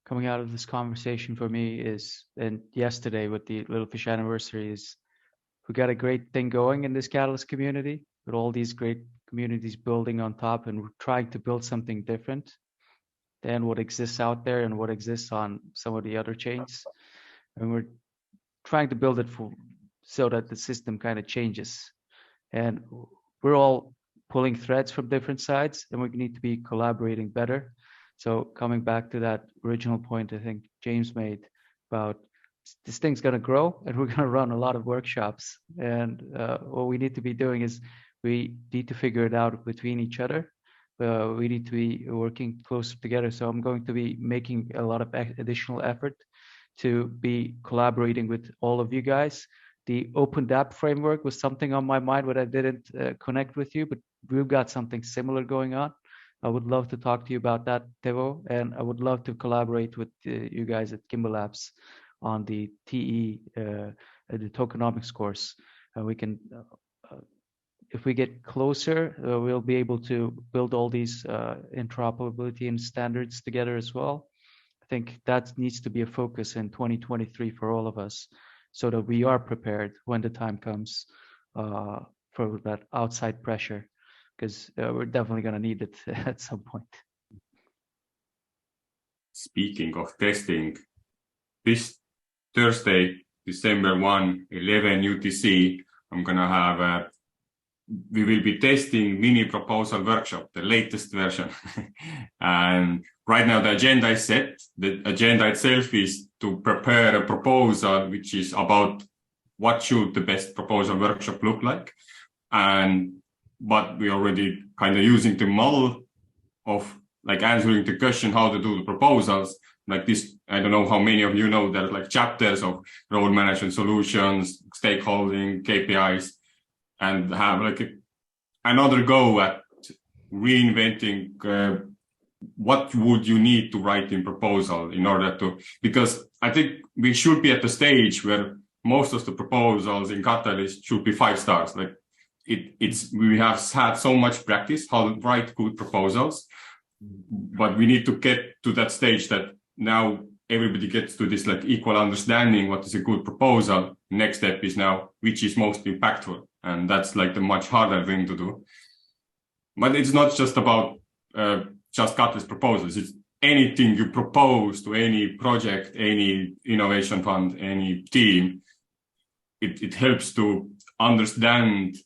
Coming out of this conversation for me is, and yesterday with the Littlefish anniversary, is we got a great thing going in this Catalyst community with all these great communities building on top, and we're trying to build something different than what exists out there and what exists on some of the other chains. And we're trying to build it so that the system kind of changes. And we're all pulling threads from different sides, and we need to be collaborating better. So coming back to that original point, I think James made about this thing's going to grow, and we're going to run a lot of workshops. And what we need to be doing is we need to figure it out between each other. We need to be working close together. So I'm going to be making a lot of additional effort to be collaborating with all of you guys. The Open DApp framework was something on my mind, but I didn't connect with you, but we've got something similar going on. I would love to talk to you about that, Tevo, and I would love to collaborate with you guys at Gimbalabs on the TE, the tokenomics course. We can, if we get closer, we'll be able to build all these interoperability and standards together as well. I think that needs to be a focus in 2023 for all of us, so that we are prepared when the time comes for that outside pressure, because we're definitely going to need it at some point. Speaking of testing, this Thursday, December 1, 11 UTC, I'm going to have we will be testing mini proposal workshop, the latest version. And right now the agenda is set. The agenda itself is to prepare a proposal which is about what should the best proposal workshop look like. But we already kind of using the model of like answering the question how to do the proposals. like this, I don't know how many of you know, there's like chapters of role management solutions, stakeholding, KPIs, and have like another go at reinventing what would you need to write in proposal in order to, because I think we should be at the stage where most of the proposals in Catalyst should be 5 stars. Like we have had so much practice how to write good proposals, but we need to get to that stage that now everybody gets to this like equal understanding what is a good proposal. Next step is now which is most impactful, and that's like the much harder thing to do. But it's not just about just Catalyst proposals. It's anything you propose to any project, any innovation fund, any team. It helps to understand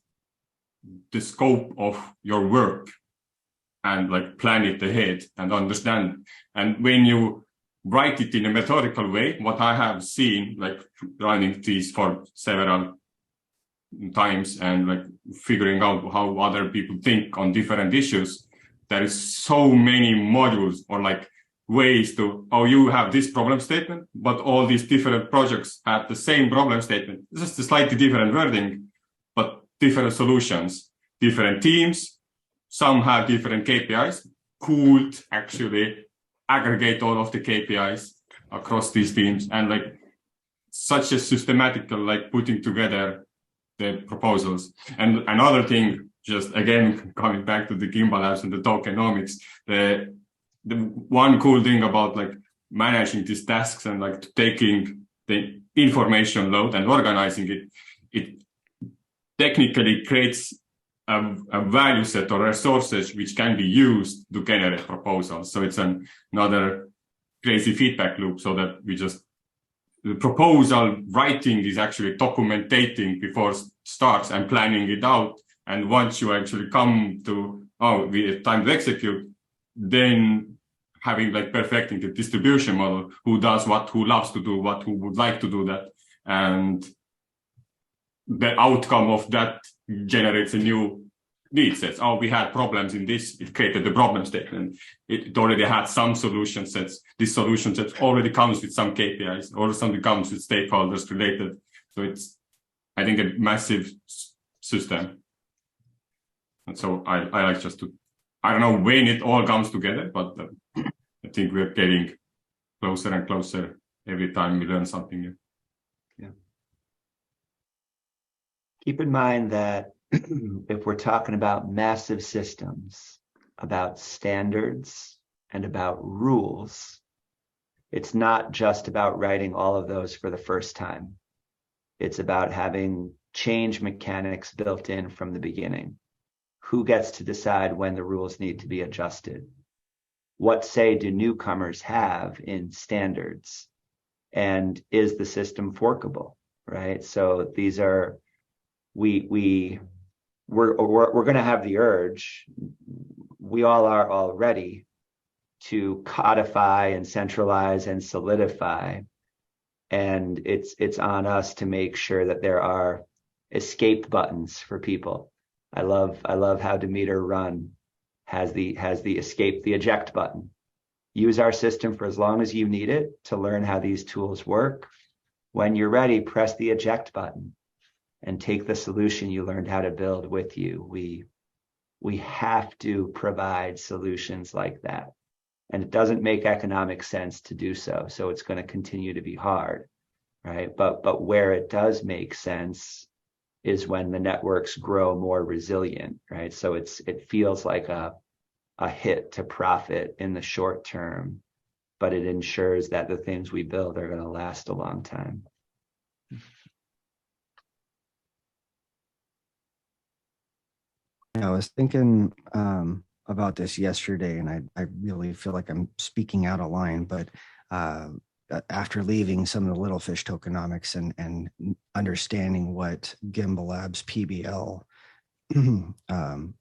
the scope of your work and like plan it ahead and understand. And when you write it in a methodical way, what I have seen, like running these for several times and like figuring out how other people think on different issues, there is so many modules or like ways to, oh, you have this problem statement, but all these different projects have the same problem statement. It's just a slightly different wording, but different solutions, different teams. Some have different KPIs. Could actually aggregate all of the KPIs across these teams and like such a systematical, like putting together the proposals. And another thing, just again, coming back to the Gimbalabs and the tokenomics, the one cool thing about like managing these tasks and like taking the information load and organizing it, it technically creates a value set or resources which can be used to generate proposals. So it's another crazy feedback loop, so that the proposal writing is actually documenting before starts and planning it out. And once you actually come to, we have time to execute, then having like perfecting the distribution model, who does what, who loves to do what, who would like to do that. And the outcome of that generates a new need sets. We had problems in this. It created the problem statement. It already had some solution sets. This solution set already comes with some KPIs, or something comes with stakeholders related. So it's, I think, a massive system. And so I like just to, I don't know when it all comes together, but I think we're getting closer and closer every time we learn something new. Yeah. Keep in mind that if we're talking about massive systems, about standards, and about rules, it's not just about writing all of those for the first time. It's about having change mechanics built in from the beginning. Who gets to decide when the rules need to be adjusted? What say do newcomers have in standards? And is the system forkable, right? So these are, we're going to have the urge, we all are already, to codify and centralize and solidify. And it's on us to make sure that there are escape buttons for people. I love how Demeter Run has the escape, the eject button. Use our system for as long as you need it to learn how these tools work. When you're ready, press the eject button and take the solution you learned how to build with you. We have to provide solutions like that. And it doesn't make economic sense to do so. So it's going to continue to be hard, right? But where it does make sense is when the networks grow more resilient, right? So it feels like a hit to profit in the short term, but it ensures that the things we build are going to last a long time. Yeah, I was thinking about this yesterday, and I really feel like I'm speaking out of line, but after leaving some of the Littlefish tokenomics and understanding what Gimbalabs PBL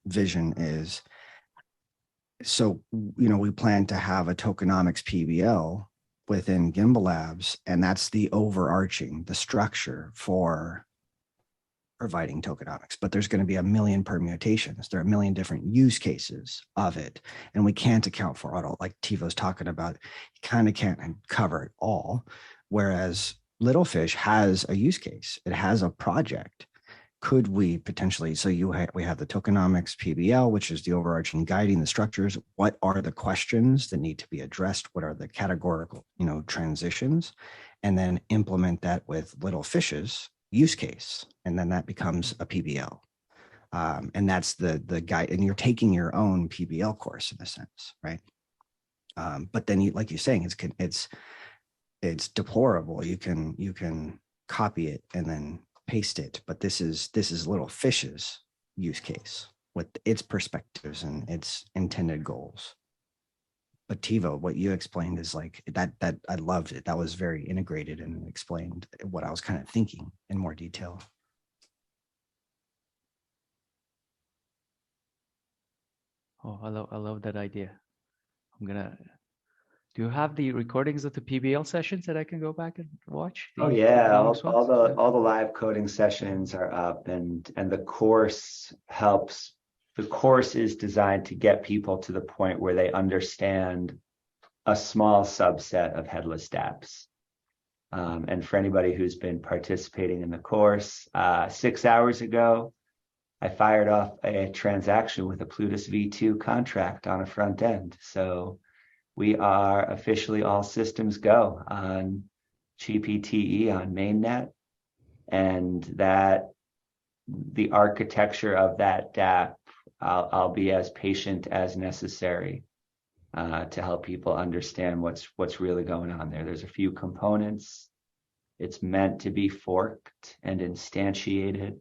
vision is, so, we plan to have a tokenomics PBL within Gimbalabs, and that's the overarching, the structure for providing tokenomics, but there's going to be a million permutations. There are a million different use cases of it. And we can't account for it all. Like Tivo's talking about, you kind of can't cover it all. Whereas Littlefish has a use case. It has a project. Could we potentially, so we have the tokenomics PBL, which is the overarching guiding the structures. What are the questions that need to be addressed? What are the categorical, transitions? And then implement that with Littlefish's use case. And then that becomes a PBL. And that's the guide, and you're taking your own PBL course in a sense, right? But then like you're saying, it's deplorable. You can copy it and then paste it, but this is Littlefish's use case with its perspectives and its intended goals. But Tivo, what you explained is like that I loved it. That was very integrated and explained what I was kind of thinking in more detail. Oh, I love that idea. Do you have the recordings of the PBL sessions that I can go back and watch? Oh yeah, all the live coding sessions are up, and the course helps. The course is designed to get people to the point where they understand a small subset of headless dApps. And for anybody who's been participating in the course, 6 hours ago, I fired off a transaction with a Plutus V2 contract on a front end. So we are officially all systems go on GPTE on mainnet, and that the architecture of that dApp, I'll be as patient as necessary to help people understand what's really going on there. There's a few components. It's meant to be forked and instantiated,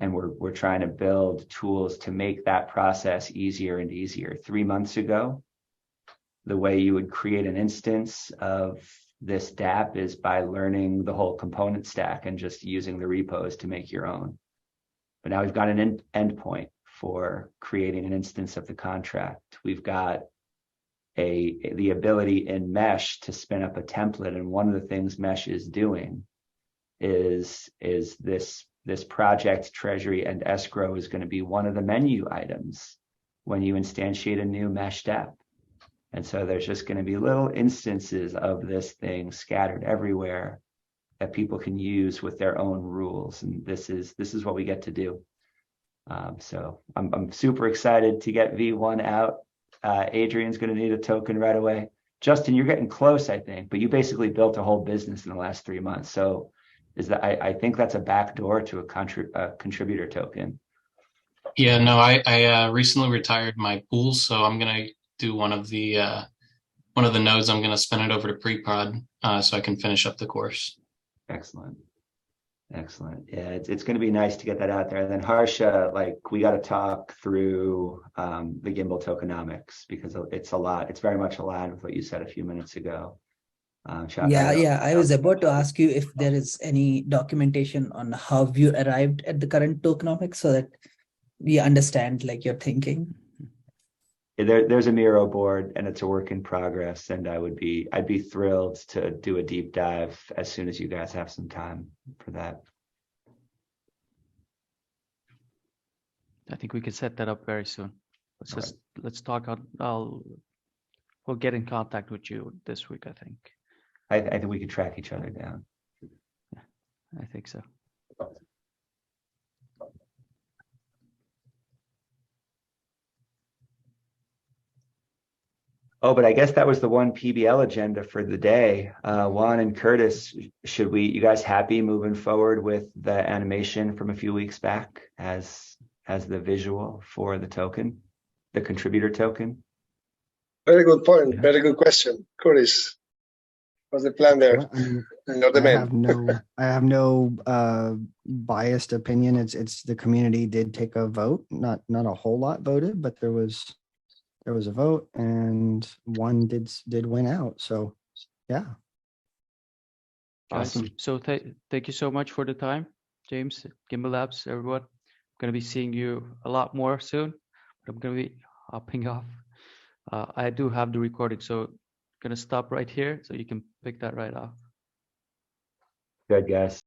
and we're trying to build tools to make that process easier and easier. 3 months ago, the way you would create an instance of this dApp is by learning the whole component stack and just using the repos to make your own. But now we've got an endpoint for creating an instance of the contract. We've got the ability in Mesh to spin up a template, and one of the things Mesh is doing is this project treasury and escrow is going to be one of the menu items when you instantiate a new Mesh app. And so there's just going to be little instances of this thing scattered everywhere that people can use with their own rules. And this is what we get to do. So I'm super excited to get V1 out. Adrian's going to need a token right away. Justin, you're getting close, I think, but you basically built a whole business in the last 3 months. So I think that's a backdoor to a contributor token. Yeah, no, I recently retired my pool, so I'm going to do one of the nodes. I'm going to spin it over to pre-prod so I can finish up the course. Excellent. Yeah, it's going to be nice to get that out there. And then Harsha, we got to talk through the Gimbal tokenomics, because it's a lot. It's very much aligned with what you said a few minutes ago. I was about to ask you if there is any documentation on how you arrived at the current tokenomics, so that we understand your thinking. There's a Miro board, and it's a work in progress, and I'd be thrilled to do a deep dive as soon as you guys have some time for that. I think we can set that up very soon. Let's talk. We'll get in contact with you this week, I think. I think we could track each other down. Yeah, I think so. Oh, but I guess that was the one PBL agenda for the day. Juan and Curtis, you guys happy moving forward with the animation from a few weeks back as the visual for the token, the contributor token? Very good point. Yeah. Very good question. Curtis, what's the plan there? I have no biased opinion. It's the community did take a vote. Not a whole lot voted, but there was a vote, and one did win out. So yeah. Awesome. So thank you so much for the time, James, Gimbalabs, everyone. I'm going to be seeing you a lot more soon, but I'm going to be hopping off. I do have the recording, so I'm going to stop right here so you can pick that right off. Good, guys.